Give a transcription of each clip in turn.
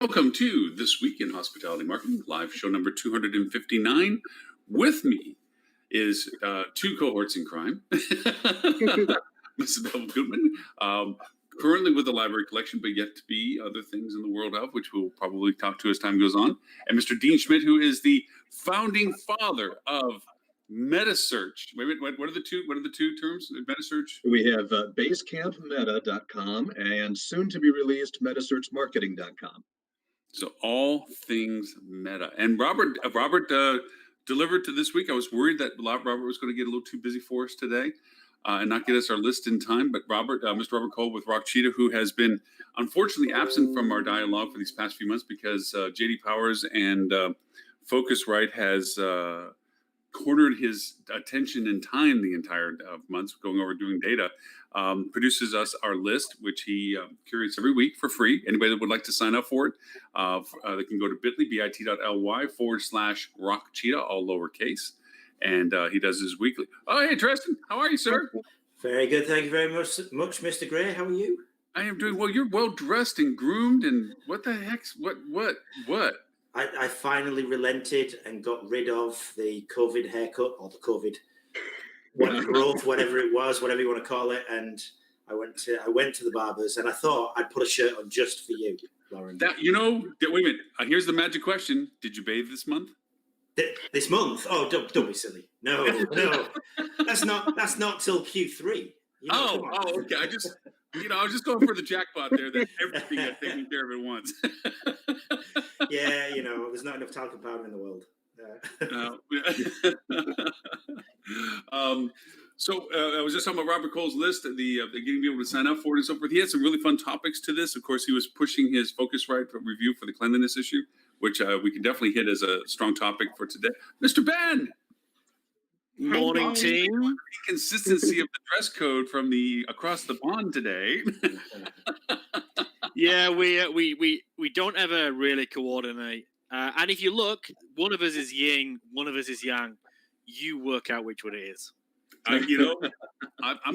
Welcome to This Week in Hospitality Marketing, live show number 259. With me is two cohorts in crime. Mrs. Bevel Goodman, currently with the library collection, but yet to be other things in the world of, which we'll probably talk to as time goes on. And Mr. Dean Schmidt, who is the founding father of MetaSearch. Wait, what are the two terms? MetaSearch? We have basecampmeta.com and soon to be released metasearchmarketing.com. So all things meta. And Robert delivered to this week. I was worried that Robert was going to get a little too busy for us today and not get us our list in time. But Mr. Robert Cole with Rock Cheetah, who has been unfortunately absent from our dialogue for these past few months because J.D. Powers and Focusrite has cornered his attention and time the entire months going over doing data, produces us our list, which he curates every week for free. Anybody that would like to sign up for it, they can go to bit.ly/rock cheetah, all lowercase. And he does his weekly. Oh, hey, Tristan. How are you, sir? Very good. Thank you very much, Mr. Gray. How are you? I am doing well. You're well dressed and groomed. And what the heck's what? I finally relented and got rid of the COVID haircut or the COVID growth, whatever it was, whatever you want to call it. And I went to the barbers and I thought I'd put a shirt on just for you, Lauren. Wait a minute. Here's the magic question. Did you bathe this month? This month? Oh, don't be silly. No. That's not till Q3. Okay. I was just going for the jackpot there that everything got taken care of at once. Yeah, there's not enough talcum powder in the world. So I was just talking about Robert Cole's list, the getting people to sign up for it and so forth. He had some really fun topics to this. Of course, he was pushing his Focusrite review for the cleanliness issue, which we can definitely hit as a strong topic for today. Mr. Ben! Morning, team. Consistency of the dress code from the across the pond today. Yeah, we don't ever really coordinate. And if you look, one of us is yin, one of us is yang. You work out which one it is. I'm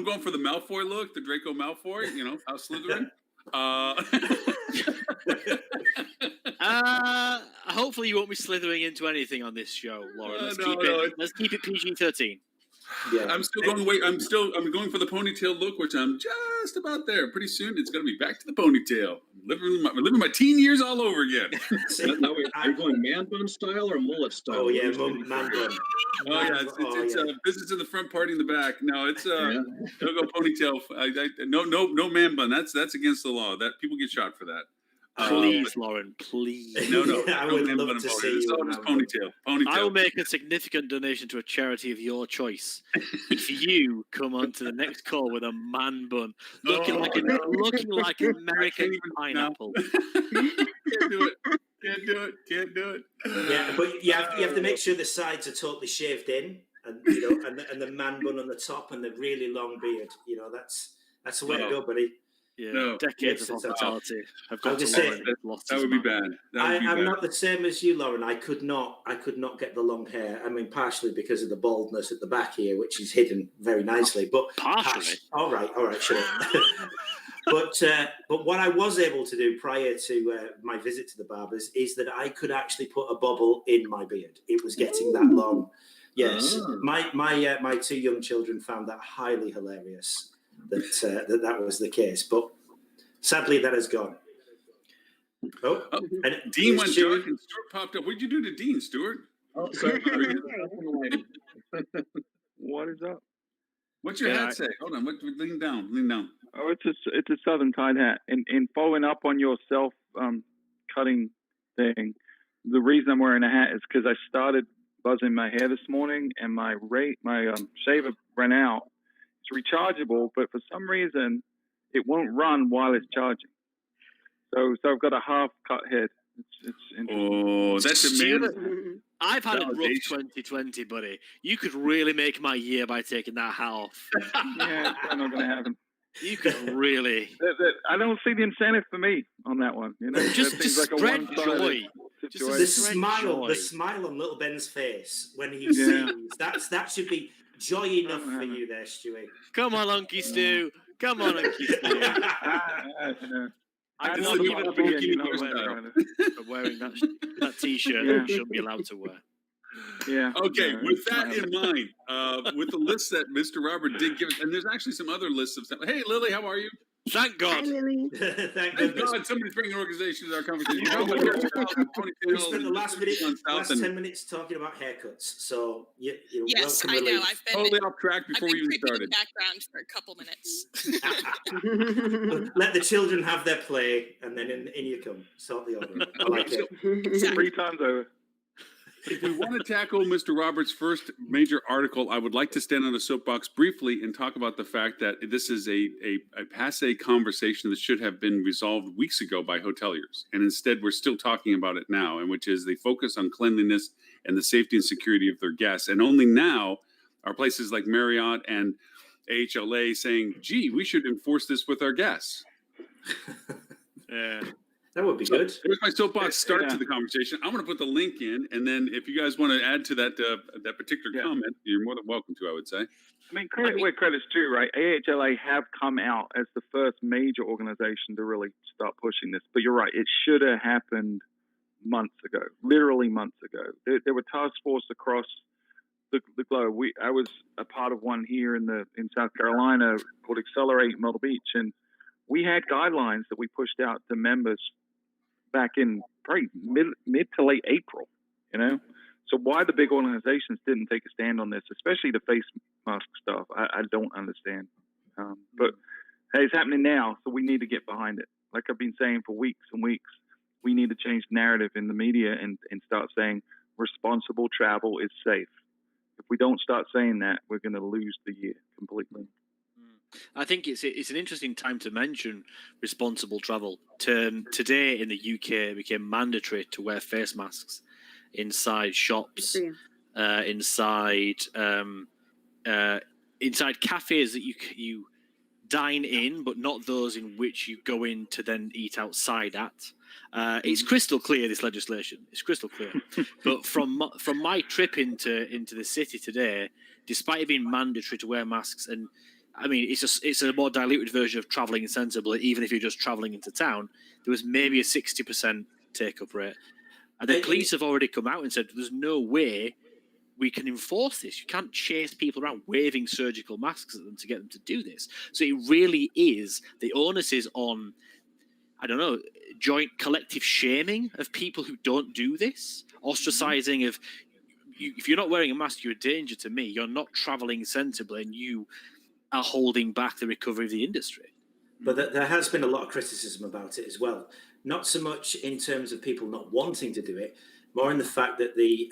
going for the Malfoy look, the Draco Malfoy. House Slytherin. Hopefully you won't be slithering into anything on this show, Lauren. Let's keep it PG-13. Yeah, I'm still going away. I'm going for the ponytail look, which I'm just about there. Pretty soon, it's going to be back to the ponytail. I'm living my teen years all over again. Are you going man bun style or mullet style? Oh yeah, man bun. It's business in the front, party in the back. No, it's don't go ponytail. No man bun. That's against the law. That people get shot for that. Please, Lauren, please. No. I would love to see it's you. all just ponytail. I will make a significant donation to a charity of your choice if you come on to the next call with a man bun, looking like an American pineapple. Can't do it. Yeah, but you have to make sure the sides are totally shaved in, and and the man bun on the top and the really long beard. That's the way to go, buddy. Yeah, decades of hospitality. I've got to say that would be bad. I'm not the same as you, Lauren. I could not get the long hair. I mean, partially because of the baldness at the back here, which is hidden very nicely. But partially. All right, sure. But what I was able to do prior to my visit to the barbers is that I could actually put a bobble in my beard. It was getting that long. Yes, my two young children found that highly hilarious. That was the case, but sadly that has gone. And Dean went dark and Stuart popped up. What did you do to Dean, Stuart? Oh, sorry. What is up? What's your hat say? Hold on. Lean down. Oh, it's a Southern Tide hat. And following up on your self cutting thing, the reason I'm wearing a hat is because I started buzzing my hair this morning, and my shaver ran out. It's rechargeable, but for some reason it won't run while it's charging. So I've got a half cut head. It's interesting. Oh, that's amazing. I've had a rough 2020, buddy. You could really make my year by taking that hat off. Yeah, it's not going to happen. You could really. I don't see the incentive for me on that one. Just spread joy. The smile on little Ben's face when he sings. That should be joy enough for you there, Stewie. Come on, Unky Stu. Come on, Unky Stu. I That's wasn't the even Barbara thinking Ann about Weird wearing that T-shirt. Yeah. You shouldn't be allowed to wear. Yeah. Okay, No, with that it's in mind, with the list that Mr. Robert did give us, and there's actually some other lists of stuff. Hey, Lily, how are you? Thank Hi, God. Lily. Thank Thank goodness. God somebody's bringing organization to our conversation. We're No, talking about hairstyles, we ponytails, spent the and last South, and 10 minutes talking about haircuts. So you're Yes, welcome I know. relief. I've been totally off track I've before been we even creeping in the started. background for a couple minutes. Let the children have their play, and then in you come. Sort the order. I like it. Three times over. If we want to tackle Mr. Roberts' first major article, I would like to stand on a soapbox briefly and talk about the fact that this is a passé conversation that should have been resolved weeks ago by hoteliers. And instead, we're still talking about it now, and which is they focus on cleanliness and the safety and security of their guests. And only now are places like Marriott and AHLA saying, gee, we should enforce this with our guests. Yeah. That would be So good. here's my soapbox start Yeah. to the conversation. I'm going to put the link in, and then if you guys want to add to that that particular Yeah. comment, you're more than welcome to, I would say. I mean, credit where credit's due, right? AHLA have come out as the first major organization to really start pushing this. But you're right, it should have happened months ago, literally months ago. There were task forces across the globe. I was a part of one here in South Carolina called Accelerate Myrtle Beach, and we had guidelines that we pushed out to members back in probably mid to late April, you know? So why the big organizations didn't take a stand on this, especially the face mask stuff, I don't understand. But hey, it's happening now, so we need to get behind it. Like I've been saying for weeks and weeks, we need to change narrative in the media and start saying responsible travel is safe. If we don't start saying that, we're going to lose the year completely. I think it's an interesting time to mention responsible travel. Today in the UK, it became mandatory to wear face masks inside shops, inside cafes that you dine in, but not those in which you go in to then eat outside at. It's crystal clear, this legislation. It's crystal clear. But from my trip into the city today, despite it being mandatory to wear masks, and I mean, it's a more diluted version of travelling sensibly, even if you're just travelling into town, there was maybe a 60% take-up rate. And the police have already come out and said there's no way we can enforce this. You can't chase people around waving surgical masks at them to get them to do this. So it really is, the onus is on, I don't know, joint collective shaming of people who don't do this, ostracizing of, if you're not wearing a mask, you're a danger to me. You're not travelling sensibly, and you are holding back the recovery of the industry. But there has been a lot of criticism about it as well. Not so much in terms of people not wanting to do it, more in the fact that the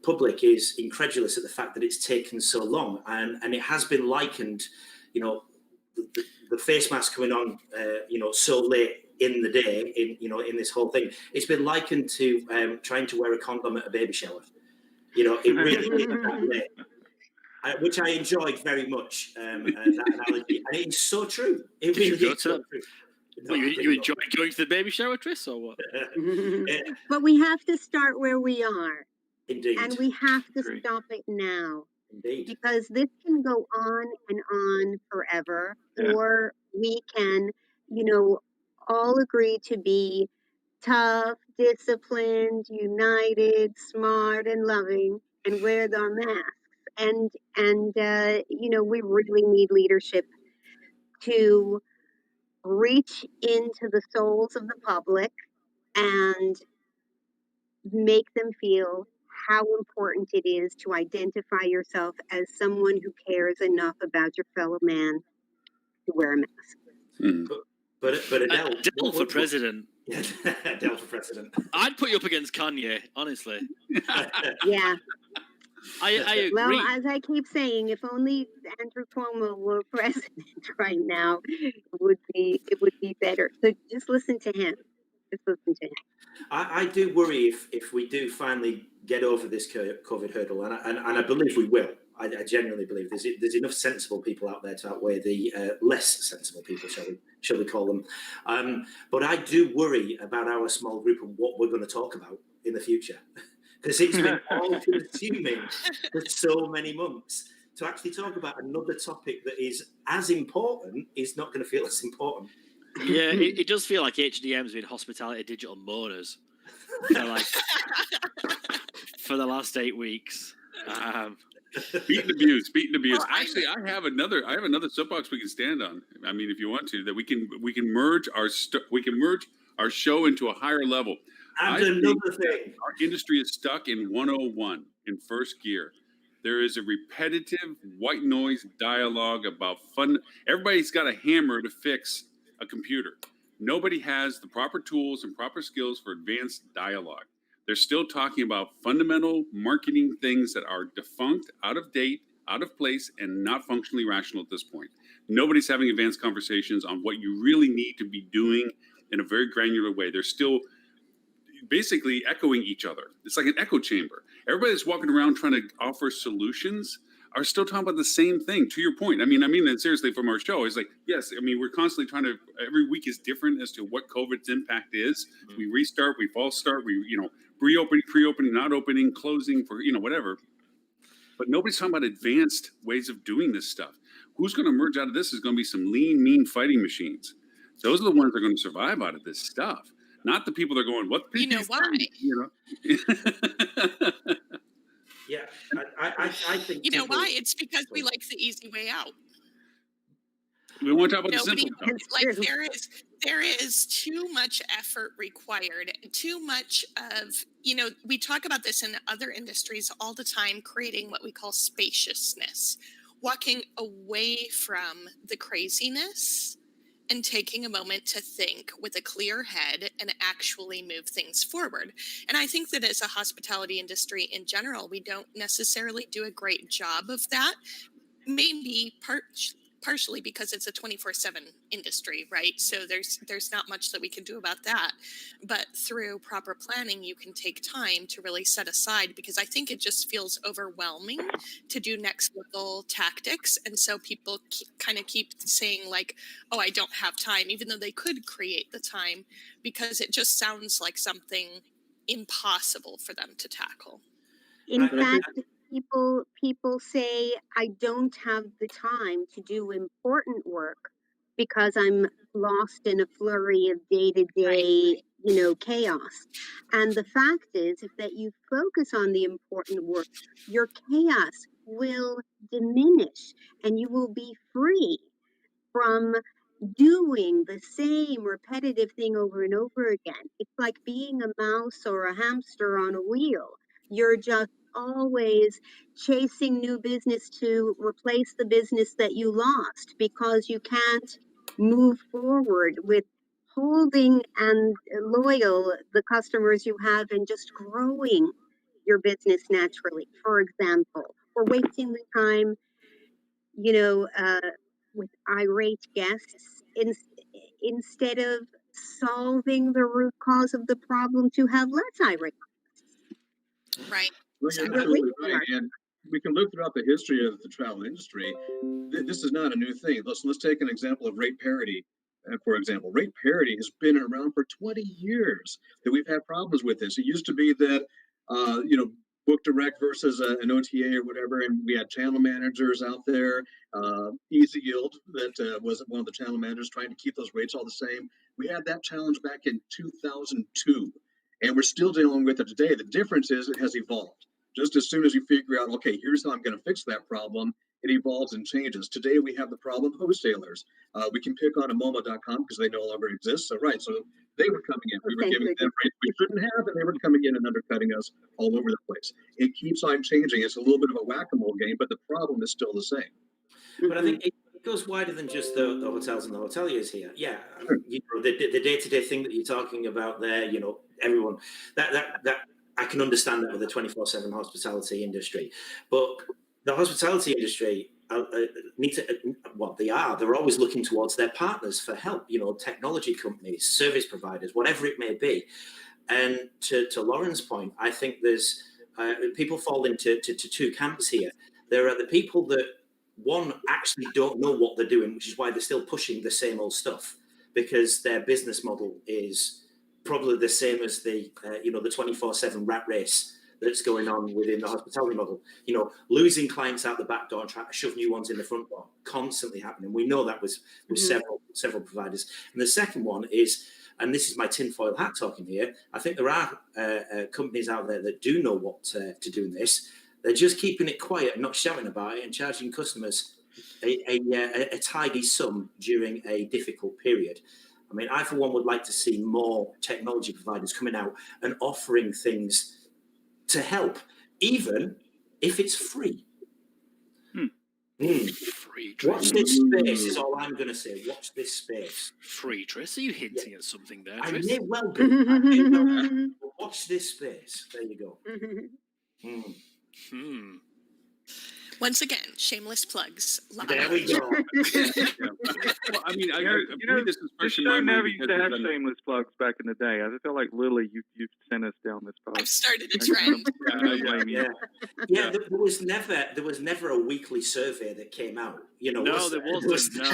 public is incredulous at the fact that it's taken so long, and it has been likened, the face mask coming on, so late in the day, in this whole thing. It's been likened to trying to wear a condom at a baby shower. It really is that way. Which I enjoyed very much, that analogy, and it's so true. It really is so true. No, you enjoyed going to the baby shower, Tris, or what? But we have to start where we are. Indeed. And we have to stop it now. Indeed. Because this can go on and on forever. Yeah. Or we can, all agree to be tough, disciplined, united, smart, and loving, and wear our masks. And we really need leadership to reach into the souls of the public and make them feel how important it is to identify yourself as someone who cares enough about your fellow man to wear a mask. Mm. But Adele, Adele for president. Adele for president. I'd put you up against Kanye, honestly. Yeah. I agree. Well, as I keep saying, if only Andrew Cuomo were president right now, it would be better. So just listen to him. Just listen to him. I do worry if we do finally get over this COVID hurdle, and I believe we will. I genuinely believe there's enough sensible people out there to outweigh the less sensible people, shall we call them? But I do worry about our small group and what we're going to talk about in the future. Because it's been all-consuming for so many months. To actually talk about another topic that is as important is not going to feel as important. Yeah, it does feel like H&M's been hospitality digital moaners for like for the last 8 weeks. Beat and abuse. Well, Actually, I have another soapbox we can stand on. I mean, if you want to, that we can merge our show into a higher level. And I think another thing, our industry is stuck in 101 in first gear. There is a repetitive white noise dialogue about fun. Everybody's got a hammer to fix a computer. Nobody has the proper tools and proper skills for advanced dialogue. They're still talking about fundamental marketing things that are defunct, out of date, out of place, and not functionally rational at this point. Nobody's having advanced conversations on what you really need to be doing in a very granular way. They're still basically echoing each other. It's like an echo chamber. Everybody that's walking around trying to offer solutions are still talking about the same thing. To your point, I mean that seriously from our show. It's like, yes, I mean, we're constantly trying to, every week is different as to what COVID's impact is. We restart, we false start, we, reopening, pre-opening, not opening, closing for, whatever. But nobody's talking about advanced ways of doing this stuff. Who's going to emerge out of this is going to be some lean, mean fighting machines. Those are the ones that are going to survive out of this stuff. Not the people that are going, what? you know why? yeah, I think. You know why? It's because we like the easy way out. We want to talk about Nobody the simple stuff. like there is too much effort required, too much of, we talk about this in other industries all the time, creating what we call spaciousness, walking away from the craziness and taking a moment to think with a clear head and actually move things forward. And I think that as a hospitality industry in general, we don't necessarily do a great job of that. Maybe partially because it's a 24/7 industry, right? So there's not much that we can do about that. But through proper planning, you can take time to really set aside, because I think it just feels overwhelming to do next level tactics. And so people kind of keep saying like, oh, I don't have time, even though they could create the time, because it just sounds like something impossible for them to tackle. In fact, people say, I don't have the time to do important work because I'm lost in a flurry of day-to-day, chaos. And the fact is, if that you focus on the important work, your chaos will diminish and you will be free from doing the same repetitive thing over and over again. It's like being a mouse or a hamster on a wheel. You're just always chasing new business to replace the business that you lost, because you can't move forward with holding and loyal the customers you have and just growing your business naturally, for example, or wasting the time with irate guests instead of solving the root cause of the problem to have less irate guests. Right. Well, you're absolutely right. And we can look throughout the history of the travel industry. This is not a new thing. Let's take an example of rate parity. For example, rate parity has been around for 20 years that we've had problems with this. It used to be that, book direct versus an OTA or whatever, and we had channel managers out there. Easy Yield, that was one of the channel managers trying to keep those rates all the same. We had that challenge back in 2002, and we're still dealing with it today. The difference is it has evolved. Just as soon as you figure out, okay, here's how I'm going to fix that problem, it evolves and changes. Today we have the problem of wholesalers. We can pick on Momo.com because they no longer exist. So they were coming in. We were giving them rates we shouldn't have, and they were coming in and undercutting us all over the place. It keeps on changing. It's a little bit of a whack-a-mole game, but the problem is still the same. But I think it goes wider than just the hotels and the hoteliers here. Yeah, the day-to-day thing that you're talking about there, everyone, that I can understand that with the 24/7 hospitality industry. But the hospitality industry they're always looking towards their partners for help, technology companies, service providers, whatever it may be. And to Lauren's point, I think there's people fall into two camps here. There are the people that, one, actually don't know what they're doing, which is why they're still pushing the same old stuff, because their business model is probably the same as the 24/7 rat race that's going on within the hospitality model. You know, losing clients out the back door and trying to shove new ones in the front door, constantly happening. We know that with several providers. And the second one is, and this is my tinfoil hat talking here, I think there are companies out there that do know what to do in this. They're just keeping it quiet and not shouting about it and charging customers a tidy sum during a difficult period. I mean, I, for one, would like to see more technology providers coming out and offering things to help, even if it's free. Free dress. Watch this space is all I'm going to say. Watch this space. Free dress? Are you hinting at something there, I Chris? may well be. I may well be. Watch this space. There you go. Once again, shameless plugs. There we go. Well, I mean, I read this expression. I never used to have shameless plugs back in the day. I feel like Lily, you've sent us down this path. I've started a trend. There was never a weekly survey that came out. You know, no, there wasn't.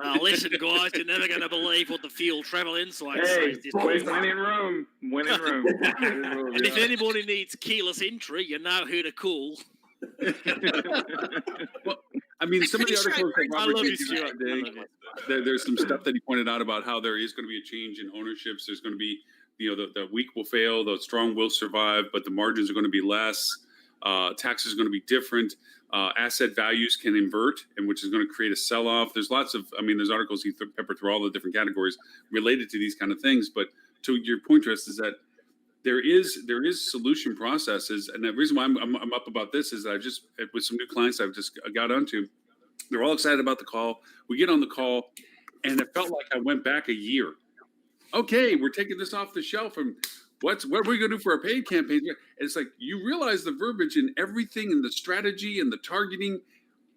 No. Listen, guys, you're never going to believe what the Field Travel Insight says. When in Rome. And if anybody needs keyless entry, you know who to call. Well, I mean, some of the articles that Robert did today, there's some stuff that he pointed out about how there is going to be a change in ownerships. There's going to be, the weak will fail, the strong will survive, but the margins are going to be less. Taxes are going to be different. Asset values can invert, and which is going to create a sell-off. There's lots of, there's articles he peppered through all the different categories related to these kind of things. But to your point, Tris, is that there is solution processes, and the reason why I'm up about this is that I've just, with some new clients I've just got onto, they're all excited about the call. We get on the call, and it felt like I went back a year. Okay, we're taking this off the shelf, and what are we going to do for our paid campaign? And it's like you realize the verbiage and everything, and the strategy and the targeting,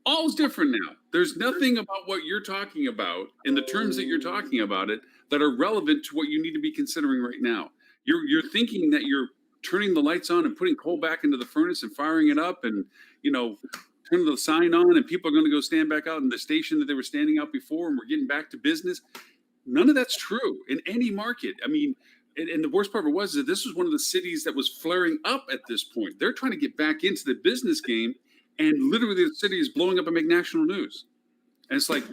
all's different now. There's nothing about what you're talking about in the terms that you're talking about it that are relevant to what you need to be considering right now. You're thinking that you're turning the lights on and putting coal back into the furnace and firing it up and, turning the sign on and people are going to go stand back out in the station that they were standing out before and we're getting back to business. None of that's true in any market. I mean, and the worst part of it was that this was one of the cities that was flaring up at this point. They're trying to get back into the business game, and literally the city is blowing up and make national news. And it's like,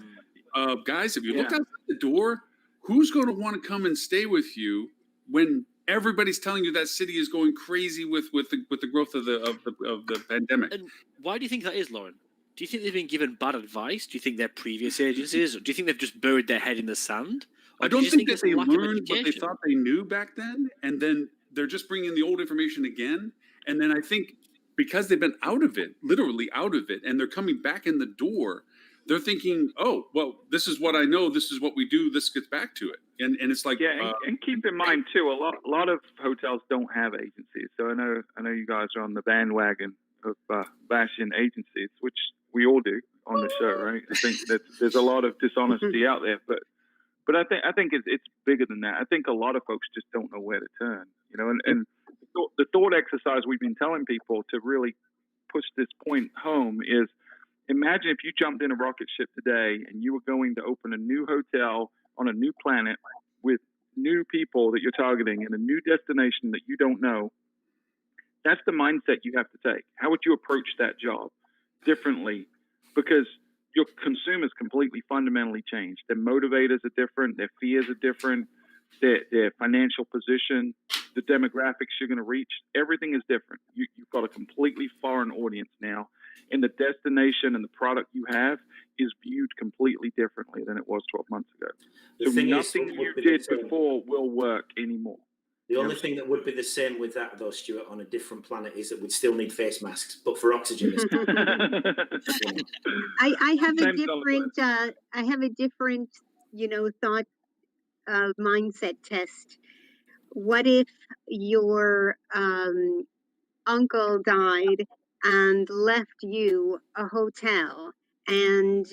guys, if you look outside the door, who's going to want to come and stay with you when everybody's telling you that city is going crazy with the growth of the pandemic? And why do you think that is, Lauren? Do you think they've been given bad advice? Do you think they're previous agencies? Or do you think they've just buried their head in the sand? I don't think that they learned what they thought they knew back then, and then they're just bringing the old information again. And then I think because they've been out of it, literally out of it, and they're coming back in the door, they're thinking, oh, well, this is what I know. This is what we do. This gets back to it. And it's like, and keep in mind too, a lot of hotels don't have agencies. So I know you guys are on the bandwagon of bashing agencies, which we all do on the show, right? I think that there's a lot of dishonesty out there, but I think it's bigger than that. I think a lot of folks just don't know where to turn, and the thought exercise we've been telling people to really push this point home is, imagine if you jumped in a rocket ship today and you were going to open a new hotel on a new planet with new people that you're targeting in a new destination that you don't know. That's the mindset you have to take. How would you approach that job differently? Because your consumers completely fundamentally changed. Their motivators are different. Their fears are different. Their financial position, the demographics you're going to reach, everything is different. You've got a completely foreign audience now. And the destination and the product you have is viewed completely differently than it was 12 months ago. So nothing you did before will work anymore. The only thing that would be the same with that, though, Stuart, on a different planet, is that we'd still need face masks, but for oxygen. I have a different, thought mindset test. What if your uncle died and left you a hotel, and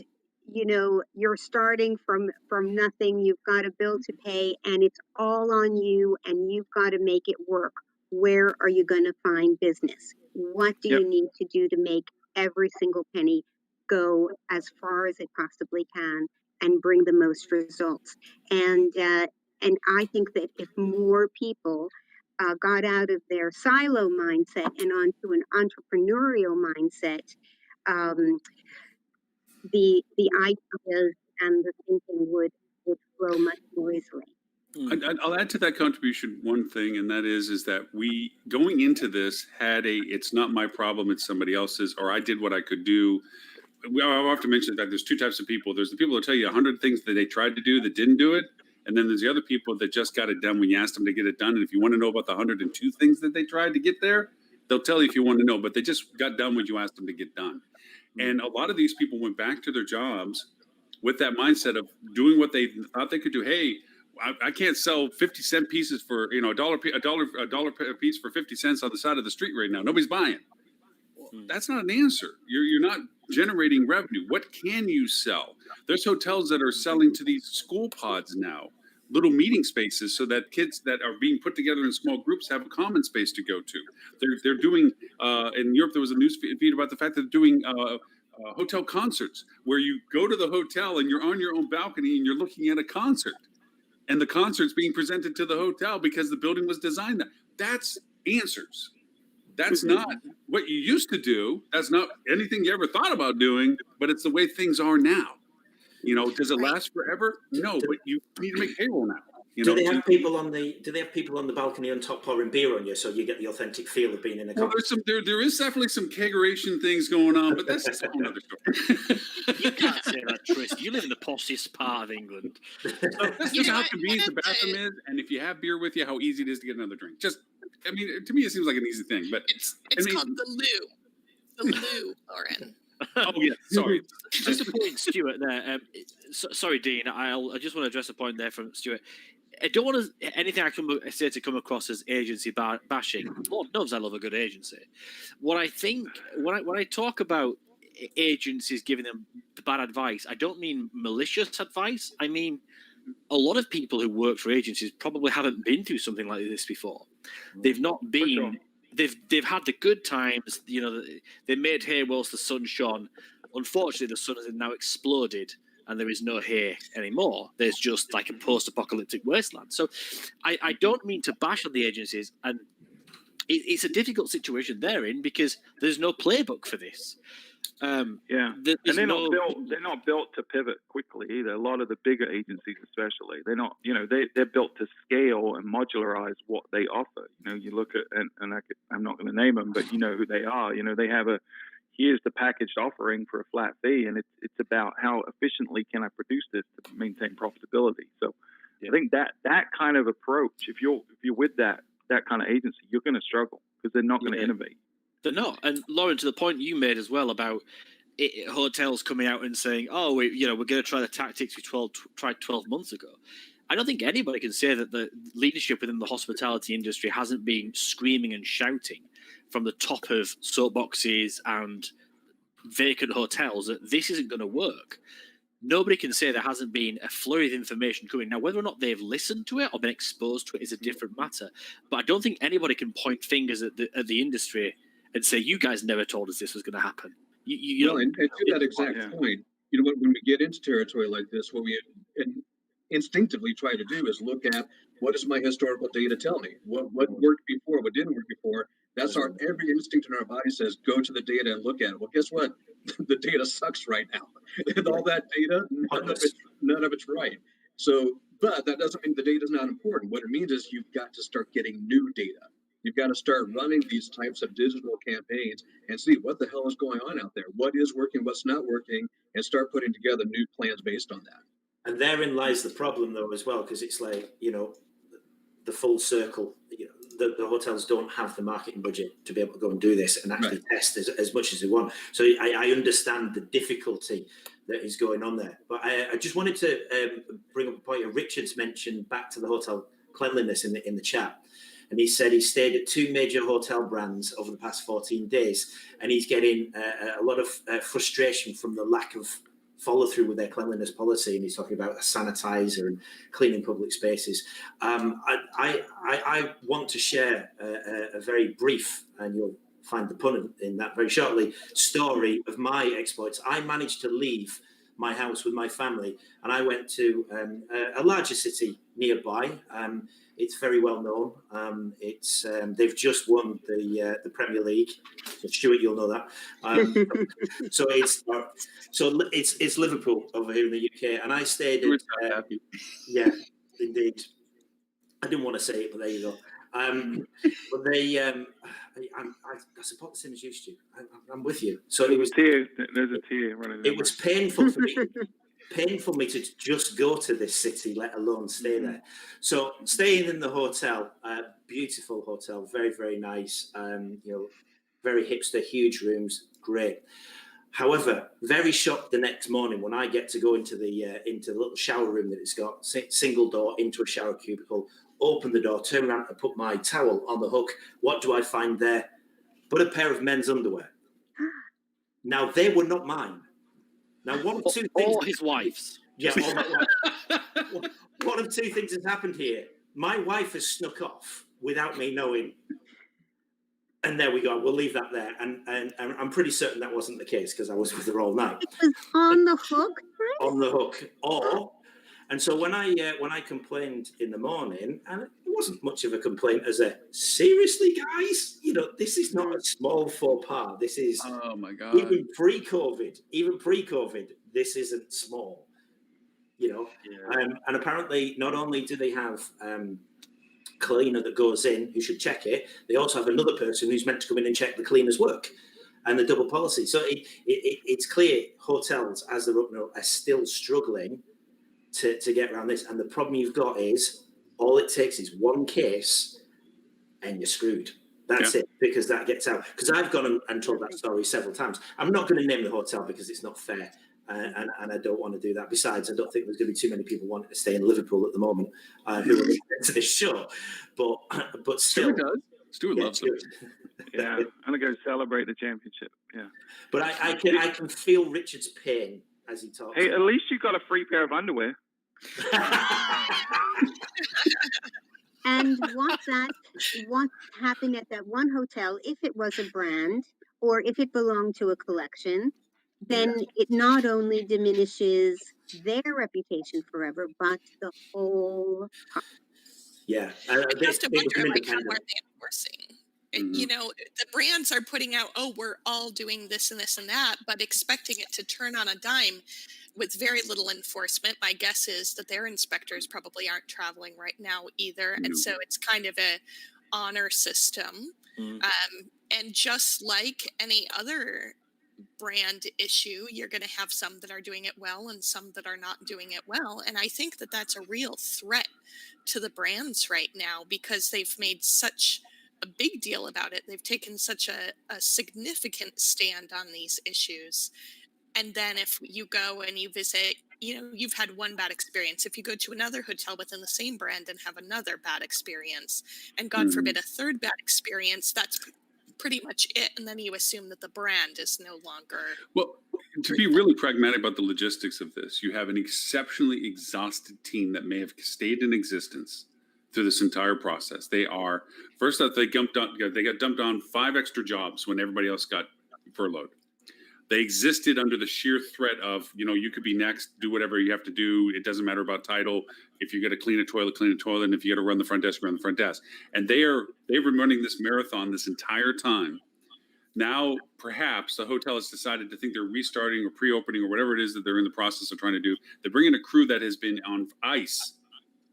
you're starting from nothing, you've got a bill to pay, and it's all on you, and you've got to make it work? Where are you going to find business? What do you need to do to make every single penny go as far as it possibly can and bring the most results? And I think that if more people got out of their silo mindset and onto an entrepreneurial mindset, the ideas and the thinking would flow much more easily. I'll add to that contribution one thing, and that is that we, going into this, had it's not my problem, it's somebody else's, or I did what I could do. I often mention that there's two types of people. There's the people that tell you 100 things that they tried to do that didn't do it, and then there's the other people that just got it done when you asked them to get it done. And if you want to know about the 102 things that they tried to get there, they'll tell you if you want to know, but they just got done when you asked them to get done. And a lot of these people went back to their jobs with that mindset of doing what they thought they could do. Hey, I can't sell 50-cent pieces for a dollar a piece for 50 cents on the side of the street right now. Nobody's buying. Well, that's not an answer. You're not generating revenue. What can you sell? There's hotels that are selling to these school pods now, little meeting spaces, so that kids that are being put together in small groups have a common space to go to. They're doing in Europe. There was a news feed about the fact that they're doing hotel concerts where you go to the hotel and you're on your own balcony and you're looking at a concert. And the concert's being presented to the hotel because the building was designed that. That's answers. That's not what you used to do. That's not anything you ever thought about doing, but it's the way things are now. Does it last forever? No, but you need to make payroll now. Do they have people on the balcony on top pouring beer on you, so you get the authentic feel of being in a concert? There is definitely some kegeration things going on, but that's just a whole other story. You can't say that, Tris. You live in the poshest part of England. So that's just how convenient the bathroom is, and if you have beer with you, how easy it is to get another drink. To me, it seems like an easy thing, but it's called the loo, Lauren. Oh yeah, sorry. Just a point, Stuart. There. Sorry, Dean. I just want to address a point there from Stuart. I don't want anything I can say to come across as agency bashing. Lord knows I love a good agency. What I think when I talk about agencies giving them bad advice, I don't mean malicious advice. I mean a lot of people who work for agencies probably haven't been through something like this before. They've not been. They've had the good times. They made hay whilst the sun shone. Unfortunately, the sun has now exploded, and there is no hay anymore. There's just like a post-apocalyptic wasteland. So I don't mean to bash on the agencies, and it's a difficult situation they're in because there's no playbook for this. And they're not built to pivot quickly either. A lot of the bigger agencies, especially, they're not. They're built to scale and modularize what they offer. You look at I'm not going to name them, but you know who they are. They have here's the packaged offering for a flat fee, and it's about how efficiently can I produce this to maintain profitability. So I think that kind of approach, if you're with that kind of agency, you're going to struggle because they're not going to innovate. They're not. And Lauren, to the point you made as well about hotels coming out and saying, "Oh, we're going to try the tactics we tried 12 months ago." I don't think anybody can say that the leadership within the hospitality industry hasn't been screaming and shouting from the top of soapboxes and vacant hotels that this isn't going to work. Nobody can say there hasn't been a flurry of information coming. Now, whether or not they've listened to it or been exposed to it is a different matter. But I don't think anybody can point fingers at the industry and say, you guys never told us this was going to happen. And to that exact point, when we get into territory like this, what we instinctively try to do is look at what does my historical data tell me? What worked before, what didn't work before? That's every instinct in our body says, go to the data and look at it. Well, guess what? The data sucks right now. And all that data, none of it's right. So, but that doesn't mean the data is not important. What it means is you've got to start getting new data. You've got to start running these types of digital campaigns and see what the hell is going on out there. What is working, what's not working, and start putting together new plans based on that. And therein lies the problem, though, as well, because it's like, the full circle. The hotels don't have the marketing budget to be able to go and do this and actually test as much as they want. So I understand the difficulty that is going on there. But I just wanted to bring up a point that Richard's mentioned back to the hotel cleanliness in the chat. And he said he stayed at 2 major hotel brands over the past 14 days, and he's getting a lot of frustration from the lack of follow through with their cleanliness policy. And he's talking about a sanitizer and cleaning public spaces. I want to share a very brief, and you'll find the pun in that very shortly, story of my exploits. I managed to leave my house with my family, and I went to a larger city nearby. It's very well known. They've just won the Premier League. So Stuart, you'll know that. So it's Liverpool over here in the UK, and I stayed at yeah, indeed. I didn't want to say it, but there you go. But they, I support the same as you, Stu. I'm with you. So there's a tear running. It was painful for me. Painful me to just go to this city, let alone stay there. So staying in the hotel, beautiful hotel, very, very nice. Very hipster, huge rooms, great. However, very shocked the next morning when I get to go into the little shower room that it's got, single door into a shower cubicle, open the door, turn around and put my towel on the hook. What do I find there? But a pair of men's underwear. Now, they were not mine. Now, one of two things. Or his wife's. Yeah, one of two things has happened here. My wife has snuck off without me knowing. And there we go. We'll leave that there. And I'm pretty certain that wasn't the case because I was with her all night. It was on the hook, right? On the hook. And so when I complained in the morning, and it wasn't much of a complaint as a, seriously, guys, this is not a small faux pas. This is, oh my God. Even pre-COVID, this isn't small, Yeah. And apparently not only do they have cleaner that goes in who should check it, they also have another person who's meant to come in and check the cleaner's work, and the double policy. So it's clear hotels, as they're up now, are still struggling to get around this. And the problem you've got is all it takes is one case and you're screwed. That's it, because that gets out. Because I've gone and told that story several times. I'm not going to name the hotel because it's not fair. And I don't want to do that. Besides, I don't think there's going to be too many people wanting to stay in Liverpool at the moment who are listening to this show. But still, Stuart does. Stuart loves it. Yeah, I'm gonna go celebrate the championship. Yeah, but I can feel Richard's pain as he talks. Hey, at least you got a free pair of underwear. And what happened at that one hotel, if it was a brand or if it belonged to a collection, then it not only diminishes their reputation forever, but the whole park. Yeah. I have to wonder, like, how are they enforcing? Mm-hmm. The brands are putting out, we're all doing this and this and that, but expecting it to turn on a dime with very little enforcement. My guess is that their inspectors probably aren't traveling right now either. And so it's kind of a honor system. And just like any other brand issue, you're going to have some that are doing it well and some that are not doing it well. And I think that that's a real threat to the brands right now because they've made such a big deal about it. They've taken such a significant stand on these issues. And then if you go and you visit, you've had one bad experience. If you go to another hotel within the same brand and have another bad experience, and God forbid a third bad experience, that's pretty much it. And then you assume that the brand is no longer. Well, to be really pragmatic about the logistics of this, you have an exceptionally exhausted team that may have stayed in existence through this entire process. They are, first off, they got dumped on 5 extra jobs when everybody else got furloughed. They existed under the sheer threat of, you could be next, do whatever you have to do. It doesn't matter about title. If you got to clean a toilet, clean a toilet. And if you got to run the front desk, run the front desk. And they've been running this marathon this entire time. Now, perhaps the hotel has decided to think they're restarting or pre-opening or whatever it is that they're in the process of trying to do. They bring in a crew that has been on ice,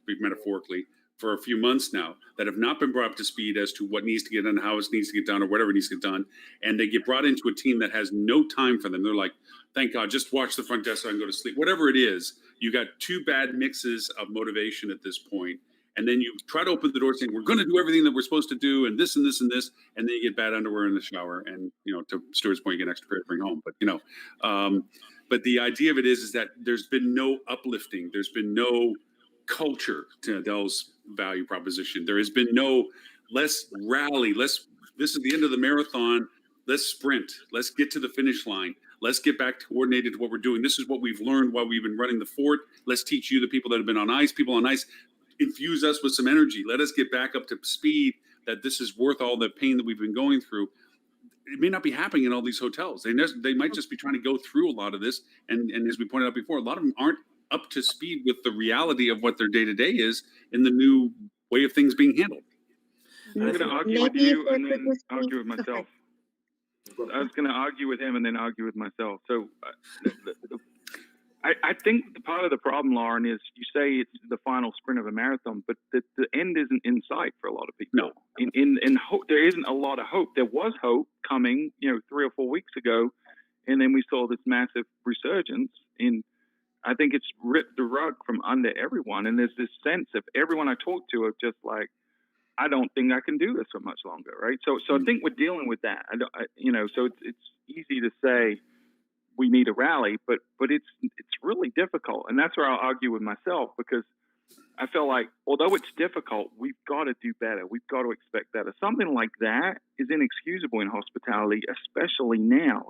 metaphorically, for a few months now, that have not been brought up to speed as to what needs to get done, how it needs to get done, or whatever needs to get done. And they get brought into a team that has no time for them. They're like, thank God, just watch the front desk so I can go to sleep. Whatever it is, you got 2 bad mixes of motivation at this point. And then you try to open the door saying, we're going to do everything that we're supposed to do, and this and this and this. And then you get bad underwear in the shower. And, to Stuart's point, you get an extra pair to bring home. But, but the idea of it is that there's been no uplifting. There's been no culture to Adele's value proposition. There has been no let's rally. This is the end of the marathon. Let's sprint. Let's get to the finish line. Let's get back to coordinated to what we're doing. This is what we've learned while we've been running the fort. Let's teach you, the people that have been on ice, people on ice, infuse us with some energy. Let us get back up to speed, that this is worth all the pain that we've been going through. it may not be happening in all these hotels. They might just be trying to go through a lot of this, and as we pointed out before, a lot of them aren't up to speed with the reality of what their day-to-day is in the new way of things being handled. I'm going to argue with you and then argue with myself. I was going to argue with him and then argue with myself. So I think the part of the problem, Lauren, is you say it's the final sprint of a marathon, but the end isn't in sight for a lot of people. No. In hope, there isn't a lot of hope. There was hope coming, 3 or 4 weeks ago, and then we saw this massive resurgence in. I think it's ripped the rug from under everyone, and there's this sense of everyone I talk to of just like, I don't think I can do this for much longer, right? So I think we're dealing with that. So it's easy to say we need a rally, but it's really difficult, and that's where I'll argue with myself, because I feel like although it's difficult, we've got to do better. We've got to expect better. Something like that is inexcusable in hospitality, especially now.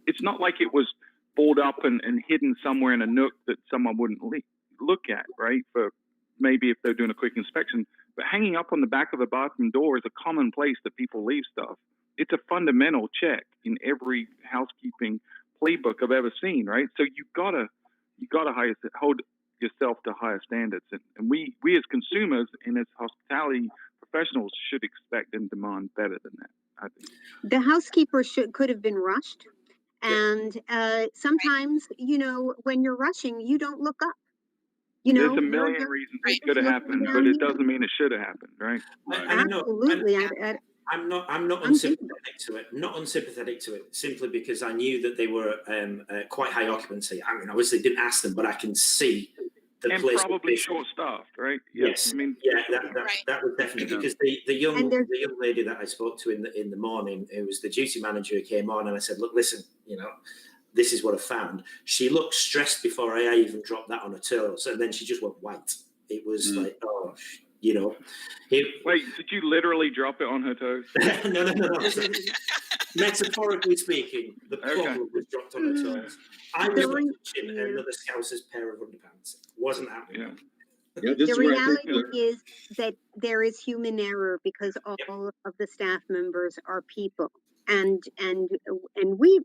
It's not like it was balled up and hidden somewhere in a nook that someone wouldn't look at, right? For maybe if they're doing a quick inspection. But hanging up on the back of a bathroom door is a common place that people leave stuff. It's a fundamental check in every housekeeping playbook I've ever seen, right? So you gotta hold yourself to higher standards, and we as consumers and as hospitality professionals should expect and demand better than that. I think the housekeeper could have been rushed, and sometimes when you're rushing, you don't look up. There's a million reasons it could have happened, but it doesn't mean it should have happened, right? Absolutely. I'm not unsympathetic to it. Not unsympathetic to it, simply because I knew that they were quite high occupancy. I mean, obviously didn't ask them, but I can see the and place probably short-staffed, right? Yes, I mean, that was definitely because the young lady that I spoke to in the morning, who was the duty manager, who came on, and I said, "Look, listen, this is what I found." She looked stressed before I even dropped that on her toes, and then she just went white. It was like, oh, Wait, did you literally drop it on her toes? No. Metaphorically speaking, the problem was dropped on her toes. I was watching another Scouser's pair of underpants. It wasn't happening. Yeah, the reality is that there is human error, because all of the staff members are people. And we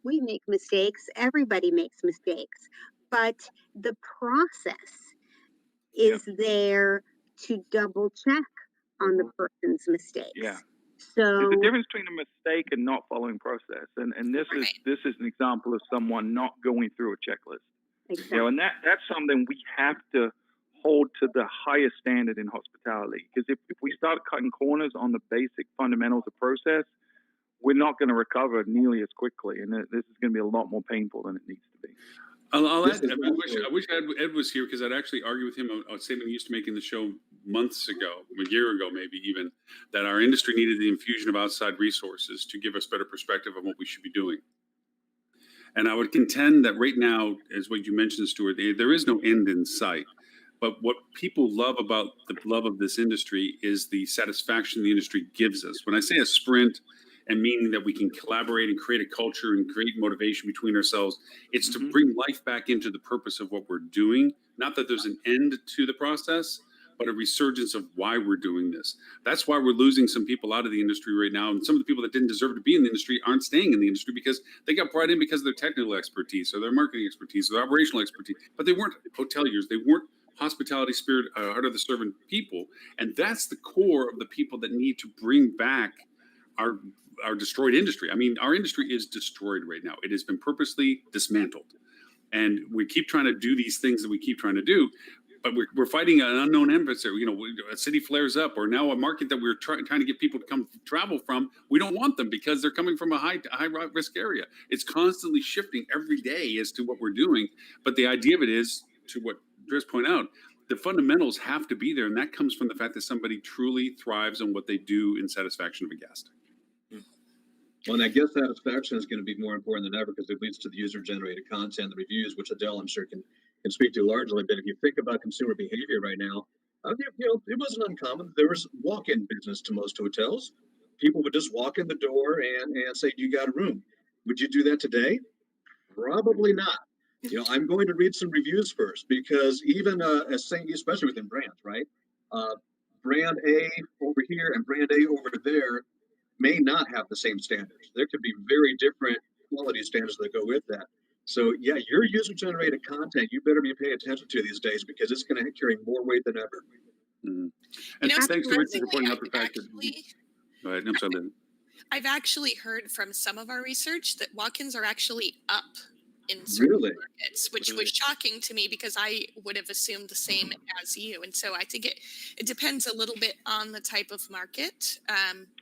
make mistakes. Everybody makes mistakes, but the process is there to double check on the person's mistakes. Yeah. So there's a difference between a mistake and not following process, and this is an example of someone not going through a checklist. Exactly. And that's something we have to hold to the highest standard in hospitality, because if we start cutting corners on the basic fundamentals of process, we're not going to recover nearly as quickly, and this is going to be a lot more painful than it needs to be. I'll add, I wish Ed was here, because I'd actually argue with him on a statement he used to make in the show months ago, a year ago maybe even, that our industry needed the infusion of outside resources to give us better perspective on what we should be doing. And I would contend that right now, as what you mentioned, Stuart, there is no end in sight. But what people love about the love of this industry is the satisfaction the industry gives us. When I say a sprint, and meaning that we can collaborate and create a culture and create motivation between ourselves, it's to bring life back into the purpose of what we're doing. Not that there's an end to the process, but a resurgence of why we're doing this. That's why we're losing some people out of the industry right now. And some of the people that didn't deserve to be in the industry aren't staying in the industry because they got brought in because of their technical expertise or their marketing expertise or their operational expertise, but they weren't hoteliers. They weren't hospitality spirit, heart of the servant people. And that's the core of the people that need to bring back our destroyed industry. I mean, our industry is destroyed right now. It has been purposely dismantled. And we keep trying to do these things that we keep trying to do, but we're fighting an unknown adversary. A city flares up, or now a market that we're trying to get people to come travel from. We don't want them because they're coming from a high risk area. It's constantly shifting every day as to what we're doing. But the idea of it is, to what Driss pointed out, the fundamentals have to be there. And that comes from the fact that somebody truly thrives on what they do in satisfaction of a guest. Well, and I guess satisfaction is going to be more important than ever, because it leads to the user-generated content, the reviews, which Adele, I'm sure, can speak to largely. But if you think about consumer behavior right now, it wasn't uncommon. There was walk-in business to most hotels. People would just walk in the door and say, "You got a room?" Would you do that today? Probably not. I'm going to read some reviews first, because even especially within brands, right? Brand A over here and brand A over there, may not have the same standards. There could be very different quality standards that go with that. So yeah, your user-generated content, you better be paying attention to these days because it's going to carry more weight than ever. Mm-hmm. And thanks to Richard for pointing out the fact that. Go ahead. I'm sorry, Lynn. I've actually heard from some of our research that walk-ins are actually up in certain markets, which was shocking to me because I would have assumed the same as you. And so I think it depends a little bit on the type of market.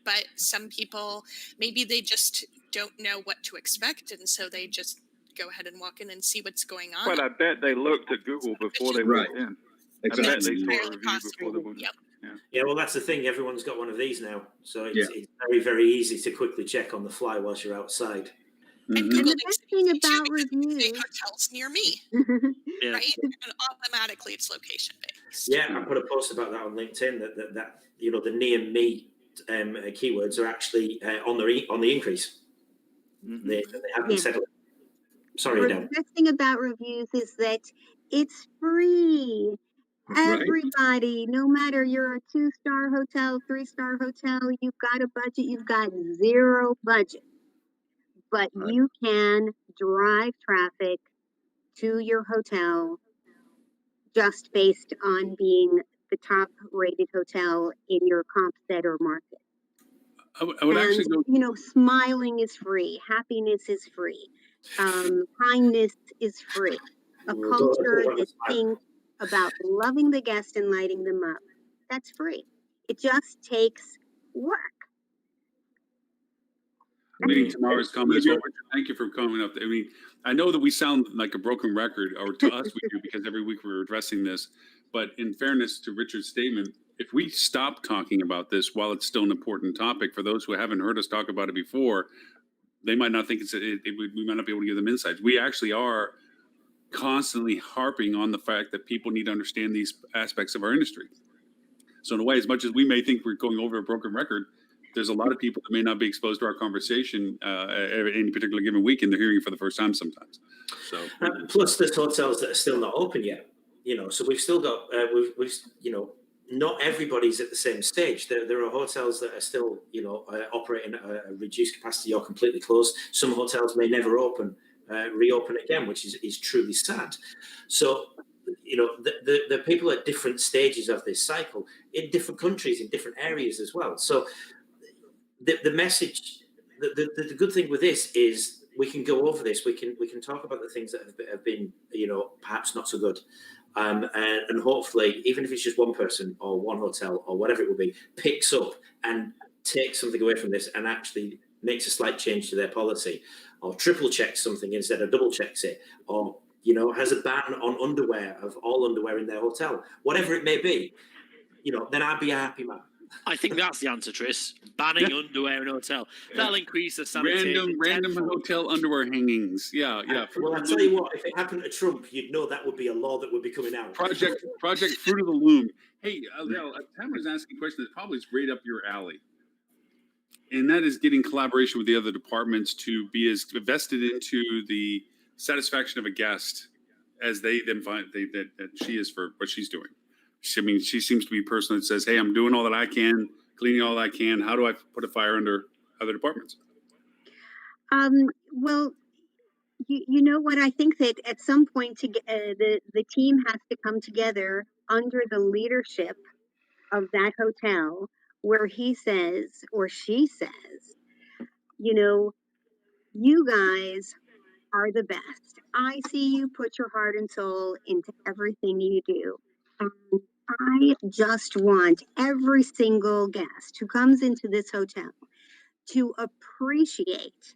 But some people, maybe they just don't know what to expect. And so they just go ahead and walk in and see what's going on. But I bet they looked at Google before they walked in. Exactly. I bet they saw a review before they went in. Yeah, well, that's the thing. Everyone's got one of these now. So it's very, very easy to quickly check on the fly whilst you're outside. And the best thing about reviews, hotels near me, right? And automatically it's location based. Yeah, I put a post about that on LinkedIn that you know the near me keywords are actually on the increase. Mm-hmm. They haven't settled. Sorry, well, the best thing about reviews is that it's free. Everybody, no matter you're a 2-star hotel, 3-star hotel, you've got a budget, you've got zero budget. But you can drive traffic to your hotel just based on being the top rated hotel in your comp set or market. I would actually go. You know, smiling is free. Happiness is free. Kindness is free. A culture that thinks about loving the guest and lighting them up. That's free. It just takes work. Leading to Mara's comment as well, Richard, thank you for coming up. I mean, I know that we sound like a broken record, or to us we do, because every week we're addressing this. But in fairness to Richard's statement, if we stop talking about this while it's still an important topic, for those who haven't heard us talk about it before, they might not think we might not be able to give them insights. We actually are constantly harping on the fact that people need to understand these aspects of our industry. So in a way, as much as we may think we're going over a broken record, there's a lot of people that may not be exposed to our conversation at any particular given week, and they're hearing it for the first time sometimes. So plus, there's hotels that are still not open yet. You know, so we've still got we've you know, not everybody's at the same stage. There are hotels that are still, you know, operating at a reduced capacity or completely closed. Some hotels may never reopen again, which is truly sad. So, you know, the people at different stages of this cycle in different countries, in different areas as well. So the message, the good thing with this is we can go over this. We can talk about the things that have been, you know, perhaps not so good. And hopefully, even if it's just one person or one hotel or whatever it will be, picks up and takes something away from this and actually makes a slight change to their policy, or triple checks something instead of double checks it, or, you know, has a ban on underwear, of all underwear in their hotel, whatever it may be, you know, then I'd be a happy man. I think that's the answer, Tris. Banning underwear in a hotel. That'll increase the sanitation. Random hotel underwear hangings. Yeah. Well, I tell you what, if it happened to Trump, you'd know that would be a law that would be coming out. Project Fruit of the Loom. Hey, Tamara's asking a question that probably is right up your alley. And that is getting collaboration with the other departments to be as vested into the satisfaction of a guest as they then find that she is for what she's doing. I mean, she seems to be a person that says, hey, I'm doing all that I can, cleaning all that I can. How do I put a fire under other departments? Well, you know what? I think that at some point the team has to come together under the leadership of that hotel, where he says or she says, you know, you guys are the best. I see you put your heart and soul into everything you do. And I just want every single guest who comes into this hotel to appreciate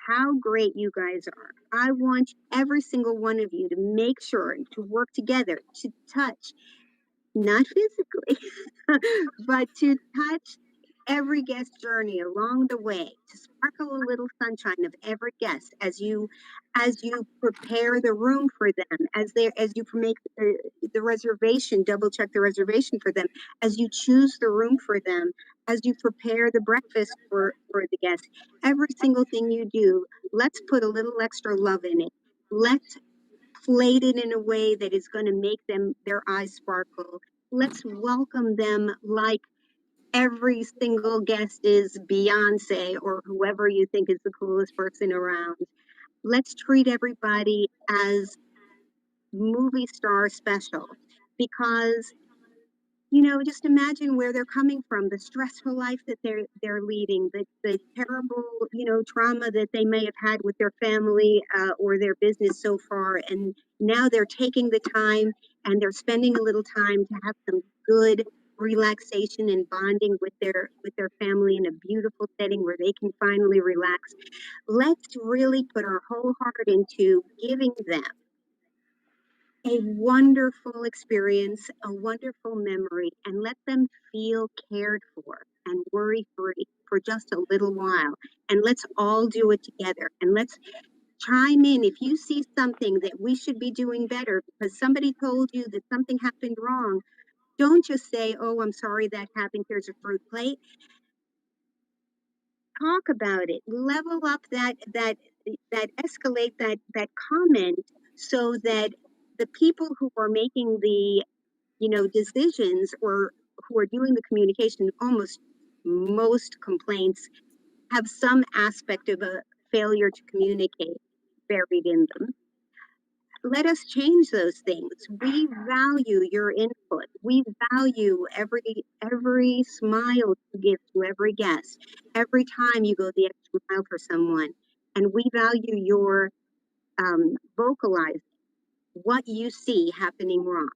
how great you guys are. I want every single one of you to make sure to work together, to touch, not physically, but to touch every guest journey along the way, to sparkle a little sunshine of every guest as you prepare the room for them, as you make the reservation, double check the reservation for them, as you choose the room for them, as you prepare the breakfast for the guests. Every single thing you do, let's put a little extra love in it. Let's plate it in a way that is going to make their eyes sparkle. Let's welcome them like every single guest is Beyonce or whoever you think is the coolest person around. Let's treat everybody as movie star special, because just imagine where they're coming from, the stressful life that they're leading, the terrible, trauma that they may have had with their family or their business so far, and now they're taking the time and they're spending a little time to have some good relaxation and bonding with their family in a beautiful setting where they can finally relax. Let's really put our whole heart into giving them a wonderful experience, a wonderful memory, and let them feel cared for and worry free for just a little while. And let's all do it together. And let's chime in. If you see something that we should be doing better because somebody told you that something happened wrong, don't just say, "Oh, I'm sorry that happened. Here's a fruit plate." Talk about it. Level up that escalate that comment so that the people who are making the decisions or who are doing the communication, almost most complaints have some aspect of a failure to communicate buried in them. Let us change those things. We value your input. We value every smile you give to every guest, every time you go the extra mile for someone. And we value your vocalizing what you see happening wrong.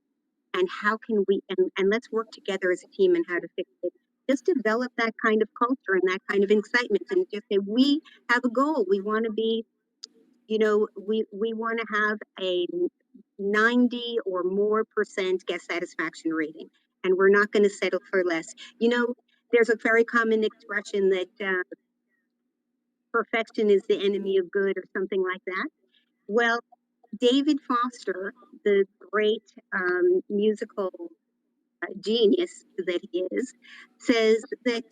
And how can we, and let's work together as a team and how to fix it. Just develop that kind of culture and that kind of excitement, and just say, we have a goal. We want to be, we want to have a 90 or more % guest satisfaction rating, and we're not going to settle for less. There's a very common expression that perfection is the enemy of good, or something like that. Well, David Foster, the great musical genius that he is, says that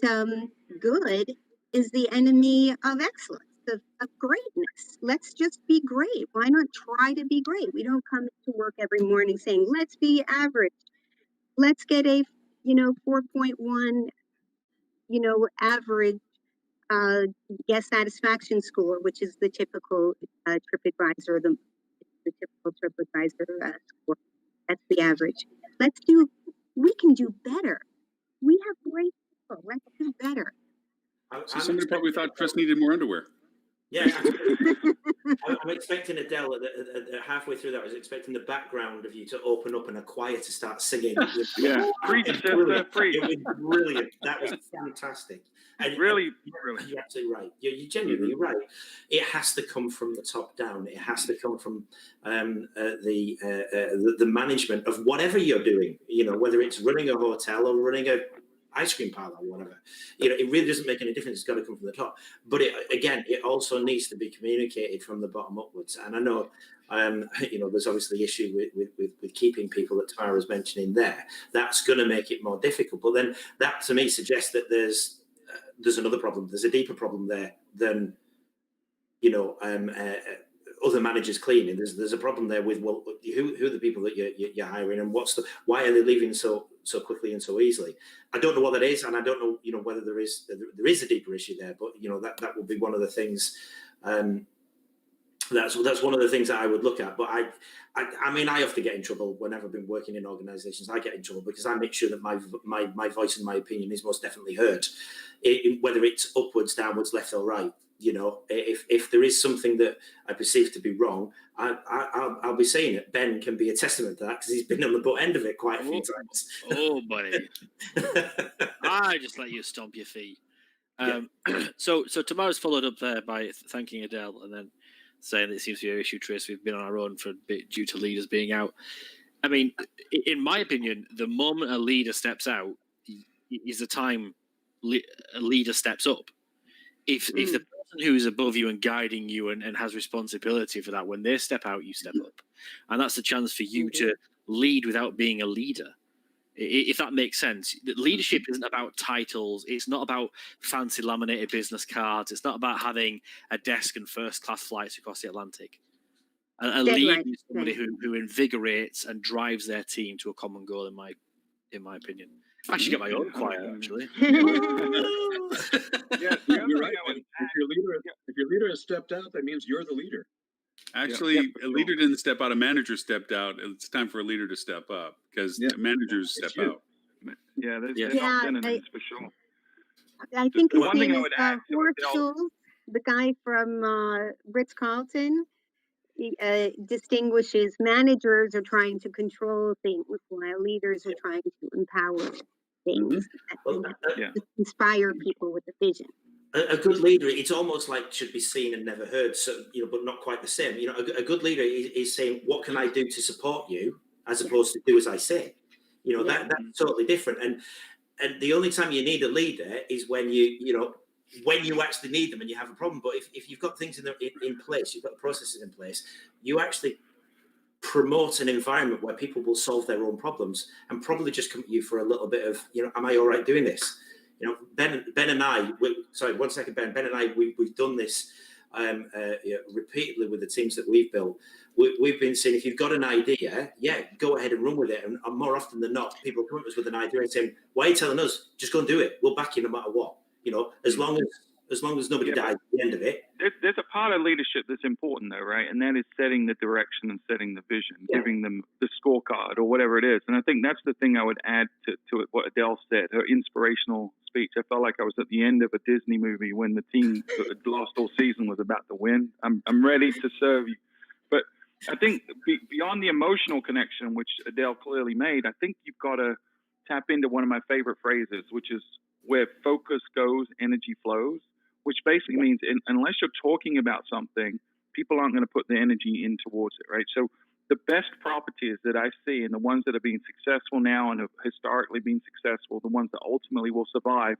good is the enemy of excellence, of greatness. Let's just be great. Why not try to be great? We don't come to work every morning saying, let's be average. Let's get a 4.1 average guest satisfaction score, which is the typical TripAdvisor, the typical TripAdvisor score. That's the average. We can do better. We have great people. Let's do better. So somebody probably thought Chris needed more underwear. Yeah, I'm expecting Adele at halfway through that. I was expecting the background of you to open up and a choir to start singing. Yeah, preach, sister, preach. It was brilliant. That was fantastic. And really. You're absolutely right. You're genuinely right. It has to come from the top down. It has to come from the management of whatever you're doing. Whether it's running a hotel or running a ice cream parlor or whatever. It really doesn't make any difference. It's got to come from the top. But it also needs to be communicated from the bottom upwards. And I know, there's obviously issue with keeping people that Tara's mentioning there. That's going to make it more difficult. But then that to me suggests that there's another problem. There's a deeper problem there than other managers cleaning. There's a problem there with, well, who are the people that you're hiring, and why are they leaving so quickly and so easily? I don't know what that is, and I don't know whether there is a deeper issue there. But that will be one of the things. That's one of the things that I would look at. But I mean, I often get in trouble whenever I've been working in organisations. I get in trouble because I make sure that my voice and my opinion is most definitely heard, whether it's upwards, downwards, left or right. If there is something that I perceive to be wrong, I'll be saying it. Ben can be a testament to that because he's been on the butt end of it quite a few times. Oh, buddy. I just let you stomp your feet. So Tamara's followed up there by thanking Adele and then saying that it seems to be an issue, Tris. We've been on our own for a bit due to leaders being out. I mean, in my opinion, the moment a leader steps out is the time a leader steps up. If the person who is above you and guiding you and has responsibility for that, when they step out, you step up. And that's the chance for you to lead without being a leader. If that makes sense. Leadership isn't about titles. It's not about fancy laminated business cards. It's not about having a desk and first-class flights across the Atlantic. A leader is somebody who invigorates and drives their team to a common goal, in my opinion. I should get my own choir, actually. Yeah, You're right. If your leader has stepped out, that means you're the leader. Actually, Yeah, for a leader didn't step out. A manager stepped out. It's time for a leader to step up because managers step you. out. Yeah, they're Yeah, not synonyms for sure. I think his one thing name I is would add to Horst Adele- Schultz, the guy from Ritz-Carlton. He distinguishes managers are trying to control things while leaders are trying to empower things Well, and inspire people with a vision. A good leader, it's almost like should be seen and never heard. So, but not quite the same. A good leader is saying, "What can I do to support you?" as opposed to "do as I say." That's totally different. And the only time you need a leader is when when you actually need them and you have a problem. But if you've got things in place, you've got processes in place, you actually promote an environment where people will solve their own problems and probably just come to you for a little bit of, am I all right doing this? Ben and I, sorry, 1 second, Ben and I, we've done this repeatedly with the teams that we've built. We've been saying, if you've got an idea, go ahead and run with it. And more often than not, people come up to us with an idea and saying, why are you telling us? Just go and do it. We'll back you no matter what. As long as nobody dies at the end of it. There's a part of leadership that's important, though, right? And that is setting the direction and setting the vision, giving them the scorecard or whatever it is. And I think that's the thing I would add to what Adele said, her inspirational speech. I felt like I was at the end of a Disney movie when the team that had lost all season was about to win. I'm ready to serve you. But I think beyond the emotional connection, which Adele clearly made, I think you've got to tap into one of my favorite phrases, which is where focus goes, energy flows. Which basically means unless you're talking about something, people aren't going to put the energy in towards it, right? So the best properties that I see and the ones that are being successful now and have historically been successful, the ones that ultimately will survive,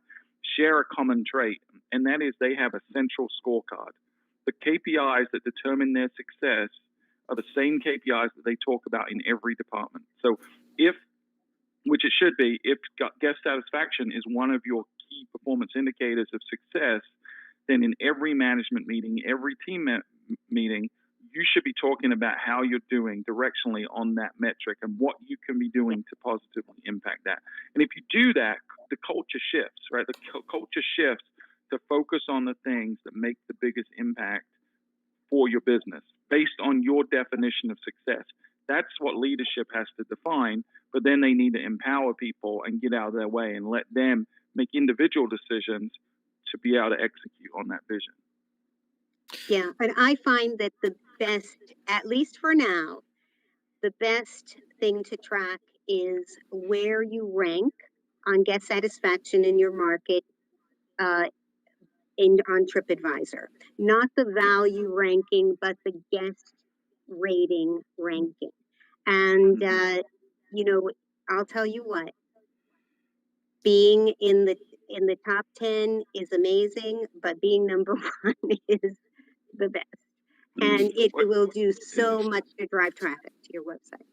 share a common trait, and that is they have a central scorecard. The KPIs that determine their success are the same KPIs that they talk about in every department. So which it should be, if guest satisfaction is one of your key performance indicators of success, then in every management meeting, every team meeting, you should be talking about how you're doing directionally on that metric and what you can be doing to positively impact that. And if you do that, the culture shifts, right? The culture shifts to focus on the things that make the biggest impact for your business based on your definition of success. That's what leadership has to define, but then they need to empower people and get out of their way and let them make individual decisions to be able to execute on that vision. Yeah, and I find that the best, at least for now, the best thing to track is where you rank on guest satisfaction in your market on TripAdvisor. Not the value ranking, but the guest rating ranking. And, I'll tell you what, being in the top 10 is amazing, but being number 1 is the best. And it will do so much to drive traffic to your website.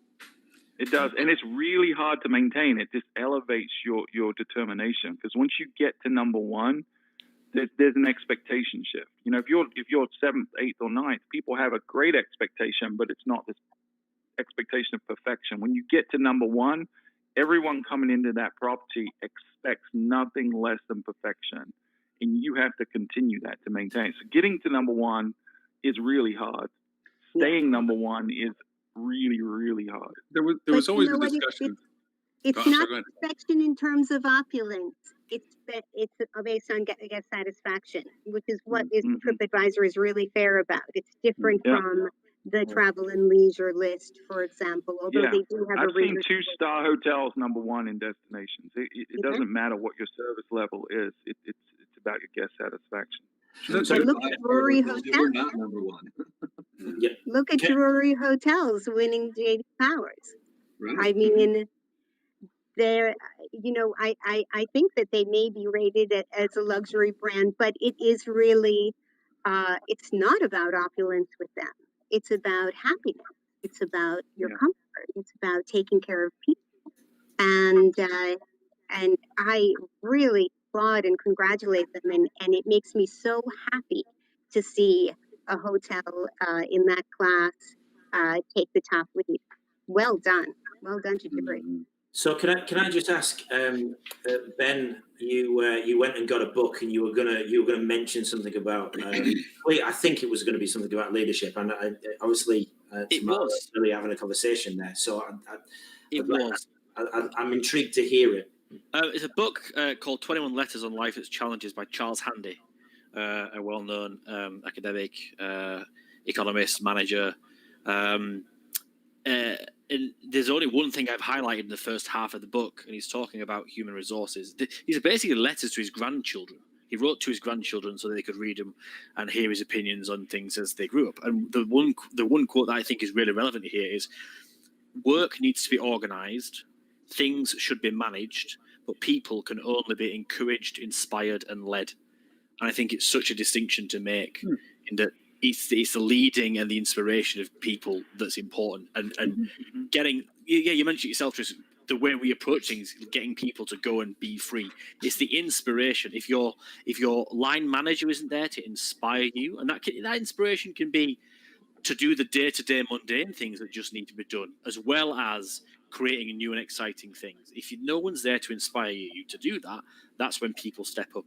It does, and it's really hard to maintain. It just elevates your determination, because once you get to number 1, there's an expectation shift. If you're 7th, 8th, or 9th, people have a great expectation, but it's not this expectation of perfection. When you get to number 1, everyone coming into that property expects nothing less than perfection, and you have to continue that to maintain. So getting to number 1 is really hard. Staying number 1 is really, really hard. There was always a discussion. It's not perfection in terms of opulence. It's based on guest satisfaction, which is what TripAdvisor is really fair about. It's different from the travel and leisure list, for example. Although they do have I've seen 2-star hotels number 1 in destinations. It doesn't matter what your service level is. It's about your guest satisfaction. So look at Drury Hotels. We're not number 1. Look at Drury Hotels winning J.D. Powers. Right. I mean, they're, I think that they may be rated as a luxury brand, but it is really, it's not about opulence with them. It's about happiness. It's about your comfort. It's about taking care of people. And I really applaud and congratulate them. And it makes me so happy to see a hotel in that class take the top lead. Well done. Well done to Drury. So can I just ask, Ben? You went and got a book, and you were gonna mention something about. I think it was going to be something about leadership, and obviously tomorrow we're really having a conversation there. So I'm intrigued to hear it. It's a book called 21 Letters on Life's Challenges by Charles Handy, a well-known academic, economist, manager. And there's only one thing I've highlighted in the first half of the book, and he's talking about human resources. These are basically letters to his grandchildren. He wrote to his grandchildren so they could read them and hear his opinions on things as they grew up. And the one quote that I think is really relevant here is, work needs to be organized, things should be managed, but people can only be encouraged, inspired, and led. And I think it's such a distinction to make in that it's the leading and the inspiration of people that's important. And getting, you mentioned yourself, Tris, the way we approach things, getting people to go and be free. It's the inspiration. If your line manager isn't there to inspire you, and that inspiration can be to do the day-to-day mundane things that just need to be done, as well as creating new and exciting things. If no one's there to inspire you to do that, that's when people step up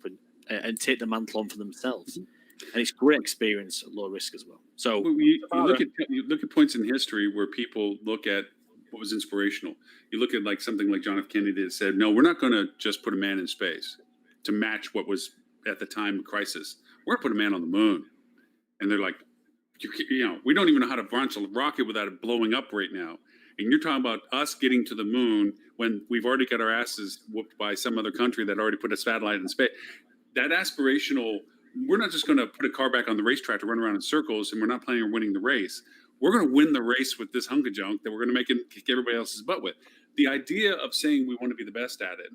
and take the mantle on for themselves. And it's great experience at low risk as well. So you look at points in history where people look at what was inspirational. You look at like something like John F. Kennedy that said, no, we're not going to just put a man in space to match what was at the time a crisis. We're going to put a man on the moon. And they're like, we don't even know how to launch a rocket without it blowing up right now. And you're talking about us getting to the moon when we've already got our asses whooped by some other country that already put a satellite in space. That aspirational, we're not just going to put a car back on the racetrack to run around in circles, and we're not planning on winning the race. We're going to win the race with this hunk of junk that we're going to kick everybody else's butt with. The idea of saying we want to be the best at it,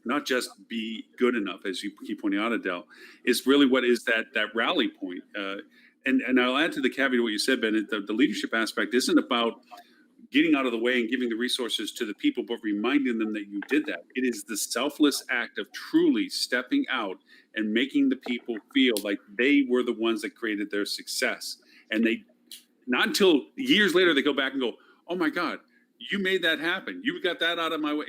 not just be good enough, as you keep pointing out, Adele, is really what is that rally point. And I'll add to the caveat of what you said, Ben, the leadership aspect isn't about getting out of the way and giving the resources to the people, but reminding them that you did that. It is the selfless act of truly stepping out and making the people feel like they were the ones that created their success. And they, not until years later, they go back and go, oh my God, you made that happen. You got that out of my way,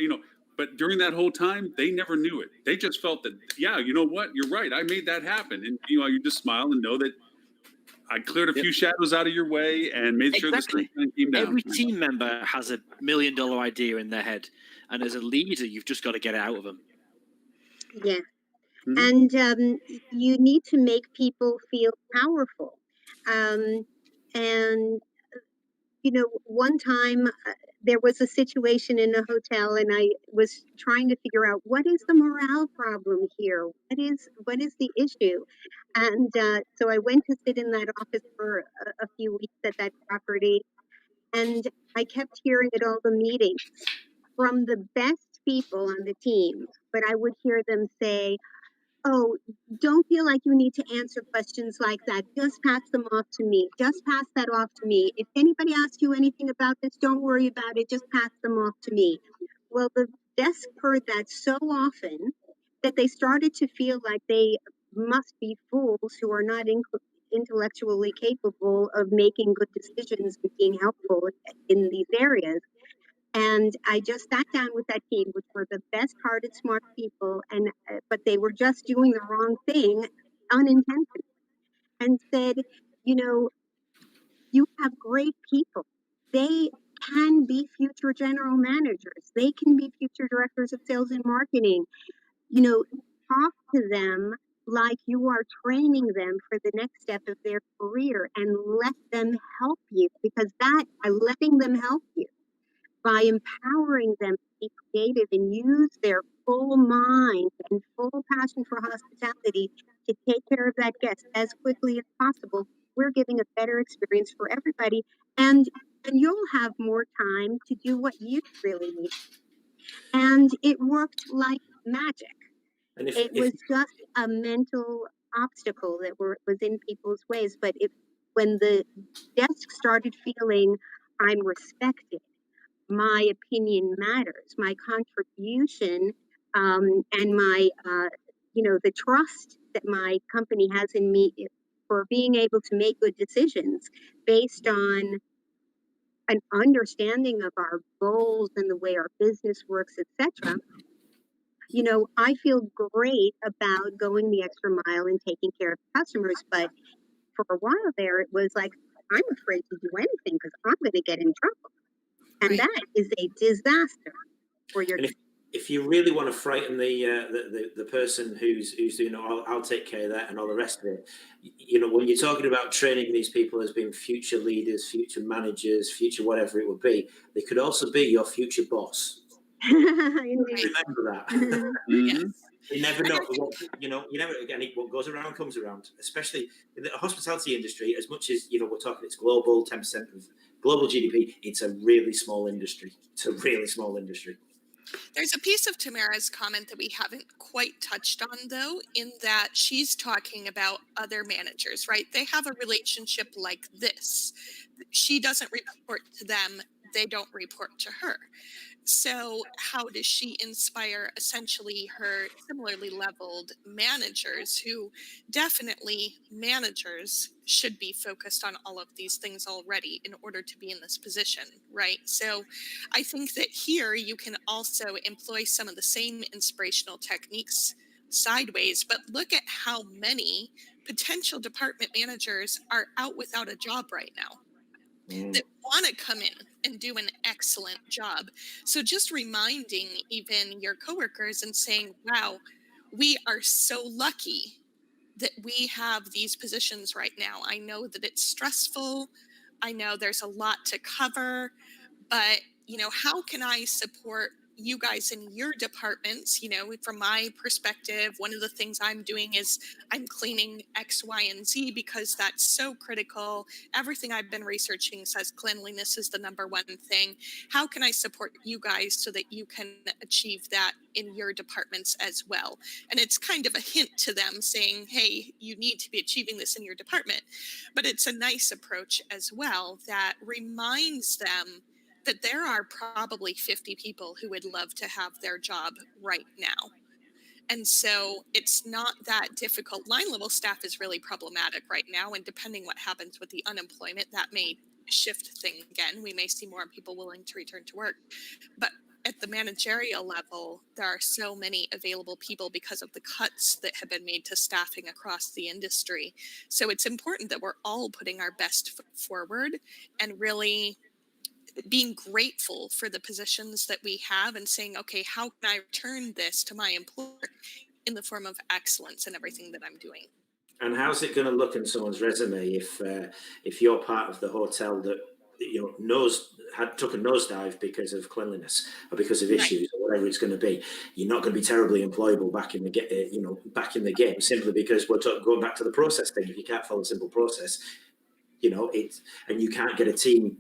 but during that whole time, they never knew it. They just felt that, yeah, you know what? You're right. I made that happen. And, you just smile and know that I cleared a few shadows out of your way and made sure the sun came down. Every team member has $1 million idea in their head. And as a leader, you've just got to get it out of them. Yeah. Mm-hmm. And you need to make people feel powerful. And, one time there was a situation in a hotel, and I was trying to figure out what is the morale problem here? What is the issue? And so I went to sit in that office for a few weeks at that property, and I kept hearing at all the meetings from the best people on the team, but I would hear them say, oh, don't feel like you need to answer questions like that. Just pass them off to me. Just pass that off to me. If anybody asks you anything about this, don't worry about it. Just pass them off to me. Well, the desk heard that so often that they started to feel like they must be fools who are not intellectually capable of making good decisions and being helpful in these areas. And I just sat down with that team, which were the best-hearted, smart people, but they were just doing the wrong thing unintentionally, and said, you have great people. They can be future general managers. They can be future directors of sales and marketing. Talk to them like you are training them for the next step of their career, and let them help you, because by letting them help you, by empowering them to be creative and use their full mind and full passion for hospitality to take care of that guest as quickly as possible, we're giving a better experience for everybody. And you'll have more time to do what you really need. And it worked like magic. And it was just a mental obstacle that was in people's ways. But when the desk started feeling, I'm respected, my opinion matters, my contribution, and my, the trust that my company has in me for being able to make good decisions based on an understanding of our goals and the way our business works, etc., you know, I feel great about going the extra mile and taking care of customers. But for a while there, it was like, I'm afraid to do anything because I'm going to get in trouble. And Right. that is a disaster for your. And if you really want to frighten the person who's doing, I'll take care of that and all the rest of it. You know, when you're talking about training these people as being future leaders, future managers, future whatever it would be, they could also be your future boss. Indeed. Remember that. Mhm. You never know. You know, you never, again, what goes around comes around, especially in the hospitality industry. As much as, you know, we're talking it's global, 10% of global GDP, it's a really small industry. It's a really small industry. There's a piece of Tamara's comment that we haven't quite touched on, though, in that she's talking about other managers, right? They have a relationship like this. She doesn't report to them, they don't report to her. So, how does she inspire essentially her similarly leveled managers who definitely managers should be focused on all of these things already in order to be in this position, right? So, I think that here you can also employ some of the same inspirational techniques sideways, but look at how many potential department managers are out without a job right now that want to come in and do an excellent job. So just reminding even your coworkers and saying, wow, we are so lucky that we have these positions right now. I know that it's stressful. I know there's a lot to cover, but you know, how can I support you guys in your departments? You know, from my perspective, one of the things I'm doing is I'm cleaning X, Y, and Z because that's so critical. Everything I've been researching says cleanliness is the number one thing. How can I support you guys so that you can achieve that in your departments as well? And it's kind of a hint to them saying, hey, you need to be achieving this in your department. But it's a nice approach as well that reminds them that there are probably 50 people who would love to have their job right now. And so it's not that difficult. Line level staff is really problematic right now. And depending what happens with the unemployment, that may shift things again. We may see more people willing to return to work. But at the managerial level, there are so many available people because of the cuts that have been made to staffing across the industry. So it's important that we're all putting our best foot forward and really being grateful for the positions that we have and saying, okay, how can I return this to my employer in the form of excellence in everything that I'm doing? And how's it going to look in someone's resume if you're part of the hotel that, you know, took a nosedive because of cleanliness or because of issues or whatever it's going to be? You're not going to be terribly employable back in the game simply because we're going back to the process thing. If you can't follow a simple process, you know, and you can't get a team,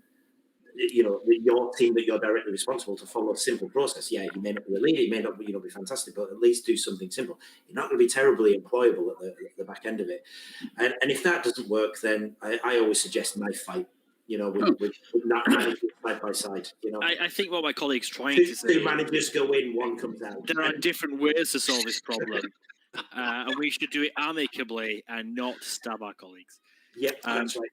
you know, your team that you're directly responsible to follow a simple process. Yeah, you may not be a leader, you may not be, be fantastic, but at least do something simple. You're not going to be terribly employable at the back end of it. And if that doesn't work, then I always suggest knife fight. You know, with not managers side by side. You know, I think what my colleague's trying to say. Two managers go in, one comes out. There are different ways to solve this problem, and we should do it amicably and not stab our colleagues. Yeah, that's right.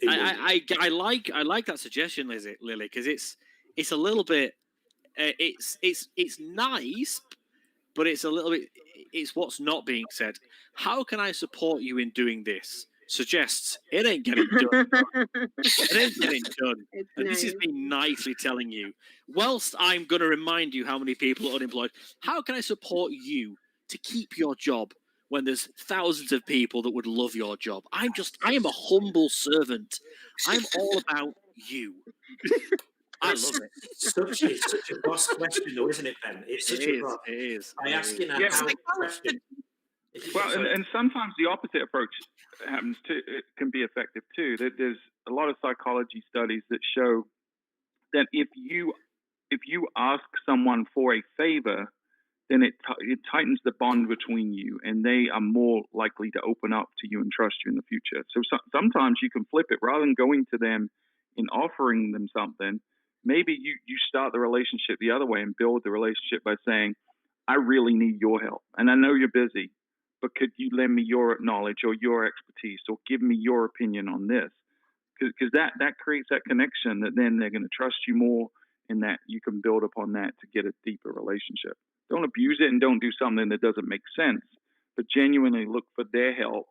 I like that suggestion, Lily, because it's a little bit it's nice, but it's a little bit it's what's not being said. How can I support you in doing this? Suggests it ain't getting done. It ain't getting done. And this is me nicely telling you. Whilst I'm going to remind you how many people are unemployed, how can I support you to keep your job when there's thousands of people that would love your job? I am a humble servant. I'm all about you. I love it. It's such a boss question, though, isn't it, Ben? It's such a boss. It is. By asking a how question. And sometimes the opposite approach happens too. It can be effective too. There's a lot of psychology studies that show that if you ask someone for a favor, then it tightens the bond between you, and they are more likely to open up to you and trust you in the future. So sometimes you can flip it. Rather than going to them and offering them something, maybe you start the relationship the other way and build the relationship by saying, I really need your help, and I know you're busy, but could you lend me your knowledge or your expertise or give me your opinion on this? because that creates that connection that then they're going to trust you more, and that you can build upon that to get a deeper relationship. Don't abuse it and don't do something that doesn't make sense, but genuinely look for their help.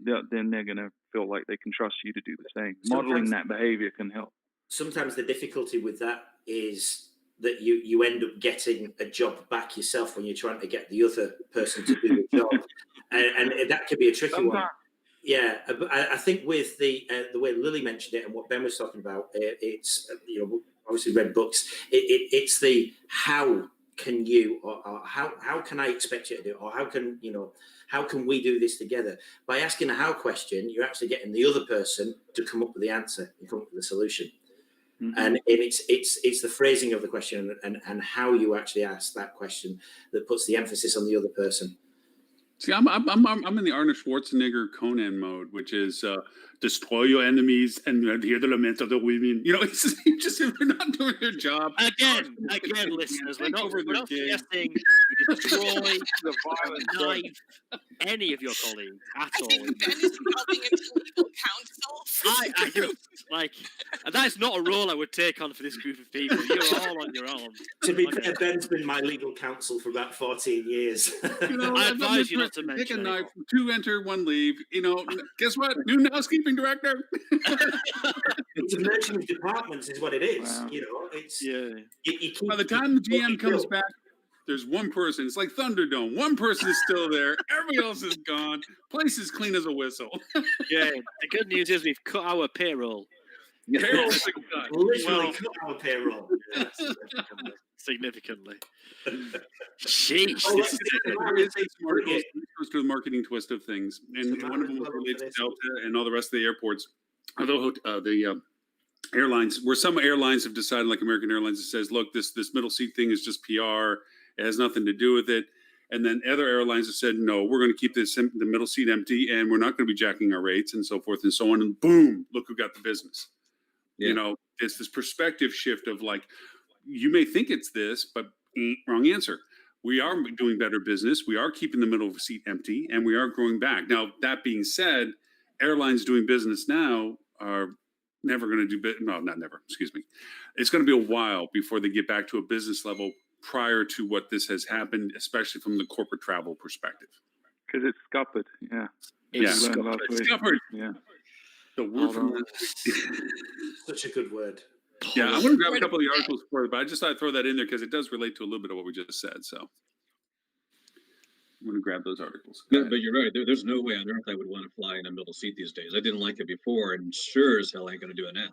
Then they're going to feel like they can trust you to do the same. Modeling that behavior can help. Sometimes the difficulty with that is that you end up getting a job back yourself when you're trying to get the other person to do the job, and that can be a tricky one. Yeah, I think with the way Lily mentioned it and what Ben was talking about, it's obviously read books. It's the how can you or how can I expect you to do it, or how can we do this together? By asking a how question, you're actually getting the other person to come up with the answer and come up with the solution. Mm-hmm. And it's the phrasing of the question and how you actually ask that question that puts the emphasis on the other person. See, I'm in the Arnold Schwarzenegger Conan mode, which is destroy your enemies and hear the lament of the women. It's just if they're not doing their job. Again, listeners, we're not suggesting you destroy, knife any of your colleagues at all. I think Ben is involving into legal counsel. That's not a role I would take on for this group of people. You're all on your own. To be fair, Ben's been my legal counsel for about 14 years. I advise you not to mention. Take a knife, 2 enter, 1 leave. Guess what? New housekeeping director. It's a merging of departments, is what it is. Wow. It's By the time the GM comes back, there's one person. It's like Thunderdome. One person is still there. Everybody else is gone. Place is clean as a whistle. Yeah. The good news is we've cut our payroll. Payroll's literally cut our payroll. Significantly. Sheesh. There is a smart goes to the marketing twist of things, and one of them was related to Delta and all the rest of the airports. Although the airlines, where some airlines have decided, like American Airlines, it says, look, this middle seat thing is just PR. It has nothing to do with it. And then other airlines have said, no, we're going to keep the middle seat empty, and we're not going to be jacking our rates, and so forth and so on. And boom, look who got the business. Yeah. It's this perspective shift of like, you may think it's this, but wrong answer. We are doing better business. We are keeping the middle seat empty, and we are growing back. Now, that being said, airlines doing business now are never going to do no, not never. Excuse me. It's going to be a while before they get back to a business level prior to what this has happened, especially from the corporate travel perspective. Because it's scuppered, yeah. It's scuppered. Yeah. The word from such a good word. Yeah, I'm going to grab a couple of the articles for it, but I just thought I'd throw that in there because it does relate to a little bit of what we just said. So I'm going to grab those articles. But you're right. There's no way on earth I would want to fly in a middle seat these days. I didn't like it before, and sure as hell ain't going to do it now.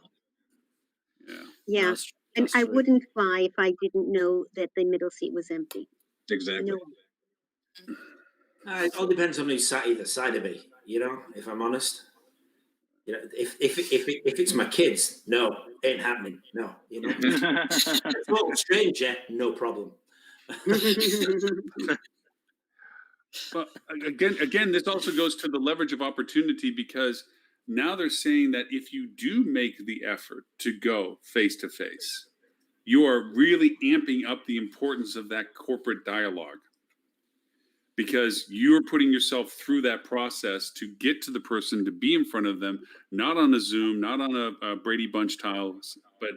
Yeah. And I wouldn't fly if I didn't know that the middle seat was empty. Exactly. No. It all depends on who's sat either side of me, if I'm honest. If it's my kids, no, ain't happening. No, total stranger, no problem. But again, this also goes to the leverage of opportunity, because now they're saying that if you do make the effort to go face to face, you are really amping up the importance of that corporate dialogue, because you're putting yourself through that process to get to the person, to be in front of them, not on a Zoom, not on a Brady Bunch tiles, but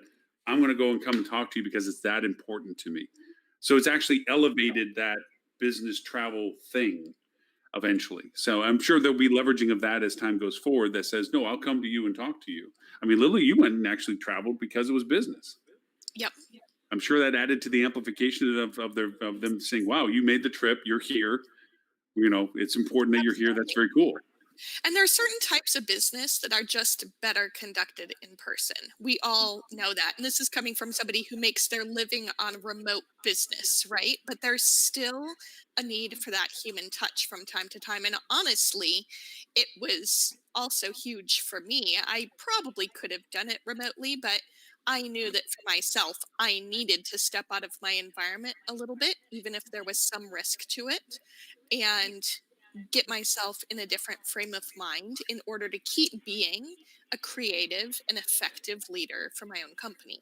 I'm going to go and come and talk to you because it's that important to me. So it's actually elevated that business travel thing eventually. So I'm sure there'll be leveraging of that as time goes forward that says, no, I'll come to you and talk to you. I mean, Lily, you went and actually traveled because it was business. Yep. I'm sure that added to the amplification of them saying, wow, you made the trip, you're here. It's important that you're here. That's very cool. And there are certain types of business that are just better conducted in person. We all know that. And this is coming from somebody who makes their living on remote business, right? But there's still a need for that human touch from time to time. And honestly, it was also huge for me. I probably could have done it remotely, but I knew that for myself, I needed to step out of my environment a little bit, even if there was some risk to it, and get myself in a different frame of mind in order to keep being a creative and effective leader for my own company.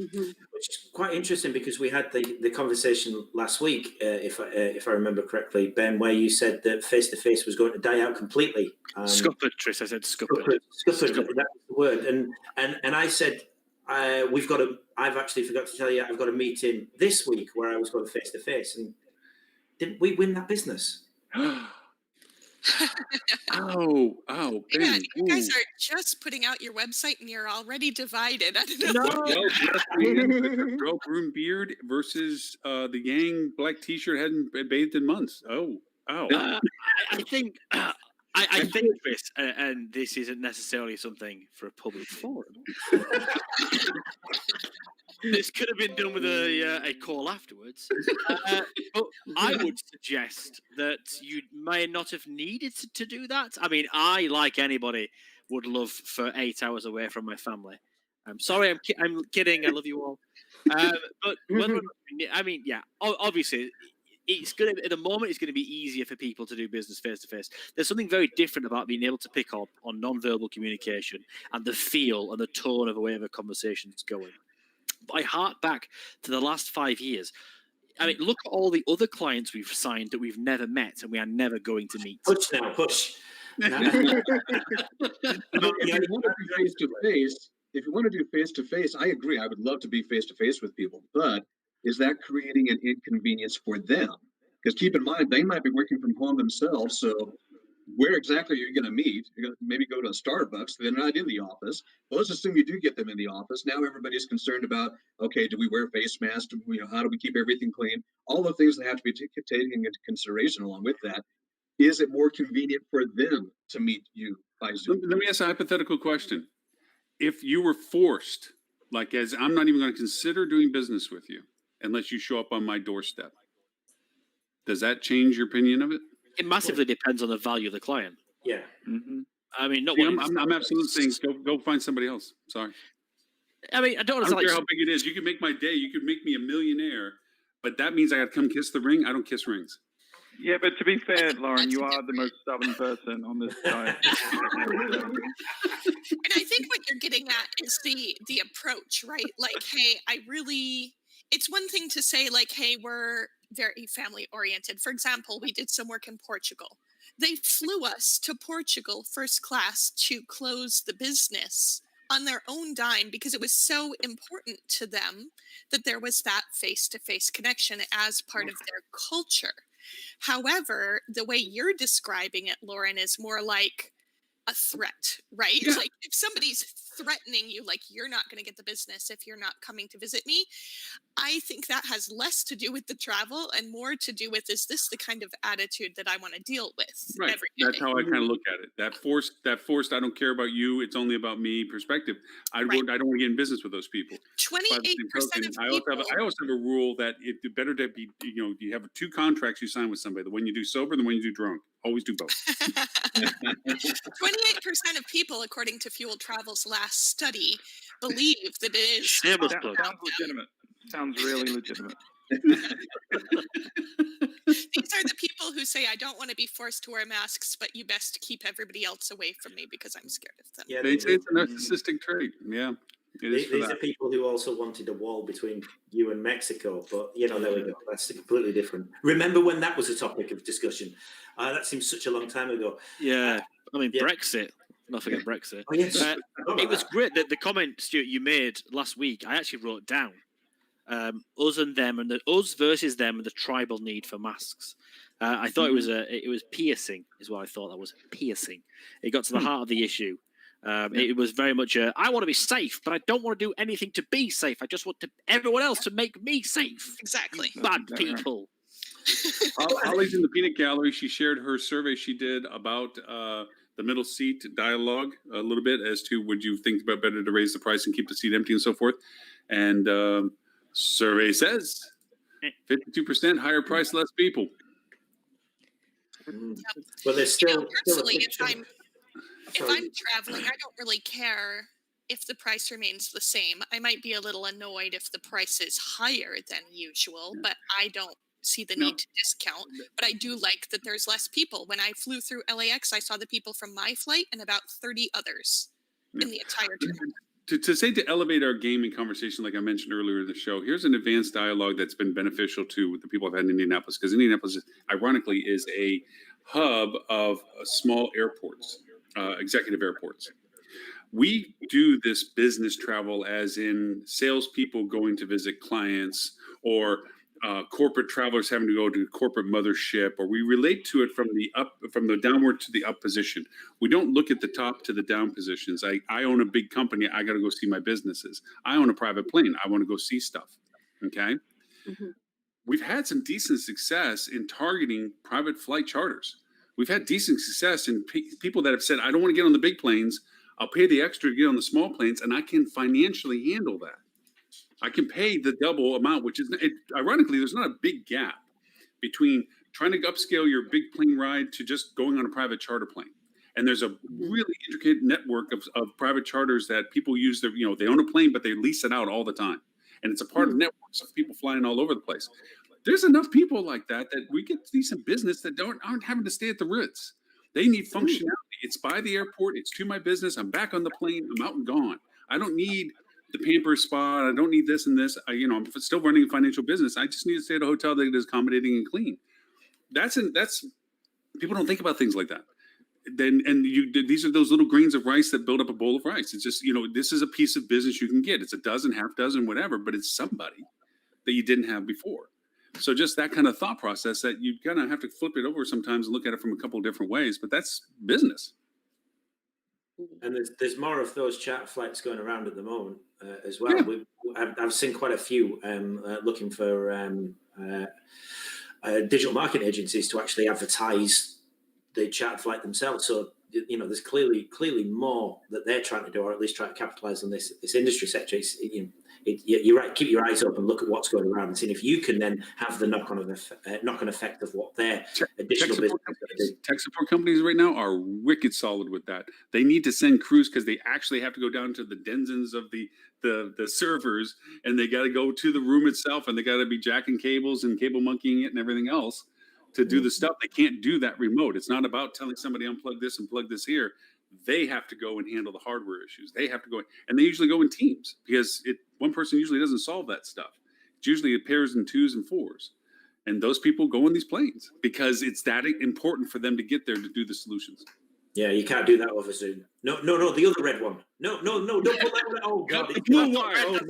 Mhm. Which is quite interesting because we had the conversation last week, if I remember correctly, Ben, where you said that face-to-face was going to die out completely. Scuppered, Tris. I said scuppered. Scuppered, that was the word. And I said, I've actually forgot to tell you, I've got a meeting this week where I was going face-to-face. And didn't we win that business? Oh, Man, Ben. you guys are just putting out your website and you're already divided. I don't know. Well, yes, we had girl groom beard versus the Yang black T-shirt hadn't bathed in months. Oh. I think, I think, Chris, and this isn't necessarily something for a public forum. This could have been done with a call afterwards. But I would suggest that you may not have needed to do that. I mean, I, like anybody, would love for 8 hours away from my family. I'm sorry, I'm kidding. I love you all. But I mean, yeah, obviously, it's going to, at the moment, it's going to be easier for people to do business face to face. There's something very different about being able to pick up on non-verbal communication and the feel and the tone of the way of a conversation is going. I hark back to the last 5 years. I mean, look at all the other clients we've signed that we've never met and we are never going to meet. Push now, push. If you want to do face to face, I agree. I would love to be face to face with people, but is that creating an inconvenience for them? Because keep in mind, they might be working from home themselves. So where exactly are you going to meet? You're going to maybe go to a Starbucks. They're not in the office. Well, let's assume you do get them in the office. Now everybody's concerned about, okay, do we wear face masks? How do we keep everything clean? All the things that have to be taken into consideration along with that. Is it more convenient for them to meet you by Zoom? Let me ask a hypothetical question. If you were forced, like as I'm not even going to consider doing business with you unless you show up on my doorstep, does that change your opinion of it? It massively depends on the value of the client. Yeah. Mm-hmm. I mean, I'm absolutely saying go find somebody else. Sorry. I mean, I don't care how big it is. You could make my day. You could make me a millionaire, but that means I got to come kiss the ring. I don't kiss rings. Yeah, but to be fair, Lauren, you are the most stubborn person on this side. And I think what you're getting at is the approach, right? Like, hey, it's one thing to say, like, hey, we're very family oriented. For example, we did some work in Portugal. They flew us to Portugal first class to close the business on their own dime because it was so important to them that there was that face-to-face connection as part of their culture. However, the way you're describing it, Lauren, is more like a threat, right? Yeah. Like if somebody's threatening you, like you're not going to get the business if you're not coming to visit me. I think that has less to do with the travel and more to do with, is this the kind of attitude that I want to deal with? Right. Every day? That's how I kind of look at it. That forced, I don't care about you, it's only about me perspective. I don't want to get in business with those people. 28% of people. I also have a rule that it's better to be, you have 2 contracts you sign with somebody, the one you do sober and the one you do drunk. Always do both. 28% of people, according to Fuel Travel's last study, believe that it is. Sounds legitimate. Sounds really legitimate. These are the people who say, I don't want to be forced to wear masks, but you best keep everybody else away from me because I'm scared of them. Yeah, they say it's a narcissistic trait. Yeah. These are people who also wanted a wall between you and Mexico, but there we go. That's completely different. Remember when that was a topic of discussion? That seems such a long time ago. Yeah, I mean Brexit. Not forget Brexit. Oh, yes. It was great that the comment, Stuart, you made last week. I actually wrote down us and them, and us versus them, and the tribal need for masks. I thought it was piercing, is what I thought that was, piercing. It got to the heart of the issue. It was very much I want to be safe, but I don't want to do anything to be safe. I just want everyone else to make me safe. Exactly. Bad people. Holly's in the peanut gallery. She shared her survey she did about the middle seat dialogue a little bit as to would you think about better to raise the price and keep the seat empty and so forth. And survey says 52% higher price, less people. But there's still personally, if I'm traveling, I don't really care if the price remains the same. I might be a little annoyed if the price is higher than usual, but I don't see the need to discount. But I do like that there's less people. When I flew through LAX, I saw the people from my flight and about 30 others in the entire terminal. to elevate our game and conversation, like I mentioned earlier in the show, here's an advanced dialogue that's been beneficial to the people I've had in Indianapolis, because Indianapolis, ironically, is a hub of small airports, executive airports. We do this business travel as in salespeople going to visit clients, or corporate travelers having to go to corporate mothership, or we relate to it from the downward to the up position. We don't look at the top to the down positions. I own a big company. I got to go see my businesses. I own a private plane. I want to go see stuff. Okay. Mhm. We've had some decent success in targeting private flight charters. We've had decent success in people that have said, I don't want to get on the big planes. I'll pay the extra to get on the small planes, and I can financially handle that. I can pay the double amount, which is, ironically, there's not a big gap between trying to upscale your big plane ride to just going on a private charter plane. And there's a really intricate network of private charters that people use. They own a plane, but they lease it out all the time. And it's a part of networks of people flying all over the place. There's enough people like that we get decent business that aren't having to stay at the Ritz. They need functionality. It's by the airport. It's to my business. I'm back on the plane. I'm out and gone. I don't need the pamper spot. I don't need this and this. I'm still running a financial business. I just need to stay at a hotel that is accommodating and clean. That's people don't think about things like that. These are those little grains of rice that build up a bowl of rice. It's just, this is a piece of business you can get. It's a dozen, half dozen, whatever, but it's somebody that you didn't have before. So just that kind of thought process that you kind of have to flip it over sometimes and look at it from a couple of different ways, but that's business. And there's more of those charter flights going around at the moment as well. Yeah. I've seen quite a few looking for digital marketing agencies to actually advertise the charter flight themselves. So there's clearly more that they're trying to do, or at least try to capitalize on this industry sector. You're right. Keep your eyes open. Look at what's going around, and see if you can then have the knock-on effect of what their additional business. Tech support companies right now are wicked solid with that. They need to send crews because they actually have to go down to the denzins of the servers, and they got to go to the room itself, and they got to be jacking cables and cable monkeying it and everything else to do the stuff. They can't do that remote. It's not about telling somebody unplug this and plug this here. They have to go and handle the hardware issues. They have to go, and they usually go in teams because one person usually doesn't solve that stuff. It's usually pairs and twos and fours. And those people go on these planes because it's that important for them to get there to do the solutions. Yeah, you can't do that over Zoom. No, the other red one. No, don't put that one. Oh, God. The blue wire. Oh,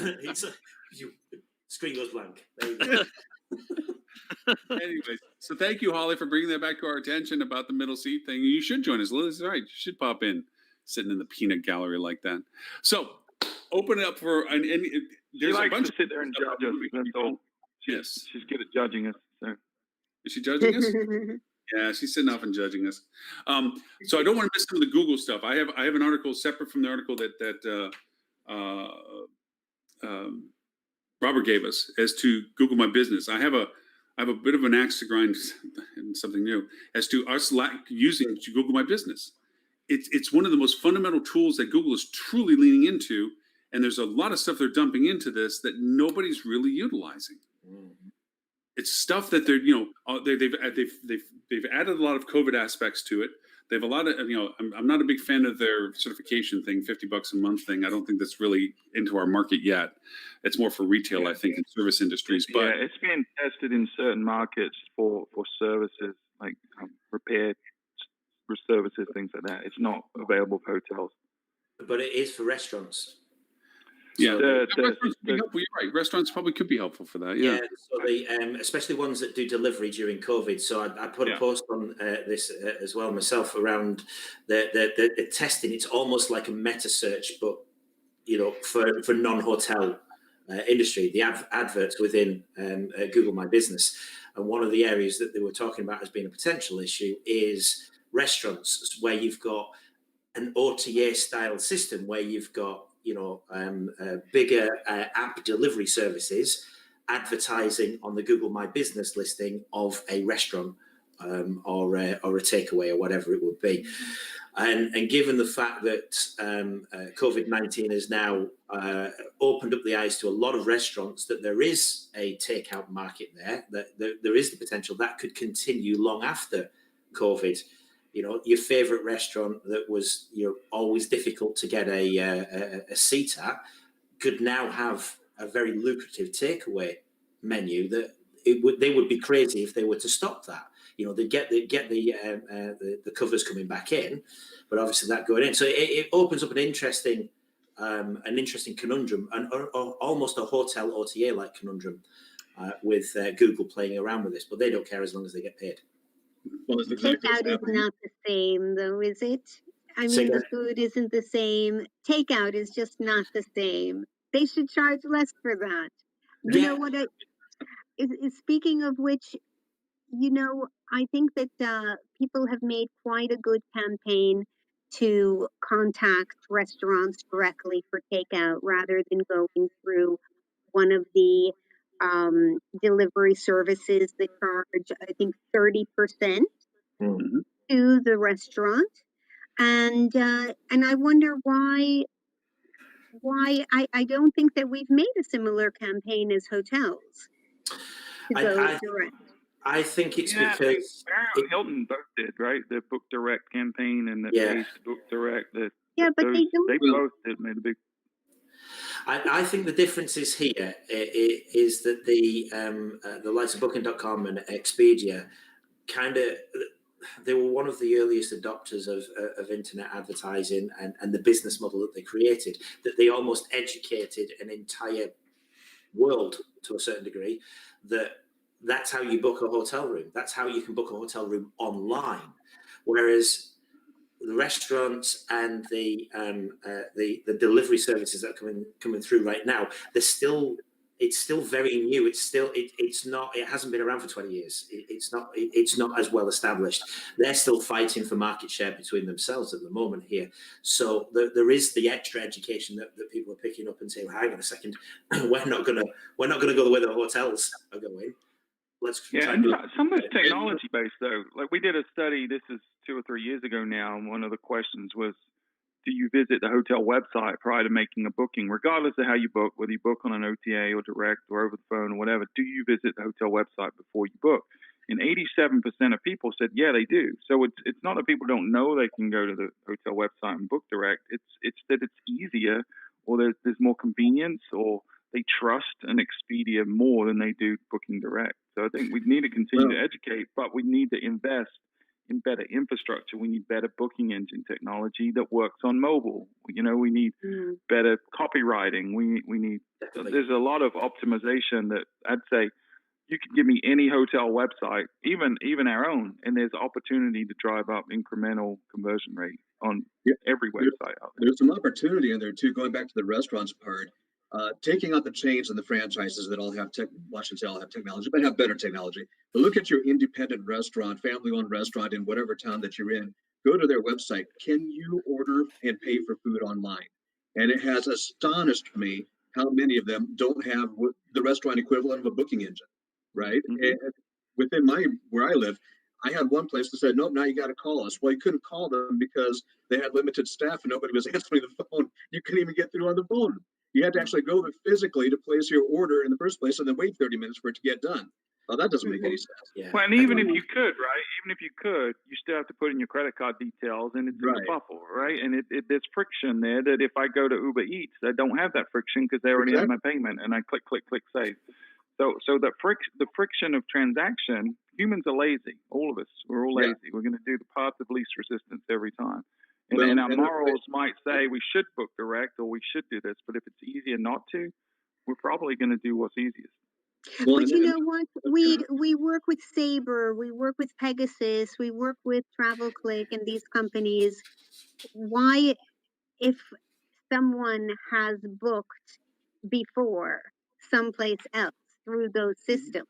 no. Screen goes blank. There you go. Anyways, so thank you, Holly, for bringing that back to our attention about the middle seat thing. You should join us. Lily's right. You should pop in, sitting in the peanut gallery like that. So, open it up for there's a bunch to sit there and judge us. That's all. Yes, she's good at judging us. So. Is she judging us? Yeah, she's sitting off and judging us. So I don't want to miss some of the Google stuff. I have an article separate from the article that Robert gave us as to Google My Business. I have a bit of an axe to grind and something new as to us using Google My Business. It's one of the most fundamental tools that Google is truly leaning into, and there's a lot of stuff they're dumping into this that nobody's really utilizing. It's stuff that they've added a lot of COVID aspects to it. They have a lot of, I'm not a big fan of their certification thing, $50 a month thing. I don't think that's really into our market yet. It's more for retail, I think, and service industries. But yeah, it's being tested in certain markets for services like repair services, things like that. It's not available for hotels. But it is for restaurants. Yeah, restaurants could be helpful. You're right. Restaurants probably could be helpful for that. Yeah. So especially ones that do delivery during COVID. So I put a post on this as well myself around the testing. It's almost like a meta search, but for non-hotel industry, the adverts within Google My Business. And one of the areas that they were talking about as being a potential issue is restaurants, where you've got an OTA style system where you've got bigger app delivery services advertising on the Google My Business listing of a restaurant or a takeaway or whatever it would be. And given the fact that COVID-19 has now opened up the eyes to a lot of restaurants, that there is a takeout market there, that there is the potential that could continue long after COVID You know, your favorite restaurant that was, you know, always difficult to get a seat at could now have a very lucrative takeaway menu that they would be crazy if they were to stop that. You know, they'd get the covers coming back in, but obviously that going in. So it opens up an interesting conundrum, or almost a hotel OTA like conundrum, with Google playing around with this. But they don't care as long as they get paid. Well, that's exactly what's Takeout is happening. not the same, though, is it? I Say mean, the again? food isn't the same. Takeout is just not the same. They should charge less for that. You know what? Speaking of which, you know, I think that people have made quite a good campaign to contact restaurants directly for takeout rather than going through one of the delivery services that charge, I think, 30% Mhm. to the restaurant. And I wonder why I don't think that we've made a similar campaign as hotels to go direct. I think it's Yeah, because Hilton both did, right? The Book Direct campaign and the Yeah. Taste Book Direct. Yeah, but they don't. They both did made a big. I think the difference is here is that the likes of Booking.com and Expedia kind of, they were one of the earliest adopters of internet advertising and the business model that they created, that they almost educated an entire world to a certain degree that's how you book a hotel room. That's how you can book a hotel room online. Whereas the restaurants and the delivery services that are coming through right now, it's still very new. It hasn't been around for 20 years. It's not as well established. They're still fighting for market share between themselves at the moment here. So there is the extra education that people are picking up and saying, well, hang on a second, we're not gonna go the way the hotels are going. Let's try And and some of it's technology based though. Like we did a study, this is 2 or 3 years ago now, and one of the questions was, do you visit the hotel website prior to making a booking, regardless of how you book, whether you book on an OTA or direct or over the phone or whatever? Do you visit the hotel website before you book? And 87% of people said, yeah, they do. So it's not that people don't know they can go to the hotel website and book direct. It's that it's easier, or there's more convenience, or they trust an Expedia more than they do booking direct. So I think we need to continue to educate, but we need to invest in better infrastructure. We need better booking engine technology that works on mobile. You know, we need better copywriting. We need. There's a lot of optimization that I'd say you can give me any hotel website, even our own, and there's opportunity to drive up incremental conversion rate on every website out there. There's some opportunity in there too. Going back to the restaurants part, taking out the chains and the franchises that all have Washington all have technology, but have better technology. But look at your independent restaurant, family-owned restaurant in whatever town that you're in. Go to their website. Can you order and pay for food online? And it has astonished me how many of them don't have the restaurant equivalent of a booking engine, right? And within where I live, I had one place that said, nope, now you got to call us. Well, you couldn't call them because they had limited staff and nobody was answering the phone. You couldn't even get through on the phone. You had to actually go there physically to place your order in the first place and then wait 30 minutes for it to get done. Well, that doesn't make any sense. Yeah. Well, and even if you could, right? Even if you could, you still have to put in your credit card details, and it's in the buffer, right? And there's friction there that if I go to Uber Eats, I don't have that friction because they already have my payment, and I click, save. So the friction of transaction, humans are lazy. All of us, we're all lazy. We're going to do the path of least resistance every time. And our morals might say we should book direct or we should do this, but if it's easier not to, we're probably going to do what's easiest. Well, but you know what? We work with Sabre, we work with Pegasus, we work with TravelClick and these companies. Why, if someone has booked before someplace else through those systems,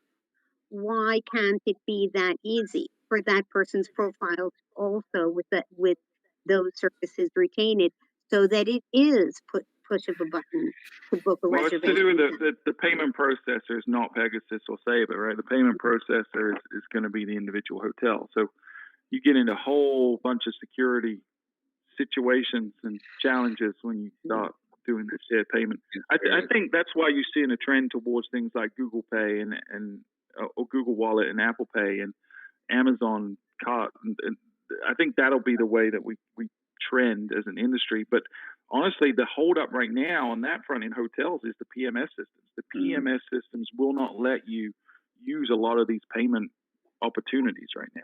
why can't it be that easy for that person's profile also with those services retained, so that it is push of a button to book a reservation? Well, it's to do with the payment processor is not Pegasus or Sabre, right? The payment processor is going to be the individual hotel. So you get into a whole bunch of security situations and challenges when you start doing this shared payment. I think that's why you're seeing a trend towards things like Google Pay and or Google Wallet and Apple Pay and Amazon Cart. And I think that'll be the way that we trend as an industry. But honestly, the holdup right now on that front in hotels is the PMS systems. The PMS systems will not let you use a lot of these payment opportunities right now.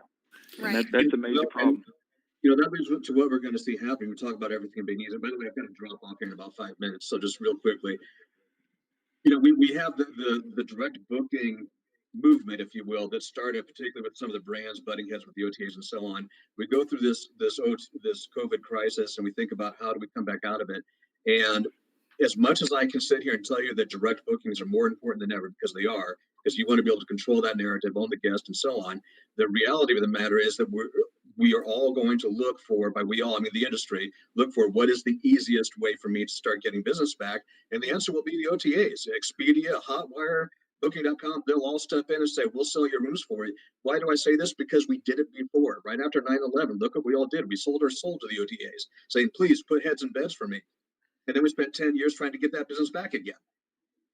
Right. And that's a major problem. That leads to what we're going to see happening. We talk about everything being easy. By the way, I've got to drop off here in about 5 minutes. So just real quickly, we have the direct booking movement, if you will, that started particularly with some of the brands butting heads with the OTAs and so on. We go through this COVID crisis and we think about how do we come back out of it. And as much as I can sit here and tell you that direct bookings are more important than ever, because they are, because you want to be able to control that narrative, own the guest, and so on. The reality of the matter is that we are all going to look for, by we all, I mean the industry, look for what is the easiest way for me to start getting business back. And the answer will be the OTAs, Expedia, Hotwire, Booking.com. They'll all step in and say, we'll sell your rooms for you. Why do I say this? Because we did it before. Right after 9/11, look what we all did. We sold our soul to the OTAs, saying, please put heads in beds for me. And then we spent 10 years trying to get that business back again.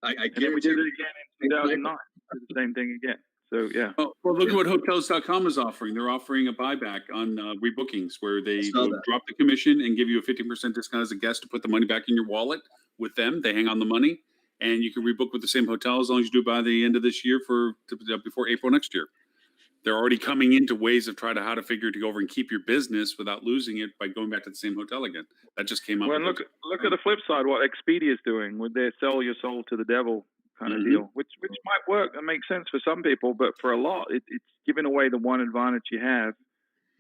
I And then we did it again in 2009. Did the same thing again. So, yeah. Well, look at what Hotels.com is offering. They're offering a buyback on rebookings where they will drop the commission and give you a 15% discount as a guest to put the money back in your wallet with them. They hang on the money, and you can rebook with the same hotel as long as you do it by the end of this year before April next year. They're already coming into ways of how to figure to go over and keep your business without losing it by going back to the same hotel again. That just came up. Well, look at the flip side. What Expedia is doing with their sell your soul to the devil kind of deal, which might work and make sense for some people, but for a lot, it's giving away the one advantage you have.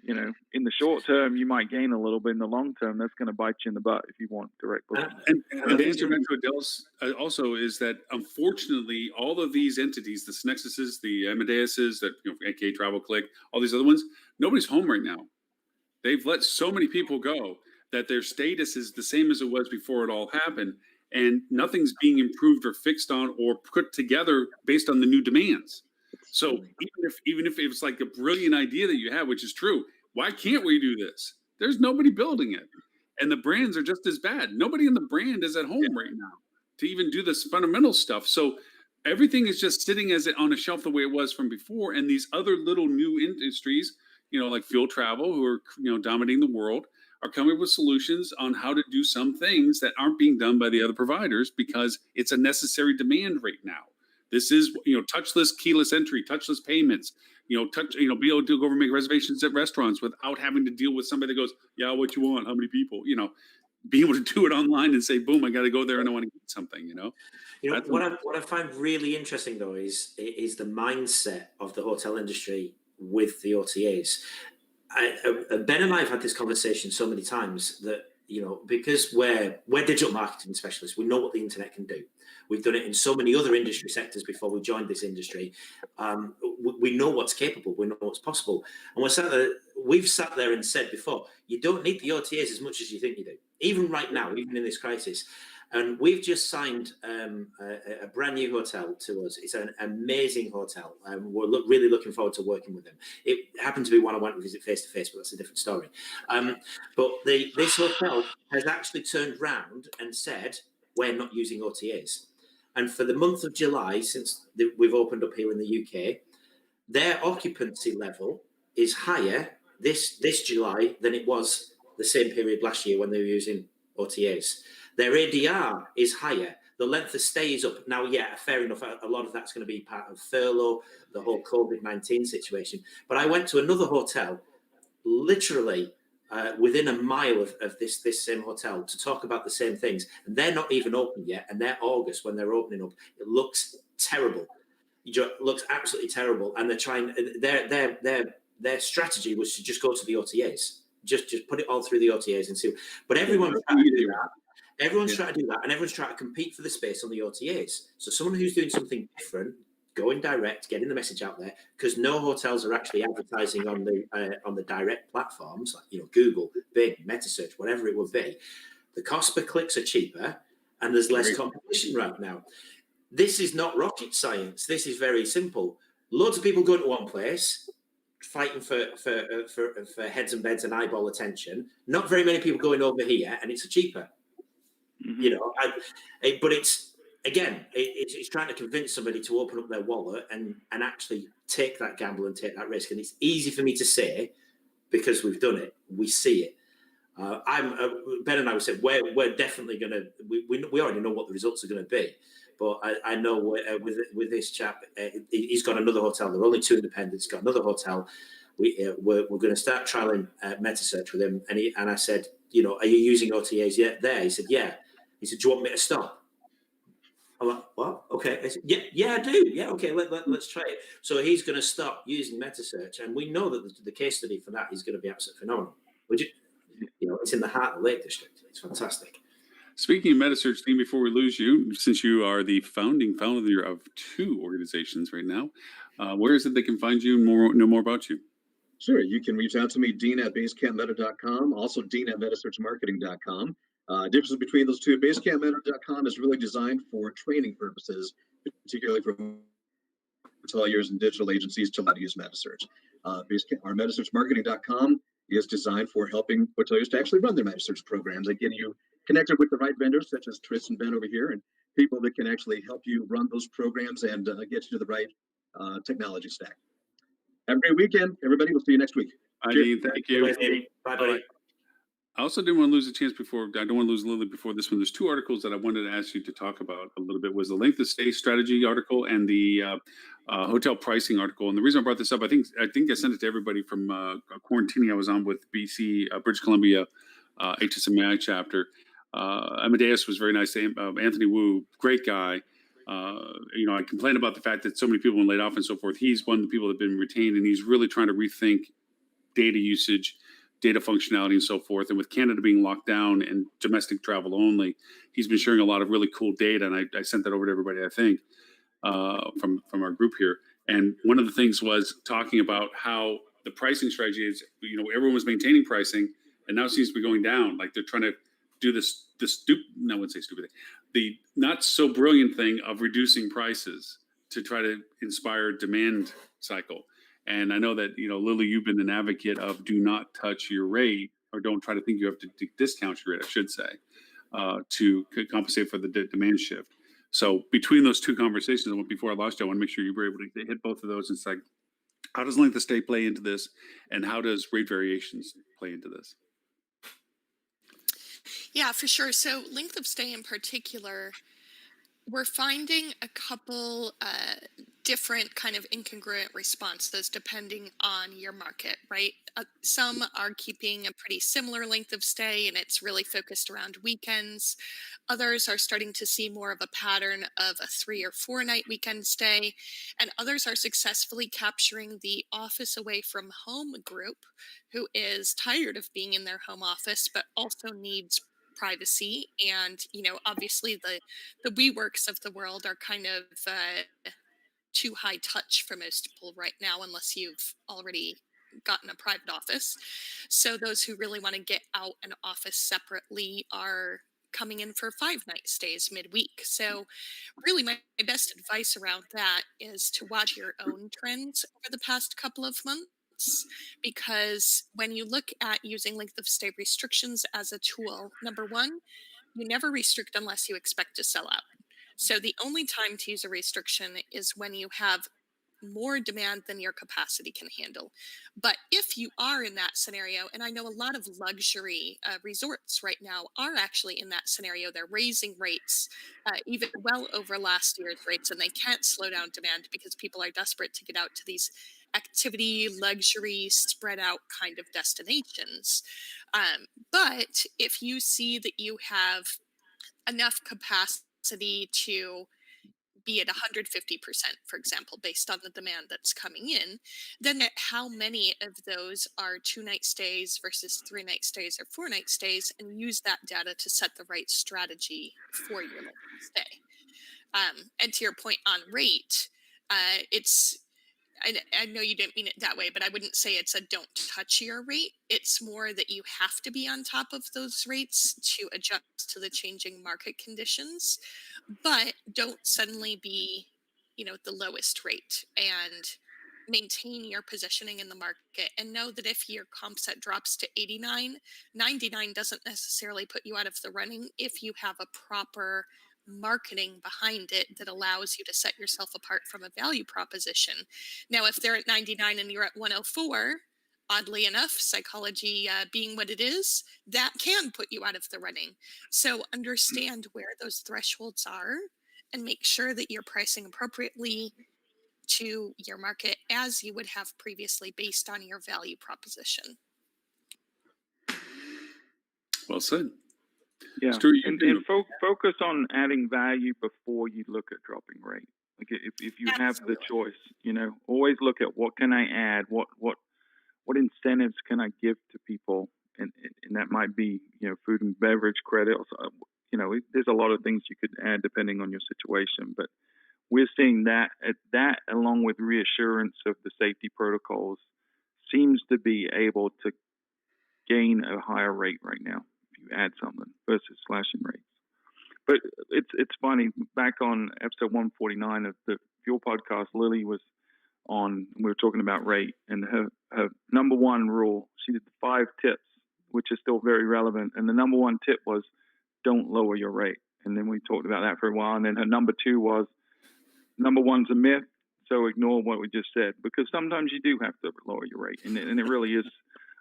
In the short term, you might gain a little bit. In the long term, that's going to bite you in the butt if you want direct booking. And the answer back to Adele's also is that unfortunately, all of these entities, the Snexuses, the Amadeuses, that aka Travel Click, all these other ones, nobody's home right now. They've let so many people go that their status is the same as it was before it all happened, and nothing's being improved or fixed on or put together based on the new demands. So even if it's like a brilliant idea that you have, which is true, why can't we do this? There's nobody building it. And the brands are just as bad. Nobody in the brand is at home right now to even do this fundamental stuff. So everything is just sitting on a shelf the way it was from before. And these other little new industries, like fuel travel, who are dominating the world, are coming up with solutions on how to do some things that aren't being done by the other providers because it's a necessary demand right now. This is, touchless, keyless entry, touchless payments, be able to go over and make reservations at restaurants without having to deal with somebody that goes, yeah, what you want, how many people, being able to do it online and say, boom, I got to go there and I want to get something, What I find really interesting though is the mindset of the hotel industry with the OTAs. Ben and I have had this conversation so many times that, because we're digital marketing specialists, we know what the internet can do. We've done it in so many other industry sectors before we joined this industry. We know what's capable. We know what's possible. And we've sat there and said before, you don't need the OTAs as much as you think you do. Even right now, even in this crisis. And we've just signed a brand new hotel to us. It's an amazing hotel. We're really looking forward to working with them. It happened to be one I went to visit face to face, but that's a different story. But this hotel has actually turned round and said, we're not using OTAs. And for the month of July, since we've opened up here in the UK, their occupancy level is higher this July than it was the same period last year when they were using OTAs. Their ADR is higher. The length of stay is up. Now, yeah, fair enough. A lot of that's going to be part of furlough, the whole COVID-19 situation. But I went to another hotel, literally within a mile of this same hotel, to talk about the same things. And they're not even open yet. And they're August when they're opening up. It looks terrible. It looks absolutely terrible. And they're trying. Their strategy was to just go to the OTAs. Just put it all through the OTAs and see. But everyone's trying to do that. Everyone's trying to do that, and everyone's trying to compete for the space on the OTAs. So someone who's doing something different, going direct, getting the message out there, because no hotels are actually advertising on the direct platforms like Google, Bing, MetaSearch, whatever it would be. The cost per clicks are cheaper, and there's less competition right now. This is not rocket science. This is very simple. Loads of people going to one place, fighting for heads and beds and eyeball attention. Not very many people going over here, and it's cheaper. But it's trying to convince somebody to open up their wallet and actually take that gamble and take that risk. And it's easy for me to say, because we've done it, we see it. Ben and I would say we're definitely going to. We already know what the results are going to be, but I know with this chap, he's got another hotel. There are only 2 independents. He's got another hotel. We're going to start trialing MetaSearch with him, and I said, are you using OTAs yet? There, he said, yeah. He said, do you want me to stop? I'm like, what? Okay. I said, yeah, I do. Yeah, okay. Let's try it. So he's going to stop using MetaSearch, and we know that the case study for that is going to be absolutely phenomenal. It's in the heart of the Lake District. It's fantastic. Speaking of MetaSearch, team, before we lose you, since you are the founder of 2 organizations right now, where is it they can find you and know more about you? Sure. You can reach out to me, dean@basecampmeta.com, also dean@metasearchmarketing.com. Difference between those two, basecampmeta.com is really designed for training purposes, particularly for hoteliers and digital agencies to how to use MetaSearch. Our metasearchmarketing.com is designed for helping hoteliers to actually run their MetaSearch programs and getting you connected with the right vendors, such as Tris and Ben over here, and people that can actually help you run those programs and get you to the right technology stack. Have a great weekend, everybody. We'll see you next week. Dean, thank you. Bye, buddy. I also didn't want to lose a chance I don't want to lose Lily before this one. There's 2 articles that I wanted to ask you to talk about a little bit. Was the length of stay strategy article and the hotel pricing article. And the reason I brought this up, I think I sent it to everybody from a quarantine I was on with BC, British Columbia, HSMI chapter. Amadeus was very nice. Anthony Wu, great guy. I complained about the fact that so many people were laid off and so forth. He's one of the people that have been retained, and he's really trying to rethink data usage, data functionality, and so forth. And with Canada being locked down and domestic travel only, he's been sharing a lot of really cool data. And I sent that over to everybody, I think, from our group here. And one of the things was talking about how the pricing strategy is, everyone was maintaining pricing, and now it seems to be going down. Like they're trying to do this no, I wouldn't say stupid thing, the not so brilliant thing of reducing prices to try to inspire demand cycle. And I know that, Lily, you've been an advocate of do not touch your rate, or don't try to think you have to discount your rate, I should say, to compensate for the demand shift. So between those 2 conversations, before I lost you, I want to make sure you were able to hit both of those. It's like, how does length of stay play into this? And how does rate variations play into this? Yeah, for sure. So length of stay in particular, we're finding a couple different kind of incongruent responses depending on your market, right? Some are keeping a pretty similar length of stay, and it's really focused around weekends. Others are starting to see more of a pattern of a 3 or 4 night weekend stay, and others are successfully capturing the office away from home group who is tired of being in their home office but also needs privacy. And obviously the WeWorks of the world are kind of too high touch for most people right now, unless you've already gotten a private office. So those who really want to get out an office separately are coming in for 5-night stays midweek. So really my best advice around that is to watch your own trends over the past couple of months, because when you look at using length of stay restrictions as a tool, number one, you never restrict unless you expect to sell out. So the only time to use a restriction is when you have more demand than your capacity can handle. But if you are in that scenario, and I know a lot of luxury resorts right now are actually in that scenario, they're raising rates even well over last year's rates, and they can't slow down demand because people are desperate to get out to these activity, luxury, spread out kind of destinations. But if you see that you have enough capacity to be at 150%, for example, based on the demand that's coming in, then how many of those are 2-night stays versus 3-night stays or 4-night stays, and use that data to set the right strategy for your length of stay. And to your point on rate, I know you didn't mean it that way, but I wouldn't say it's a don't touch your rate. It's more that you have to be on top of those rates to adjust to the changing market conditions, but don't suddenly be, the lowest rate, and maintain your positioning in the market, and know that if your comp set drops to 89, 99 doesn't necessarily put you out of the running if you have a proper marketing behind it that allows you to set yourself apart from a value proposition. Now, if they're at 99 and you're at 104, oddly enough, psychology being what it is, that can put you out of the running. So understand where those thresholds are and make sure that you're pricing appropriately to your market as you would have previously based on your value proposition. Well said. Yeah, Stuart, you and can- focus on adding value before you look at dropping rate. Like if you have the Absolutely. choice, always look at what can I add, what incentives can I give to people, and that might be food and beverage credit. There's a lot of things you could add depending on your situation, but we're seeing that along with reassurance of the safety protocols seems to be able to gain a higher rate right now if you add something versus slashing rates. But it's funny, back on episode 149 of the Fuel podcast, Lily was on, we were talking about rate, and her number one rule, she did the 5 tips, which is still very relevant, and the number one tip was don't lower your rate. And then we talked about that for a while, and then her number 2 was number 1's a myth, so ignore what we just said, because sometimes you do have to lower your rate, and it really is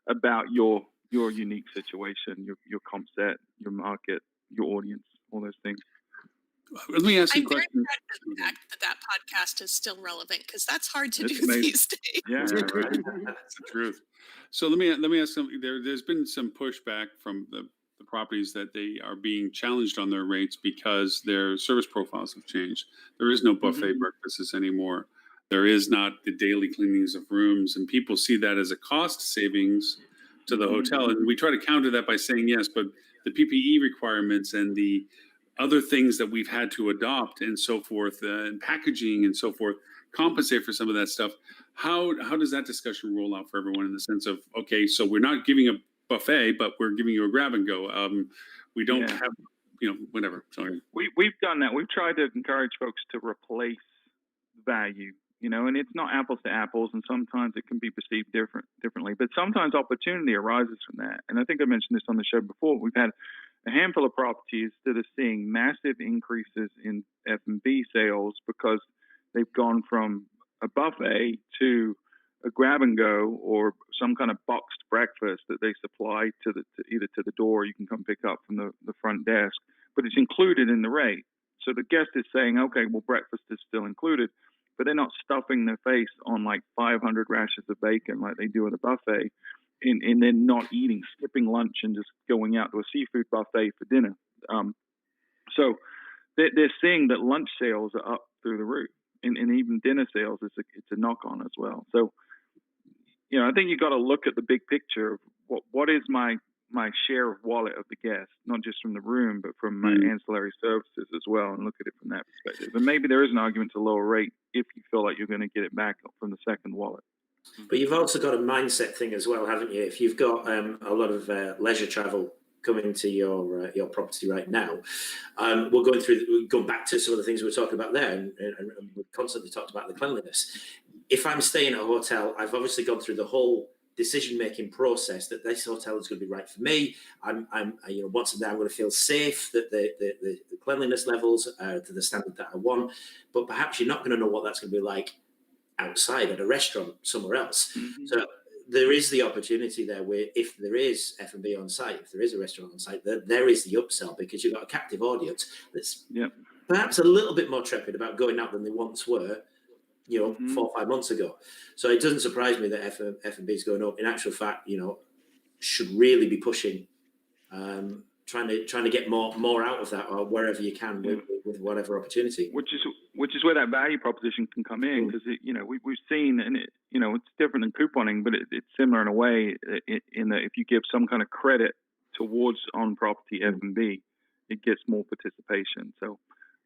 about your unique situation, your comp set, your market, your audience, all those things. Let me ask you I'm a very question. proud of the fact that podcast is still relevant, because that's hard to It's do amazing. these days. Yeah, right. That's the truth. So let me ask something. There's been some pushback from the properties that they are being challenged on their rates because their service profiles have changed. There is no buffet breakfasts anymore. There is not the daily cleanings of rooms, and people see that as a cost savings to the hotel. And we try to counter that by saying yes, but the PPE requirements and the other things that we've had to adopt and so forth, and packaging and so forth, compensate for some of that stuff. How does that discussion roll out for everyone in the sense of, okay, so we're not giving a buffet, but we're giving you a grab and go. We don't have, whatever. Sorry. We've done that. We've tried to encourage folks to replace value, and it's not apples to apples, and sometimes it can be perceived differently. But sometimes opportunity arises from that. And I think I mentioned this on the show before. We've had a handful of properties that are seeing massive increases in F&B sales because they've gone from a buffet to a grab and go or some kind of boxed breakfast that they supply to either to the door, or you can come pick up from the front desk, but it's included in the rate. So the guest is saying, okay, well, breakfast is still included, but they're not stuffing their face on like 500 rashers of bacon like they do at a buffet, and then not eating, skipping lunch and just going out to a seafood buffet for dinner. So they're seeing that lunch sales are up through the roof, and even dinner sales, it's a knock on as well. So, I think you got to look at the big picture of what is my share of wallet of the guest, not just from the room, but from my ancillary services as well, and look at it from that perspective. And maybe there is an argument to lower rate if you feel like you're going to get it back from the second wallet. But you've also got a mindset thing as well, haven't you? If you've got a lot of leisure travel coming to your property right now, we're going back to some of the things we were talking about there, and we've constantly talked about the cleanliness. If I'm staying at a hotel, I've obviously gone through the whole decision-making process that this hotel is going to be right for me. I'm once I'm there, I'm going to feel safe, that the cleanliness levels are to the standard that I want. But perhaps you're not going to know what that's going to be like outside at a restaurant somewhere else. So there is the opportunity there where if there is F&B on site, if there is a restaurant on site, there is the upsell, because you've got a captive audience that's perhaps a little bit more trepid about going out than they once were, 4 or 5 months ago. So it doesn't surprise me that F&B is going up. In actual fact, should really be pushing, trying to get more out of that, or wherever you can with whatever opportunity. Which is where that value proposition can come in, because we've seen, and it's different than couponing, but it's similar in a way, in that if you give some kind of credit towards on property F&B, it gets more participation. So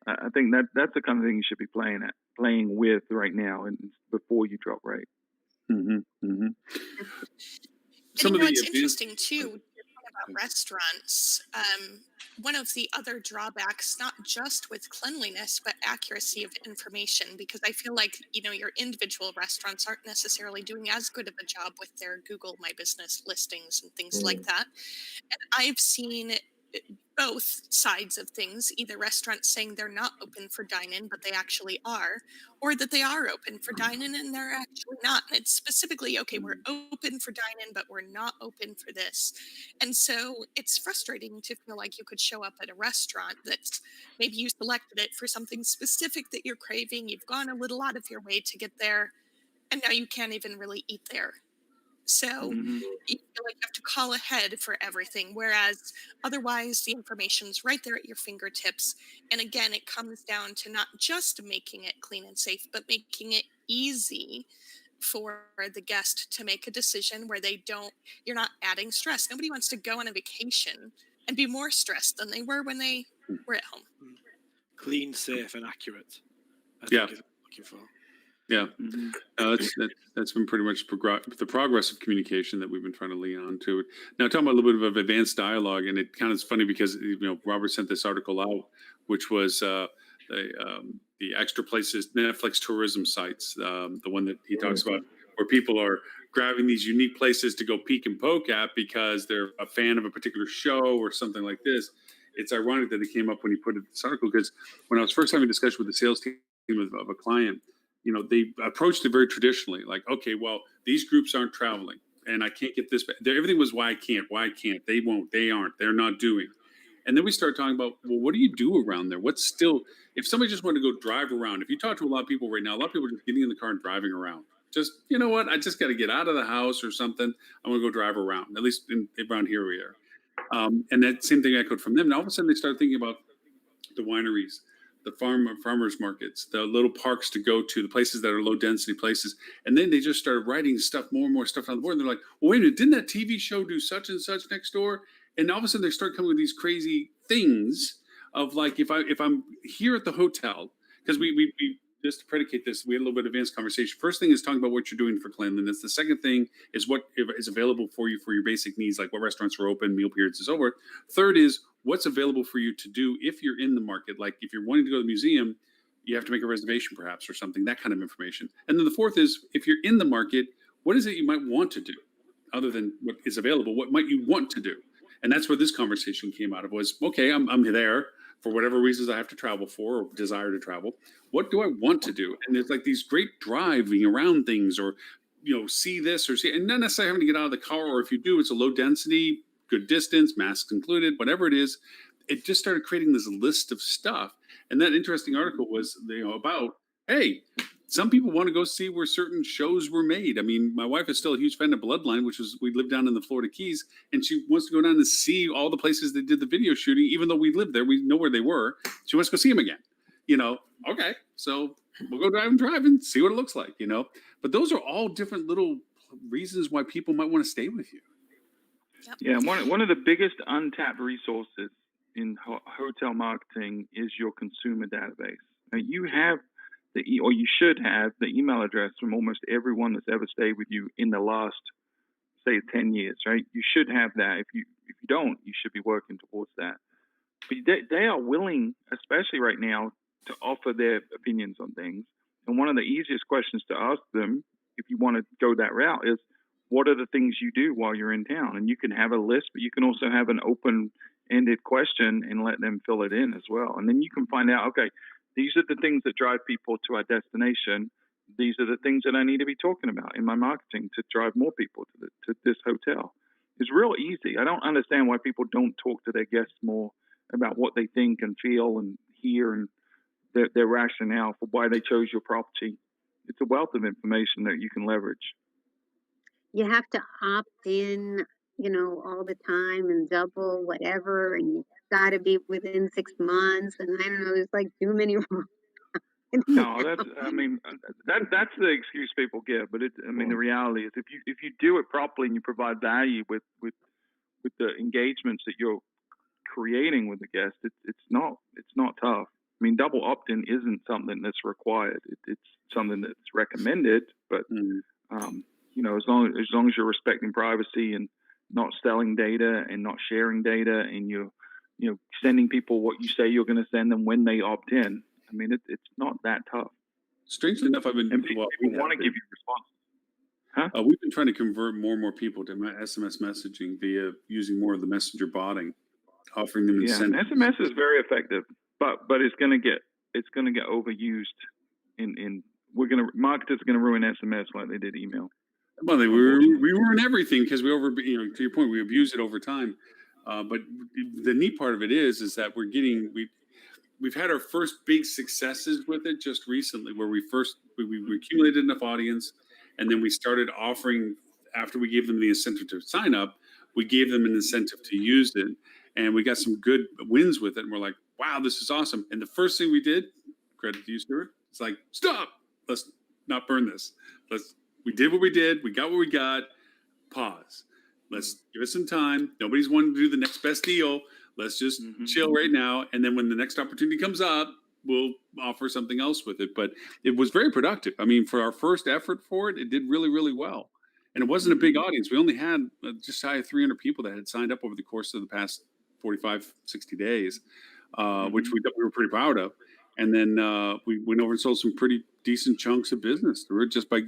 I think that's the kind of thing you should be playing with right now, and before you drop rate. It's interesting too about restaurants. One of the other drawbacks, not just with cleanliness, but accuracy of information, because I feel like, your individual restaurants aren't necessarily doing as good of a job with their Google My Business listings and things like that. And I've seen both sides of things, either restaurants saying they're not open for dine-in, but they actually are, or that they are open for dine-in and they're actually not. And it's specifically, okay, we're open for dine-in, but we're not open for this. And so it's frustrating to feel like you could show up at a restaurant that's maybe you selected it for something specific that you're craving. You've gone a little out of your way to get there, and now you can't even really eat there. So you feel like you have to call ahead for everything, whereas otherwise the information's right there at your fingertips. And again, it comes down to not just making it clean and safe, but making it easy for the guest to make a decision where you're not adding stress. Nobody wants to go on a vacation and be more stressed than they were when they were at home. Clean, safe, and accurate. I Yeah. think is what I'm looking for. Yeah, that's been pretty much the progress of communication that we've been trying to lean on to. Now, talking about a little bit of advanced dialogue, and it kind of is funny because Robert sent this article out, which was the extra places Netflix tourism sites, the one that he talks about, where people are grabbing these unique places to go peek and poke at because they're a fan of a particular show or something like this. It's ironic that it came up when he put this article, because when I was first having a discussion with the sales team of a client, they approached it very traditionally, like, okay, well, these groups aren't traveling and I can't get this. Everything was why I can't, they won't, they aren't, they're not doing. And then we started talking about, well, what do you do around there? What's still, if somebody just wanted to go drive around, if you talk to a lot of people right now, a lot of people are just getting in the car and driving around. Just, you know what, I just got to get out of the house or something. I'm going to go drive around, at least around here we are. And that same thing echoed from them. And all of a sudden they started thinking about the wineries, the farmers markets, the little parks to go to, the places that are low density places. And then they just started writing more and more stuff on the board. And they're like, well, wait a minute, didn't that TV show do such and such next door? And all of a sudden they start coming with these crazy things of like, if I'm here at the hotel, because we just to predicate this, we had a little bit of advanced conversation. First thing is talking about what you're doing for cleanliness. The second thing is what is available for you for your basic needs, like what restaurants are open, meal periods, and so forth. Third is what's available for you to do if you're in the market. Like if you're wanting to go to the museum, you have to make a reservation perhaps or something, that kind of information. And then the fourth is if you're in the market, what is it you might want to do other than what is available? What might you want to do? And that's where this conversation came out of was, okay, I'm there for whatever reasons I have to travel for or desire to travel. What do I want to do? And there's like these great driving around things or, see this or see, and not necessarily having to get out of the car, or if you do, it's a low density, good distance, masks included, whatever it is. It just started creating this list of stuff. And that interesting article was, about, hey, some people want to go see where certain shows were made. I mean, my wife is still a huge fan of Bloodline, we live down in the Florida Keys, and she wants to go down and see all the places they did the video shooting, even though we lived there. We know where they were. She wants to go see them again. Okay, so we'll go drive and see what it looks like, But those are all different little reasons why people might want to stay with you. Yep. Yeah, one of the biggest untapped resources in hotel marketing is your consumer database. Now, you have or you should have the email address from almost everyone that's ever stayed with you in the last, say, 10 years, right? You should have that. If you don't, you should be working towards that. But they are willing, especially right now, to offer their opinions on things. And one of the easiest questions to ask them, if you want to go that route, is what are the things you do while you're in town? And you can have a list, but you can also have an open-ended question and let them fill it in as well. And then you can find out, okay, these are the things that drive people to our destination. These are the things that I need to be talking about in my marketing to drive more people to this hotel. It's real easy. I don't understand why people don't talk to their guests more about what they think and feel and hear and their rationale for why they chose your property. It's a wealth of information that you can leverage. You have to opt in, all the time and double whatever, and you got to be within 6 months. And I don't know, there's like too many. No, that's the excuse people give. But the reality is, if you do it properly and you provide value with the engagements that you're creating with the guest, it's not tough. I mean, double opt-in isn't something that's required. It's something that's recommended, but as long as you're respecting privacy and not selling data and not sharing data, and you're sending people what you say you're going to send them when they opt in. I mean, it's not that tough. Strangely enough, people want to give you responses. We've been trying to convert more and more people to my SMS messaging via using more of the messenger botting. offering them Yeah, incentives. SMS is very effective, but it's going to get overused. Marketers are going to ruin SMS like they did email. Well, we ruin everything because to your point, we abuse it over time. But the neat part of it is that we've had our first big successes with it just recently, where we accumulated enough audience, and then we started offering, after we gave them the incentive to sign up, we gave them an incentive to use it, and we got some good wins with it. And we're like, wow, this is awesome. And the first thing we did, credit to you, Stuart, it's like, stop, let's not burn this. We did what we did, we got what we got, pause. Let's give it some time. Nobody's wanting to do the next best deal. Let's just chill right now. And then when the next opportunity comes up, we'll offer something else with it. But it was very productive. I mean, for our first effort for it, it did really, really well. And it wasn't a big audience. We only had just shy of 300 people that had signed up over the course of the past 45, 60 days, which we were pretty proud of. And then we went over and sold some pretty decent chunks of business through it just by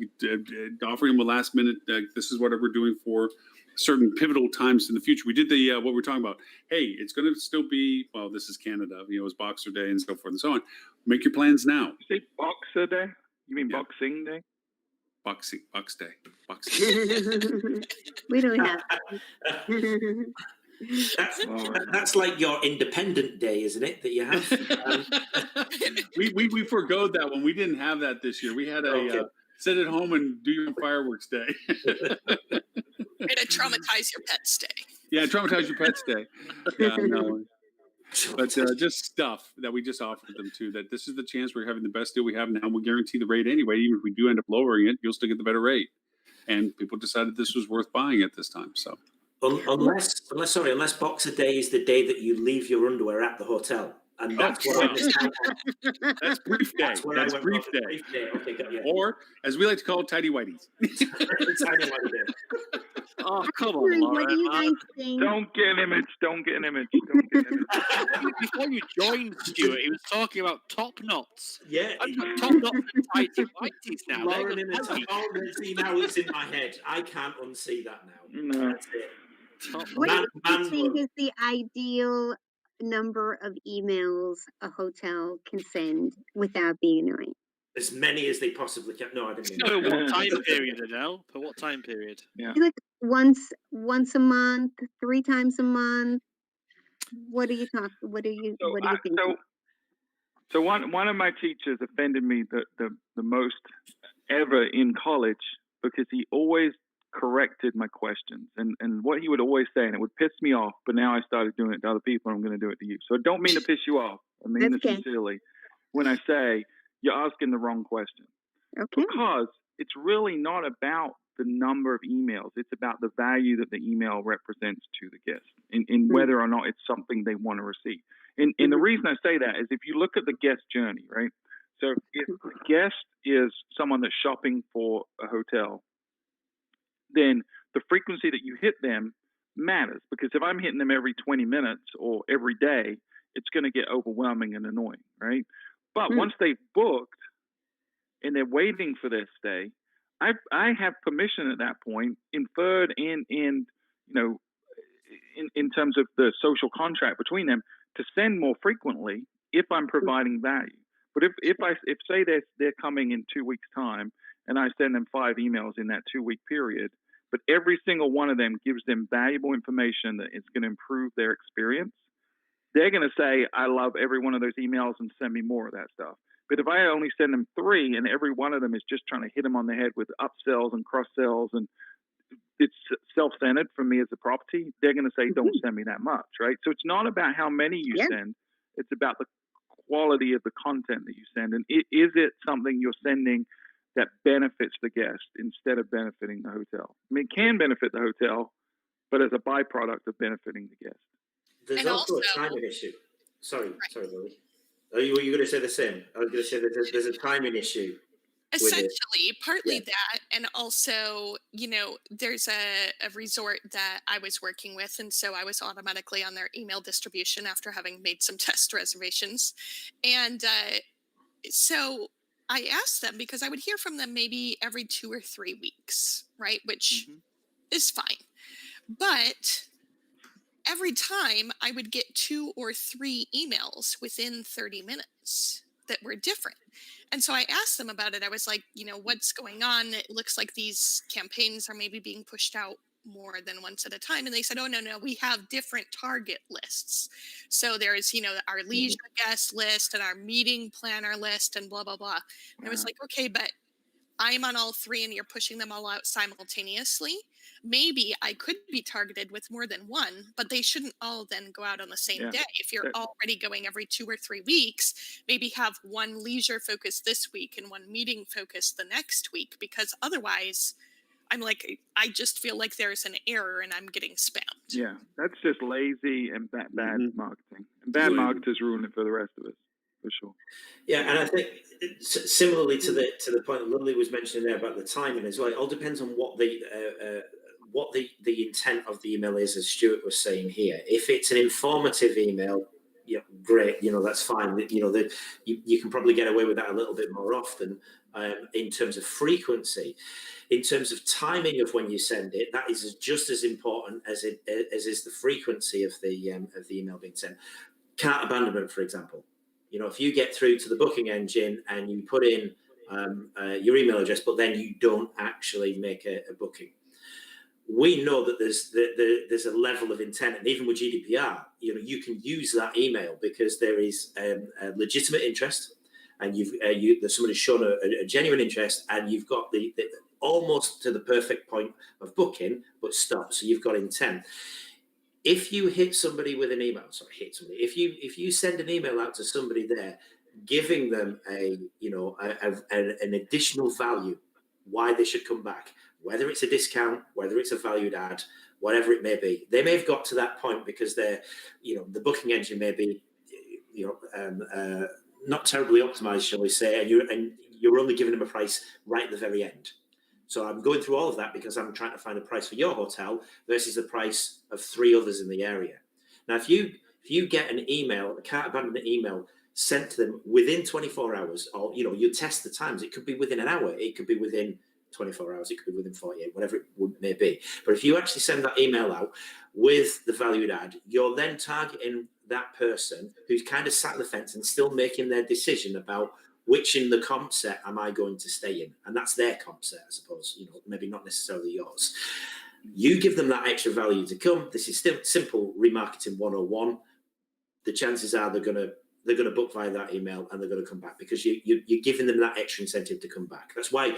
offering them a last minute, this is what we're doing for certain pivotal times in the future. We did what we're talking about. Hey, it's going to still be, well, this is Canada, it's Boxer Day and so forth and so on. Make your plans now. You say Boxer Day? You mean Boxing Day? Box Day. Boxing. We don't have. That's like your Independent Day, isn't it? That you have. We forgoed that one. We didn't have that this year. We had sit at home and do your fireworks day. And a traumatize your pets day. Yeah, traumatize your pets day. Yeah, no. But just stuff that we just offered them too. That this is the chance we're having the best deal we have now. We'll guarantee the rate anyway. Even if we do end up lowering it, you'll still get the better rate. And people decided this was worth buying at this time. So. Unless Boxer Day is the day that you leave your underwear at the hotel, and that's what I missed out on. That's brief day. That's brief day. Okay, got you. Or, as we like to call it, tidy whities. Tidy whitey day. Oh, come on, Laura. What do you guys think? Don't get an image. Before you joined, Stuart, he was talking about top knots. Yeah. I've got top knots and tidy whities now. Lauren in the top. See, now it's in my head. I can't unsee that now. No. That's it. What do you think is the ideal number of emails a hotel can send without being annoying? As many as they possibly can. No, I didn't mean So that. what time period, Adele? For what time period? Yeah. Like once a month, 3 times a month. What do you think? So one of my teachers offended me the most ever in college because he always corrected my questions and what he would always say, and it would piss me off, but now I started doing it to other people and I'm going to do it to you. So I don't mean to piss you off. I mean this sincerely when I say you're asking the wrong question. Okay. Because it's really not about the number of emails. It's about the value that the email represents to the guest in whether or not it's something they want to receive. And the reason I say that is if you look at the guest journey, right? So if the guest is someone that's shopping for a hotel, then the frequency that you hit them matters, because if I'm hitting them every 20 minutes or every day, it's going to get overwhelming and annoying, right? But once they've booked and they're waiting for their stay, I have permission at that point, inferred in terms of the social contract between them, to send more frequently if I'm providing value. But if say they're coming in 2 weeks' time and I send them 5 emails in that 2-week period, but every single one of them gives them valuable information that is going to improve their experience, they're going to say, I love every one of those emails and send me more of that stuff. But if I only send them 3 and every one of them is just trying to hit them on the head with upsells and cross-sells and it's self-centered for me as a property, they're going to say, don't send me that much, right? So it's not about how many you send. It's about the quality of the content that you send. And is it something you're sending that benefits the guest instead of benefiting the hotel? I mean, it can benefit the hotel, but as a byproduct of benefiting the guest. There's also a timing issue. Sorry, Lily. Were you going to say the same? I was going to say that there's a timing issue. Essentially, partly that, and also, there's a resort that I was working with, and so I was automatically on their email distribution after having made some test reservations. And so I asked them, because I would hear from them maybe every 2 or 3 weeks, right? Which is fine. But every time I would get 2 or 3 emails within 30 minutes that were different. And so I asked them about it. I was like, what's going on? It looks like these campaigns are maybe being pushed out more than once at a time. And they said, oh, no, we have different target lists. So there's, our leisure guest list and our meeting planner list and blah, blah, blah. And I was like, okay, but I'm on all 3 and you're pushing them all out simultaneously. Maybe I could be targeted with more than one, but they shouldn't all then go out on the same day. If you're already going every 2 or 3 weeks, maybe have one leisure focus this week and one meeting focus the next week, because otherwise I'm like, I just feel like there's an error and I'm getting spammed. Yeah, that's just lazy and bad marketing. And bad marketers ruin it for the rest of us, for sure. Yeah, and I think similarly to the point that Lily was mentioning there about the timing as well, it all depends on what the intent of the email is, as Stuart was saying here. If it's an informative email, yeah, great, that's fine. You can probably get away with that a little bit more often. In terms of frequency, in terms of timing of when you send it, that is just as important as is the frequency of the email being sent. Cart abandonment, for example. If you get through to the booking engine and you put in your email address, but then you don't actually make a booking, we know that there's a level of intent, and even with GDPR, you can use that email because there is a legitimate interest, and there's somebody shown a genuine interest, and you've got the almost to the perfect point of booking, but stop. So you've got intent. If you hit somebody with an email, if you send an email out to somebody there, giving them an additional value, why they should come back, whether it's a discount, whether it's a valued ad, whatever it may be, they may have got to that point because they're, the booking engine may be, not terribly optimized, shall we say, and you're only giving them a price right at the very end. So I'm going through all of that because I'm trying to find a price for your hotel versus the price of 3 others in the area. Now, if you get an email, a cart abandonment email sent to them within 24 hours, or you test the times, it could be within an hour, it could be within 24 hours, it could be within 48, whatever it may be. But if you actually send that email out with the valued ad, you're then targeting that person who's kind of sat on the fence and still making their decision about which in the comp set am I going to stay in? And that's their comp set, I suppose, maybe not necessarily yours. You give them that extra value to come. This is still simple remarketing 101. The chances are they're going to book via that email and they're going to come back because you're giving them that extra incentive to come back. That's why,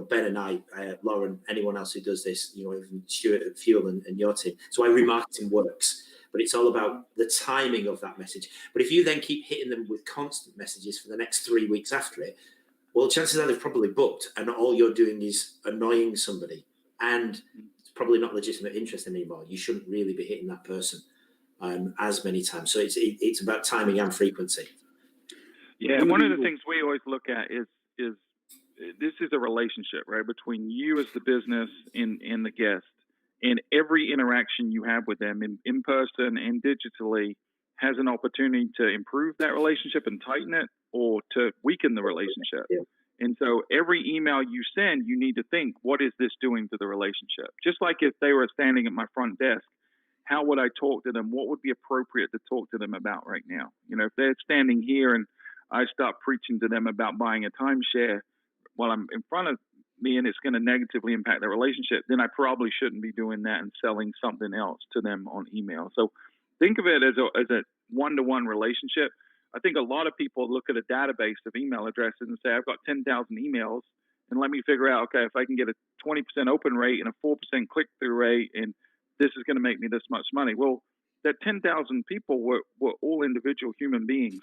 Ben and I, Lauren, anyone else who does this, even Stuart at Fuel and your team. That's why remarketing works. But it's all about the timing of that message. But if you then keep hitting them with constant messages for the next 3 weeks after it, well, chances are they've probably booked and all you're doing is annoying somebody. And it's probably not legitimate interest anymore. You shouldn't really be hitting that person as many times. So it's about timing and frequency. Yeah, one of the things we always look at is this is a relationship, right, between you as the business and the guest. And every interaction you have with them in person and digitally has an opportunity to improve that relationship and tighten it or to weaken the relationship. Yeah. And so every email you send, you need to think, what is this doing to the relationship? Just like if they were standing at my front desk, how would I talk to them? What would be appropriate to talk to them about right now? If they're standing here and I start preaching to them about buying a timeshare while I'm in front of me and it's going to negatively impact their relationship, then I probably shouldn't be doing that and selling something else to them on email. So think of it as a one-to-one relationship. I think a lot of people look at a database of email addresses and say, I've got 10,000 emails and let me figure out, okay, if I can get a 20% open rate and a 4% click-through rate and this is going to make me this much money. Well, that 10,000 people were all individual human beings.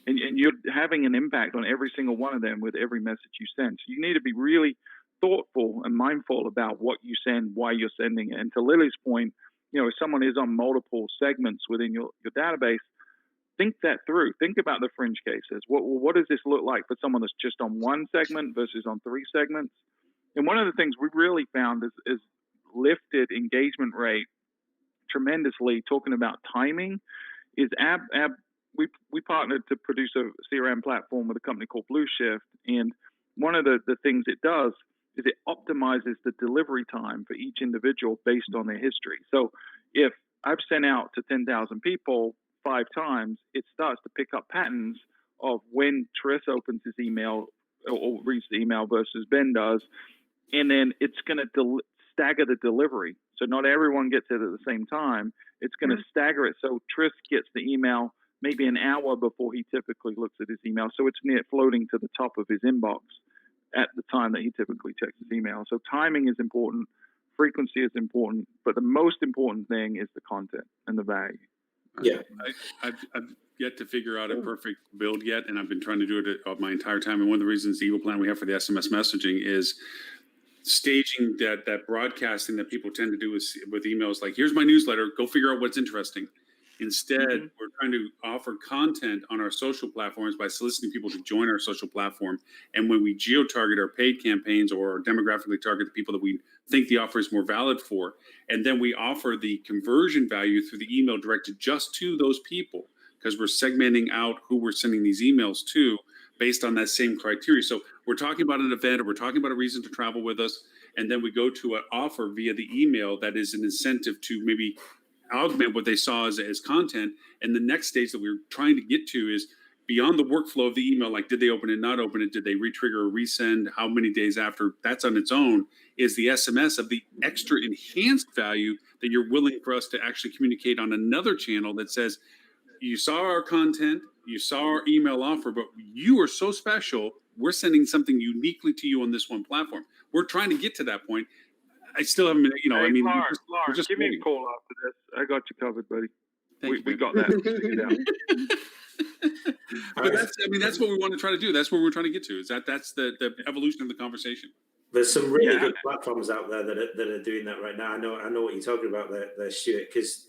And you're having an impact on every single one of them with every message you send. So you need to be really thoughtful and mindful about what you send, why you're sending it. And to Lily's point, if someone is on multiple segments within your database, think that through. Think about the fringe cases. What does this look like for someone that's just on one segment versus on 3 segments? And one of the things we really found is lifted engagement rate tremendously, talking about timing, is we partnered to produce a CRM platform with a company called Blue Shift. And one of the things it does is it optimizes the delivery time for each individual based on their history. So if I've sent out to 10,000 people 5 times, it starts to pick up patterns of when Tris opens his email or reads the email versus Ben does. And then it's going to stagger the delivery. So not everyone gets it at the same time. It's going to stagger it. So Tris gets the email maybe an hour before he typically looks at his email. So it's near floating to the top of his inbox at the time that he typically checks his email. So timing is important. Frequency is important. But the most important thing is the content and the value. Yeah. I've yet to figure out a perfect build yet, and I've been trying to do it my entire time. And one of the reasons the Eagle plan we have for the SMS messaging is staging that broadcasting that people tend to do with emails like, here's my newsletter, go figure out what's interesting. Instead, we're trying to offer content on our social platforms by soliciting people to join our social platform. And when we geo-target our paid campaigns or demographically target the people that we think the offer is more valid for, and then we offer the conversion value through the email directed just to those people, because we're segmenting out who we're sending these emails to based on that same criteria. So we're talking about an event, or we're talking about a reason to travel with us, and then we go to an offer via the email that is an incentive to maybe augment what they saw as content. And the next stage that we're trying to get to is beyond the workflow of the email, like did they open it, not open it, did they retrigger or resend, how many days after, that's on its own, is the SMS of the extra enhanced value that you're willing for us to actually communicate on another channel that says, you saw our content, you saw our email offer, but you are so special, we're sending something uniquely to you on this one platform. We're trying to get to that point. I still haven't been, Hey, I mean, Lawrence, just give me waiting. a call after this. I got you covered, buddy. Thank We you. got that figured out. But that's what we want to try to do. That's where we're trying to get to. Is that's the evolution of the conversation. There's some really good platforms out there that are doing that right now. I know what you're talking about there, Stuart, because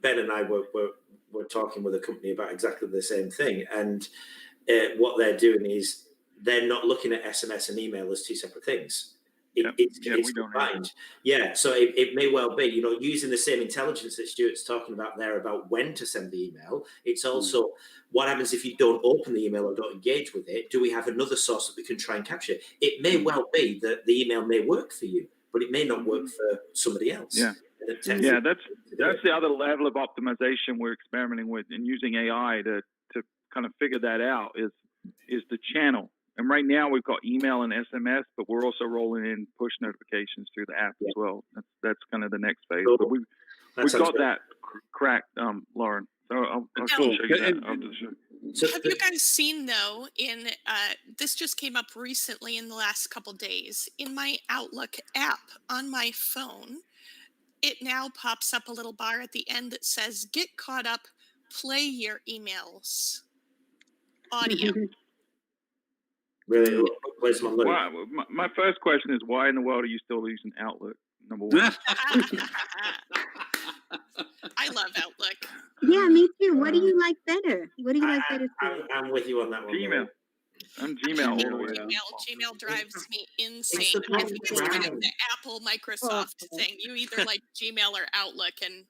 Ben and I were talking with a company about exactly the same thing. And what they're doing is they're not looking at SMS and email as two separate things. It's combined. Yeah, so it may well be, using the same intelligence that Stuart's talking about there about when to send the email. It's also what happens if you don't open the email or don't engage with it. Do we have another source that we can try and capture? It may well be that the email may work for you, but it may not work for somebody else. Yeah. That's the other level of optimization we're experimenting with, and using AI to kind of figure that out is the channel. And right now we've got email and SMS, but we're also rolling in push notifications through the app as well. That's kind of the next phase. But we've got that cracked, Lauren. So I'll show you that after the show. So have you guys seen, though, this just came up recently in the last couple days, in my Outlook app on my phone, it now pops up a little bar at the end that says, get caught up, play your emails. Audio. Really? Where's my money? My first question is, why in the world are you still using Outlook? Number one. I love Outlook. Yeah, me too. What do you like better? What do you like better? I'm with you on that one. Gmail. I'm Gmail all the way. Gmail drives me insane. I think it's kind of the Apple Microsoft thing. You either like Gmail or Outlook, and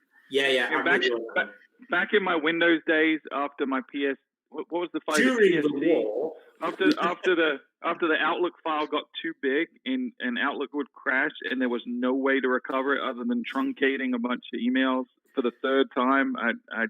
back in my Windows days, after my PS, what was the file? During the war. After the Outlook file got too big and Outlook would crash, and there was no way to recover it other than truncating a bunch of emails. For the third time, I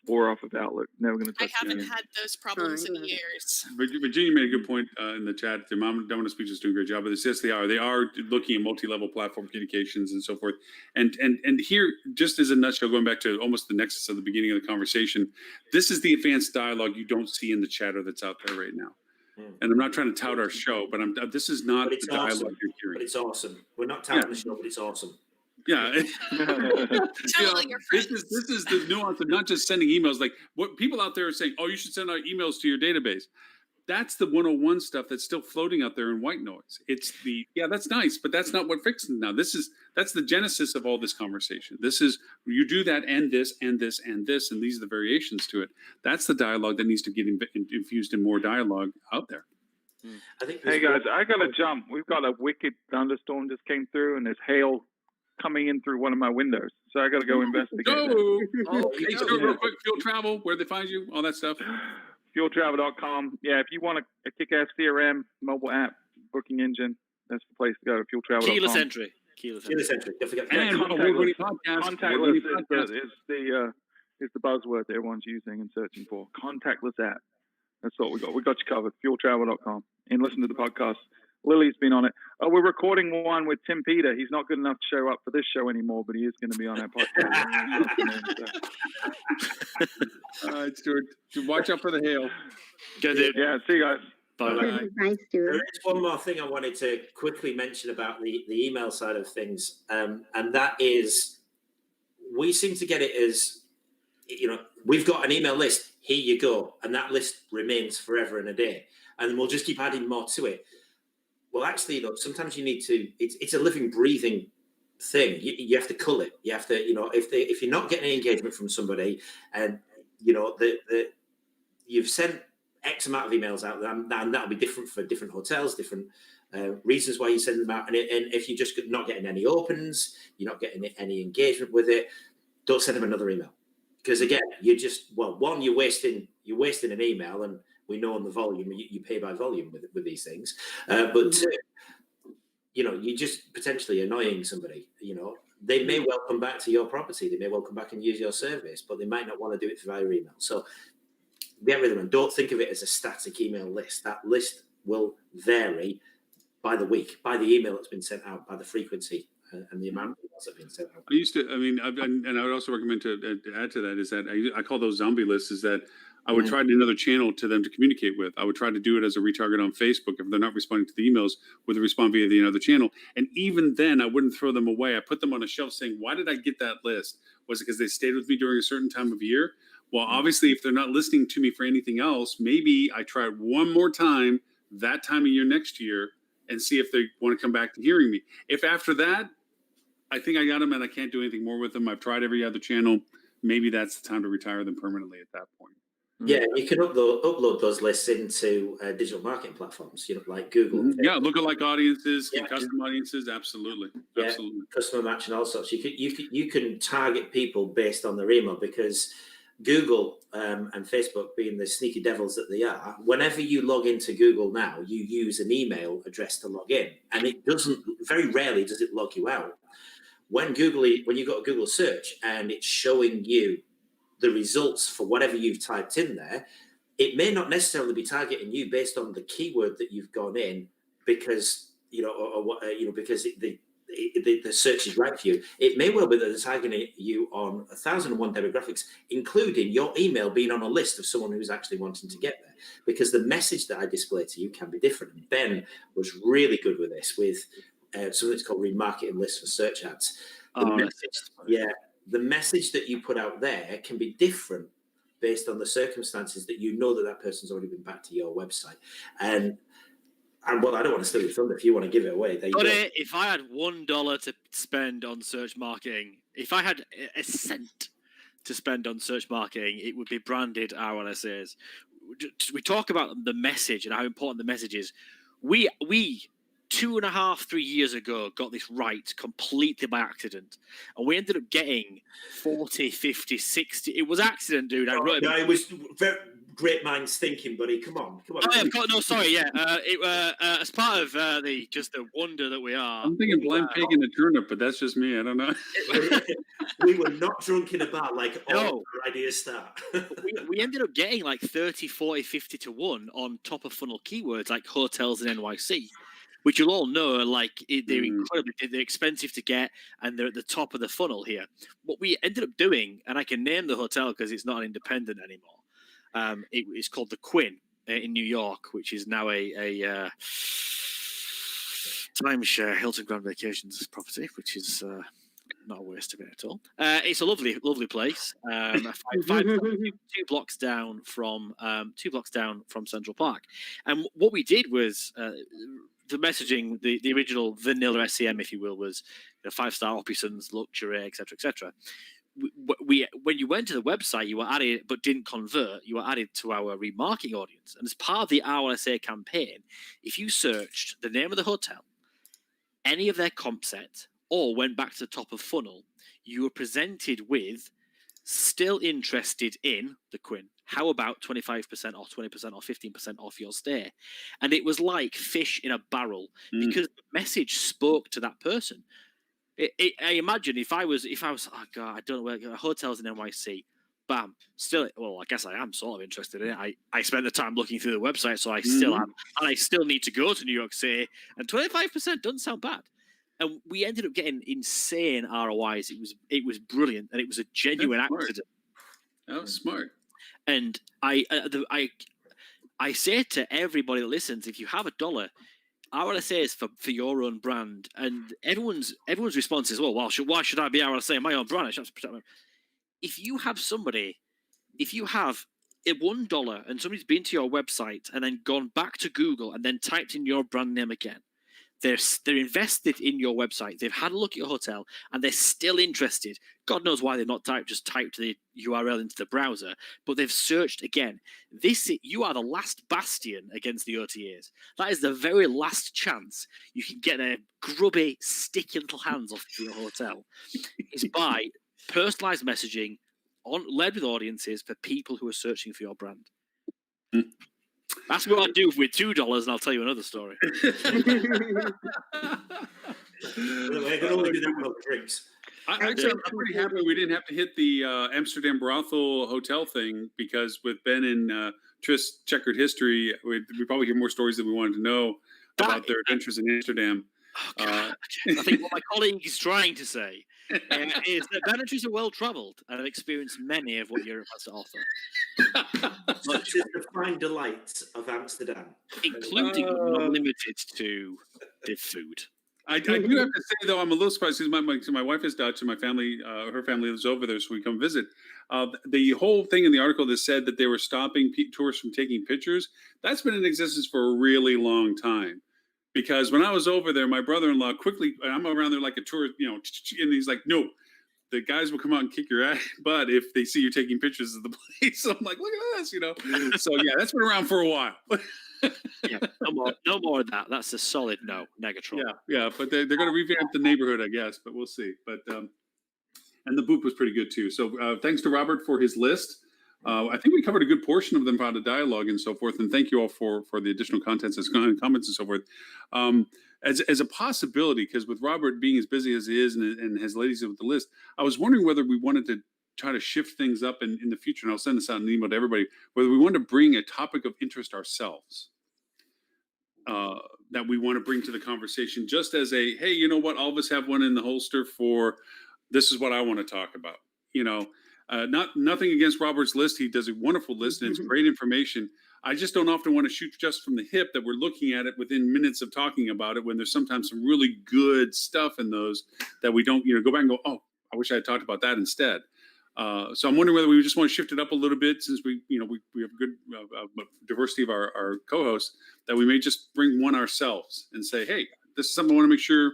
swore off of Outlook. Never going to touch it. I haven't had those problems in years. Virginia made a good point in the chat. The Domino Speech is doing a great job of this. Yes, they are. They are looking at multi-level platform communications and so forth. And here, just as a nutshell, going back to almost the nexus of the beginning of the conversation, this is the advanced dialogue you don't see in the chatter that's out there right now. And I'm not trying to tout our show, but this is not the dialogue you're hearing. But it's awesome. We're not touting the show, but it's awesome. Yeah. Tell all your friends. This is the nuance of not just sending emails. Like what people out there are saying, oh, you should send out emails to your database. That's the 101 stuff that's still floating out there in white noise. It's that's nice, but that's not what fixes it now. That's the genesis of all this conversation. This is, you do that and this and this and this, and these are the variations to it. That's the dialogue that needs to get infused in more dialogue out there. Hey guys, I got to jump. We've got a wicked thunderstorm just came through, and there's hail coming in through one of my windows. So I got to go investigate. Hey, so real quick, Fuel Travel, where they find you, all that stuff. FuelTravel.com. Yeah, if you want a kick-ass CRM mobile app booking engine, that's the place to go. FuelTravel.com. Keyless entry. Keyless Keyless entry. entry. Don't forget. And award-winning podcast. Contactless Award-winning podcast. is the buzzword that everyone's using and searching for. Contactless app. That's what we got. We got you covered. Fueltravel.com. And listen to the podcast. Lily's been on it. We're recording one with Tim Peter. He's not good enough to show up for this show anymore, but he is going to be on our podcast. All right, Stuart. Watch out for the hail. Good, dude. Yeah, see you guys. Bye. Bye, Stuart. There is one more thing I wanted to quickly mention about the email side of things, and that is we seem to get it as, we've got an email list, here you go, and that list remains forever and a day, and we'll just keep adding more to it. Well, actually, sometimes you need to, it's a living, breathing thing. You have to cull it. You have to, if you're not getting any engagement from somebody, and, you've sent X amount of emails out there, and that'll be different for different hotels, different reasons why you send them out. And if you're just not getting any opens, you're not getting any engagement with it, don't send them another email. Because again, you're wasting an email, and we know on the volume, you pay by volume with these things. But you're just potentially annoying somebody. They may well come back to your property, they may well come back and use your service, but they might not want to do it via email. So get rid of them. Don't think of it as a static email list. That list will vary by the week, by the email that's been sent out, by the frequency and the amount of emails that have been sent out. And I would also recommend to add to that is that I call those zombie lists, is that I would try another channel to them to communicate with. I would try to do it as a retarget on Facebook if they're not responding to the emails, would they respond via the other channel? And even then, I wouldn't throw them away. I put them on a shelf saying, why did I get that list? Was it because they stayed with me during a certain time of year? Well, obviously, if they're not listening to me for anything else, maybe I try it one more time that time of year next year and see if they want to come back to hearing me. If after that, I think I got them and I can't do anything more with them, I've tried every other channel, maybe that's the time to retire them permanently at that point. Yeah, you can upload those lists into digital marketing platforms, like Google. Yeah, lookalike audiences, custom audiences, absolutely. Yeah, absolutely. Customer match and all sorts. You can target people based on their email, because Google and Facebook, being the sneaky devils that they are, whenever you log into Google now, you use an email address to log in, and it doesn't, very rarely does it log you out. When you go to Google search and it's showing you the results for whatever you've typed in there, it may not necessarily be targeting you based on the keyword that you've gone in, because because the search is right for you. It may well be that they're targeting you on 1,001 demographics, including your email being on a list of someone who's actually wanting to get there, because the message that I display to you can be different. And Ben was really good with this, with something that's called remarketing lists for search ads. The message that you put out there can be different based on the circumstances that that person's already been back to your website. And well, I don't want to steal your thunder. If you want to give it away, there you go. If I had $1 to spend on search marketing, if I had a cent to spend on search marketing, it would be branded RLSAs. We talk about the message and how important the message is. We 2.5, 3 years ago got this right completely by accident, and we ended up getting 40, 50, 60. It was accident, dude. It was very great minds thinking, buddy. Come on. As part of the wonder that we are. I'm thinking blind pig in a turnip, but that's just me. I don't know. We were not drunk in a bar like all our ideas start. we ended up getting like 30, 40, 50 to 1 on top of funnel keywords like hotels in NYC, which you'll all know, they're expensive to get, and they're at the top of the funnel here. What we ended up doing, and I can name the hotel because it's not an independent anymore. It's called the Quinn in New York, which is now a timeshare Hilton Grand Vacations property, which is not a waste of it at all. It's a lovely, lovely place. 2 blocks down from Central Park. And what we did was the messaging, the original vanilla SEM, if you will, was 5-star options, luxury, etc., etc. When you went to the website, you were added, but didn't convert. You were added to our remarketing audience, and as part of the RLSA campaign, if you searched the name of the hotel, any of their comp set, or went back to the top of funnel, you were presented with still interested in the Quinn. How about 25% off, 20% off, 15% off your stay? And it was like fish in a barrel because the message spoke to that person. I imagine if I was, oh God, I don't know where hotels in NYC. Bam, still, well, I guess I am sort of interested in it. I spent the time looking through the website, so I still am, and I still need to go to New York City. And 25% doesn't sound bad. And we ended up getting insane ROIs. It was brilliant, and it was a genuine accident. That was smart. And I say to everybody that listens, if you have $1, RLSA is for your own brand, and everyone's response is, well, why should I be RLSA in my own brand? I should have to protect my... If you have $1 and somebody's been to your website and then gone back to Google and then typed in your brand name again, they're invested in your website. They've had a look at your hotel and they're still interested. God knows why they've not just typed the URL into the browser, but they've searched again. You are the last bastion against the OTAs. That is the very last chance you can get their grubby, sticky little hands off your hotel. Is by personalized messaging led with audiences for people who are searching for your brand. That's what I do with $2, and I'll tell you another story. We're going to only do that with drinks. I'm pretty happy we didn't have to hit the Amsterdam brothel hotel thing, because with Ben and Tris' checkered history, we probably hear more stories than we wanted to know about their adventures in Amsterdam. I think what my colleague is trying to say is that Ben and Tris are well travelled and have experienced many of what Europe has to offer. Such as the fine delights of Amsterdam, including but not limited to the food. I do have to say, though, I'm a little surprised because my wife is Dutch and my family, her family lives over there, so we come visit. The whole thing in the article that said that they were stopping tourists from taking pictures, that's been in existence for a really long time. Because when I was over there, my brother-in-law quickly, I'm around there like a tourist, and he's like, no, the guys will come out and kick your ass butt if they see you taking pictures of the place. So I'm like, look at this, So yeah, that's been around for a while. Yeah, no more of that. That's a solid no, Negatron. Yeah, but they're going to revamp the neighborhood, I guess, but we'll see. But and the boop was pretty good too. So thanks to Robert for his list. I think we covered a good portion of them about the dialogue and so forth. And thank you all for the additional contents and comments and so forth. As a possibility, because with Robert being as busy as he is and his ladies with the list, I was wondering whether we wanted to try to shift things up in the future. And I'll send this out in an email to everybody, whether we want to bring a topic of interest ourselves that we want to bring to the conversation, just as a, hey, you know what? All of us have one in the holster for, this is what I want to talk about, nothing against Robert's list. He does a wonderful list and it's great information. I just don't often want to shoot just from the hip that we're looking at it within minutes of talking about it, when there's sometimes some really good stuff in those that we don't, go back and go, oh, I wish I had talked about that instead. So I'm wondering whether we just want to shift it up a little bit, since we have a good diversity of our co-hosts, that we may just bring one ourselves and say, hey, this is something I want to make sure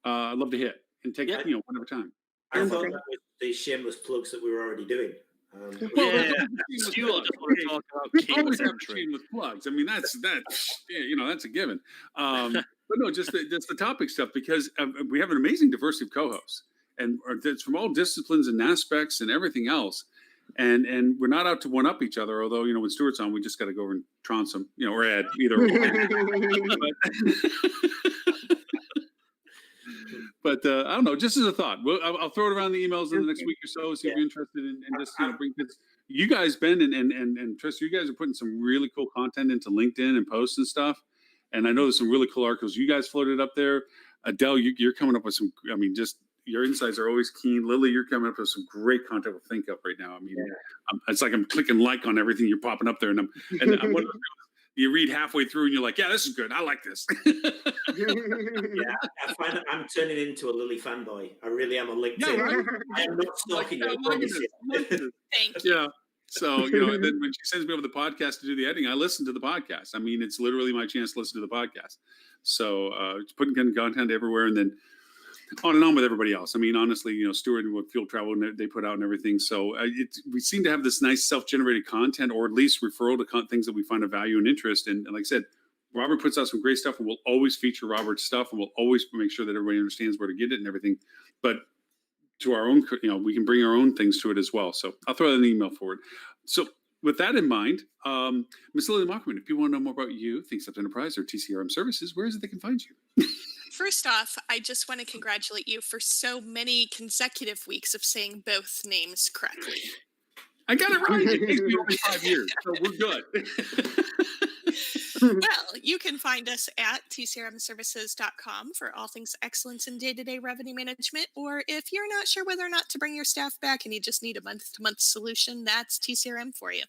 I'd love to hit and take whatever time. I thought that was the shameless plugs that we were already doing. Shameless plugs. I mean, that's a given. But no, just the topic stuff, because we have an amazing diversity of co-hosts, and it's from all disciplines and aspects and everything else. And we're not out to one up each other. Although when Stuart's on, we just got to go over and trounce him, or Ed, either. But I don't know, just as a thought, I'll throw it around the emails in the next week or so, see if you're interested in just bring this. You guys, Ben and Tris, you guys are putting some really cool content into LinkedIn and posts and stuff. And I know there's some really cool articles you guys floated up there. Adele, you're coming up with some. I mean, just your insights are always keen. Lily, you're coming up with some great content with Think Up right now. I mean, it's like I'm clicking like on everything you're popping up there, and I'm you read halfway through and you're like, yeah, this is good. I like this. Yeah, I find that I'm turning into a Lily fanboy. I really am on LinkedIn. Yeah, right? I am not stalking you. Thank you. Yeah. So, and then when she sends me over the podcast to do the editing, I listen to the podcast. I mean, it's literally my chance to listen to the podcast. So it's putting content everywhere, and then on and on with everybody else. I mean, honestly, Stuart and what Field Travel they put out and everything. So we seem to have this nice self-generated content, or at least referral to things that we find of value and interest. And like I said, Robert puts out some great stuff, and we'll always feature Robert's stuff, and we'll always make sure that everybody understands where to get it and everything. But to our own, we can bring our own things to it as well. So I'll throw an email forward. So with that in mind, Ms. Lily Mockman, if people want to know more about you, Think Steps Enterprise, or TCRM services, where is it they can find you? First off, I just want to congratulate you for so many consecutive weeks of saying both names correctly. I got it right. It takes me only 5 years, so we're good. Well, you can find us at tcrmservices.com for all things excellence in day-to-day revenue management. Or if you're not sure whether or not to bring your staff back and you just need a month-to-month solution, that's TCRM for you.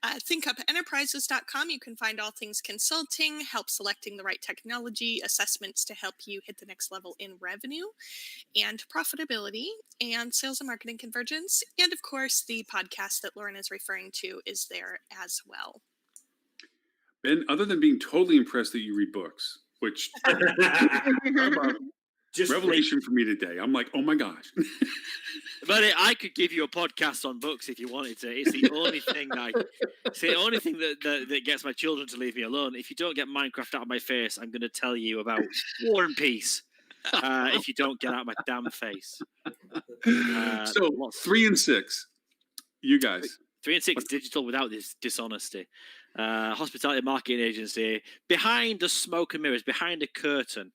ThinkUpEnterprises.com, you can find all things consulting, help selecting the right technology, assessments to help you hit the next level in revenue and profitability and sales and marketing convergence. And of course, the podcast that Lauren is referring to is there as well. Ben, other than being totally impressed that you read books, which just revelation for me today. I'm like, oh my gosh. But I could give you a podcast on books if you wanted to. It's the only thing that gets my children to leave me alone. If you don't get Minecraft out of my face, I'm going to tell you about War and Peace. If you don't get out of my damn face. So 3 and 6, you guys. 3 and 6 digital without this dishonesty. Hospitality marketing agency behind the smoke and mirrors, behind a curtain.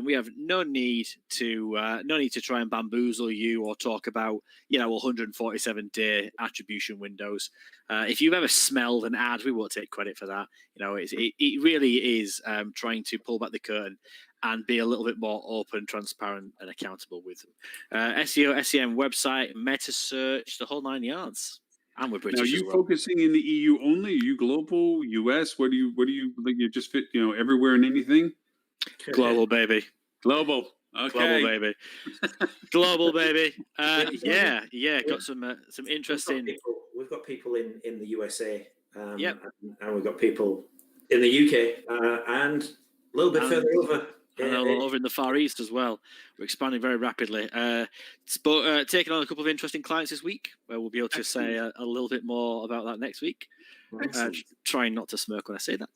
We have no need to try and bamboozle you or talk about 147-day attribution windows. If you've ever smelled an ad, we won't take credit for that. It really is trying to pull back the curtain and be a little bit more open, transparent, and accountable with them. SEO, SEM, website, meta search, the whole 9 yards. And we're British. Now, are you focusing in the EU only? Are you global, US? What do you like? You just fit, everywhere and anything? Global, baby. Global. Okay. Global, baby. Global, baby. Yeah. Got some interesting. We've got people in the USA. Yep. And we've got people in the UK and a little bit further over. And a lot over in the Far East as well. We're expanding very rapidly. But taking on a couple of interesting clients this week, where we'll be able to say a little bit more about that next week. Trying not to smirk when I say that.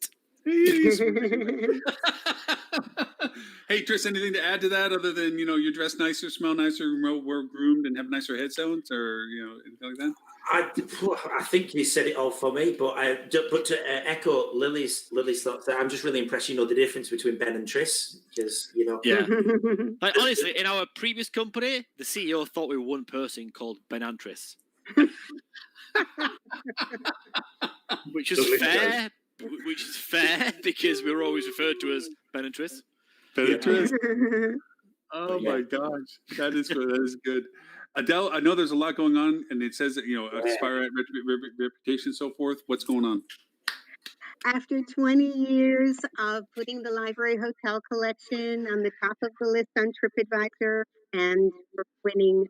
Hey, Tris, anything to add to that other than, you dress nicer, smell nicer, we're groomed, and have nicer headphones, or, anything like that? I think you said it all for me, but to echo Lily's thoughts there, I'm just really impressed. The difference between Ben and Tris, because Yeah. Like, honestly, in our previous company, the CEO thought we were one person called Ben and Tris, which is fair. Which is fair because we were always referred to as Ben and Tris. Ben and Tris. Oh my gosh, that is good. Adele, I know there's a lot going on, and it says that Aspire at reputation and so forth. What's going on? After 20 years of putting the library hotel collection on the top of the list on TripAdvisor and winning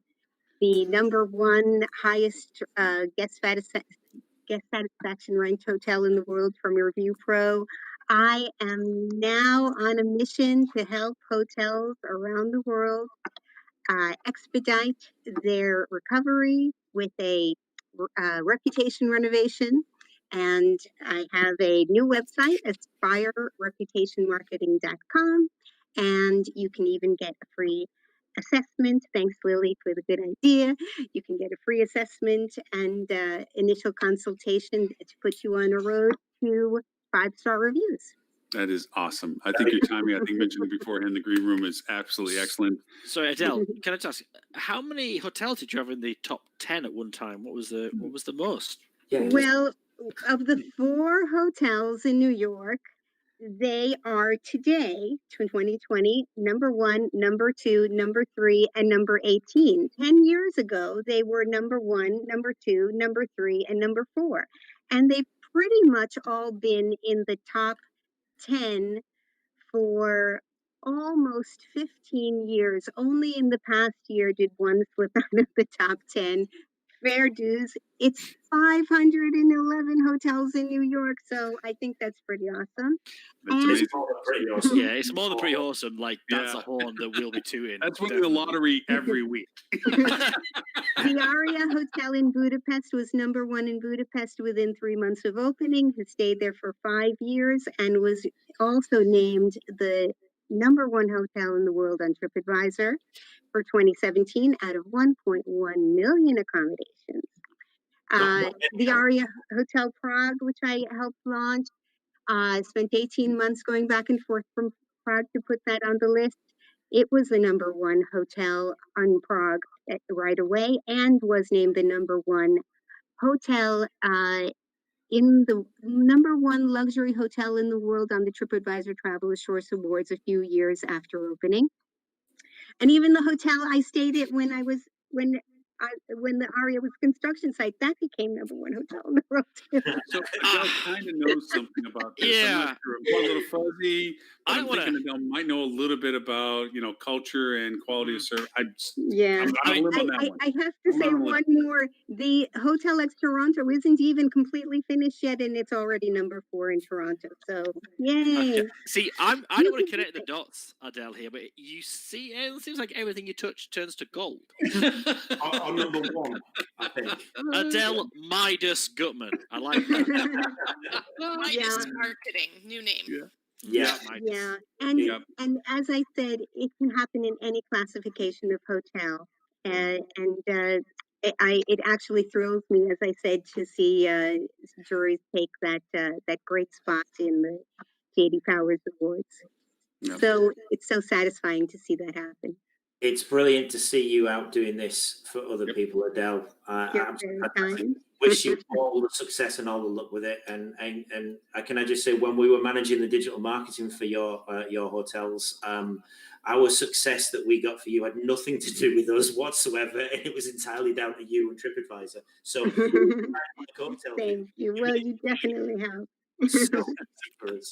the #1 highest guest satisfaction ranked hotel in the world from Review Pro, I am now on a mission to help hotels around the world expedite their recovery with a reputation renovation. And I have a new website, aspirereputationmarketing.com, and you can even get a free assessment. Thanks, Lily, for the good idea. You can get a free assessment and initial consultation to put you on a road to 5-star reviews. That is awesome. I think your timing, I think mentioned it beforehand, the green room is absolutely excellent. Sorry, Adele, can I just ask, how many hotels did you have in the top 10 at one time? What was the most? Yeah. Well, of the 4 hotels in New York, they are today, 2020, #1, #2, #3, and #18. 10 years ago, they were #1, #2, #3, and #4. And they've pretty much all been in the top 10 for almost 15 years. Only in the past year did one slip out of the top 10. Fair dues. It's 511 hotels in New York, so I think that's pretty awesome. That's amazing. Awesome. Yeah, it's more than pretty awesome. Like, that's a horn that we'll be tooting. That's winning the lottery every week. The Aria Hotel in Budapest was #1 in Budapest within 3 months of opening. Has stayed there for 5 years and was also named the #1 hotel in the world on TripAdvisor for 2017 out of 1.1 million accommodations. The Aria Hotel Prague, which I helped launch, spent 18 months going back and forth from proud to put that on the list. It was the #1 hotel on Prague right away, and was named the #1 hotel in the #1 luxury hotel in the world on the TripAdvisor Traveler's Choice Awards a few years after opening. And even the hotel I stayed at when the Aria was construction site, that became #1 hotel in the world too. So Adele kind of knows something about this. I'm not sure. I'm a little fuzzy, but I'm thinking Adele might know a little bit about, culture and quality of service. Yeah, I'm a limb on that one. I have to say one more. The Hotel X Toronto isn't even completely finished yet, and it's already #4 in Toronto. So, yay! Okay. See, I don't want to connect the dots, Adele, here, but you see, it seems like everything you touch turns to gold. On #1, I think. Uh-huh. Adele Midas Gutman. I like that. Midas Marketing, new name. Yeah. Yeah. And as I said, it can happen in any classification of hotel. And it actually thrills me, as I said, to see juries take that great spot in the J.D. Powers Awards. Yeah. So it's so satisfying to see that happen. It's brilliant to see you out doing this for other people, Adele. I wish you all the success and all the luck with it. And can I just say, when we were managing the digital marketing for your hotels, our success that we got for you had nothing to do with us whatsoever. It was entirely down to you and TripAdvisor. So thank you. Well, you definitely have. So it's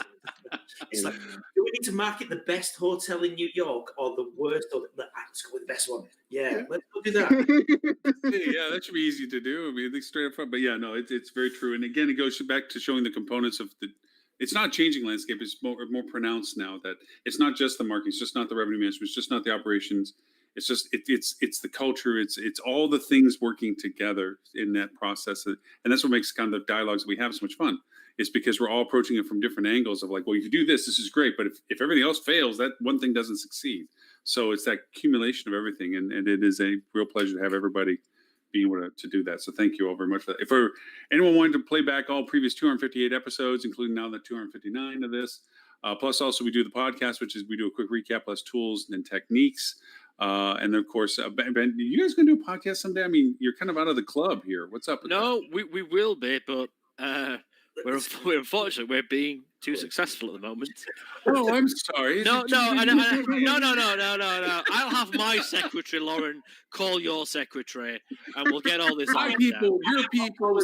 like, do we need to market the best hotel in New York or the worst? Let's go with the best one. Yeah, let's go do that. Yeah, that should be easy to do. I mean, at least straight up front. But yeah, no, it's very true. And again, it goes back to showing the components of the. It's not changing landscape. It's more pronounced now that it's not just the marketing. It's just not the revenue management. It's just not the operations. It's just it's the culture. It's all the things working together in that process, and that's what makes kind of the dialogues that we have so much fun. It's because we're all approaching it from different angles of like, well, if you do this, this is great, but if everything else fails, that one thing doesn't succeed. So it's that accumulation of everything, and it is a real pleasure to have everybody being able to do that. So thank you all very much for that. If anyone wanted to play back all previous 258 episodes, including now the 259 of this, plus also we do the podcast, which is we do a quick recap plus tools and techniques. And then of course, Ben, you guys gonna do a podcast someday? I mean, you're kind of out of the club here. What's up with that? we will be, but we're unfortunately we're being too successful at the moment. Oh, I'm sorry. No. I'll have my secretary Lauren call your secretary, and we'll get all this. My people, your people.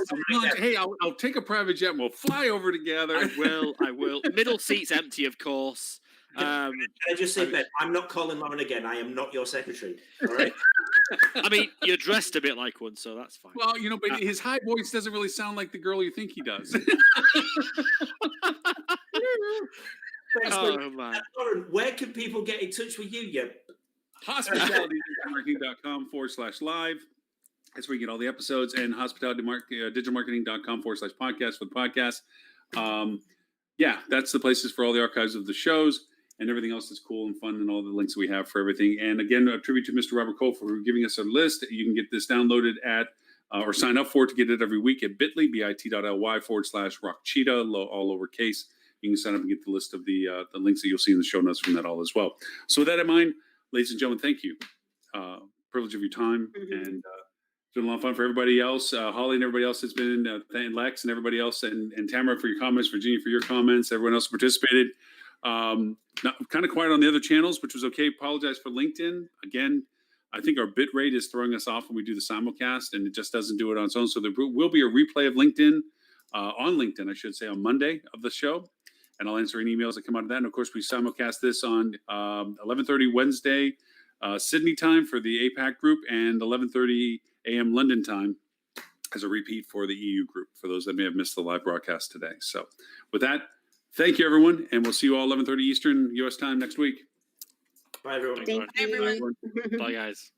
Hey, I'll take a private jet and we'll fly over together. I will. Middle seat's empty, of course. Can I just say, Ben, I'm not calling Lauren again. I am not your secretary. All right. I mean, you're dressed a bit like one, so that's fine. Well, but his high voice doesn't really sound like the girl you think he does. Thanks, man. Lauren, where can people get in touch with you? hospitalitydigitalmarketing.com/live. That's where you get all the episodes, and hospitalitydigitalmarketing.com/podcast for the podcast. Yeah, that's the places for all the archives of the shows and everything else that's cool and fun, and all the links we have for everything. And again, a tribute to Mr. Robert Cole for giving us a list. You can get this downloaded at or sign up for it to get it every week at bit.ly/rockcheetah, all lowercase. You can sign up and get the list of the links that you'll see in the show notes from that all as well. So with that in mind, ladies and gentlemen, thank you. Privilege of your time, and it's been a lot of fun for everybody else. Holly and everybody else that's been, and Lex and everybody else, and Tamara for your comments, Virginia for your comments, everyone else who participated. Not kind of quiet on the other channels, which was okay. Apologize for LinkedIn. Again, I think our bit rate is throwing us off when we do the simulcast, and it just doesn't do it on its own. So there will be a replay of LinkedIn, on LinkedIn, I should say, on Monday of the show. And I'll answer any emails that come out of that. And of course, we simulcast this on 11:30 Wednesday, Sydney time for the APAC group, and 11:30 a.m. London time as a repeat for the EU group, for those that may have missed the live broadcast today. So with that, thank you, everyone, and we'll see you all 11:30 Eastern U.S. time next week. Bye, everyone. Thank you. Bye, everyone. Bye, guys.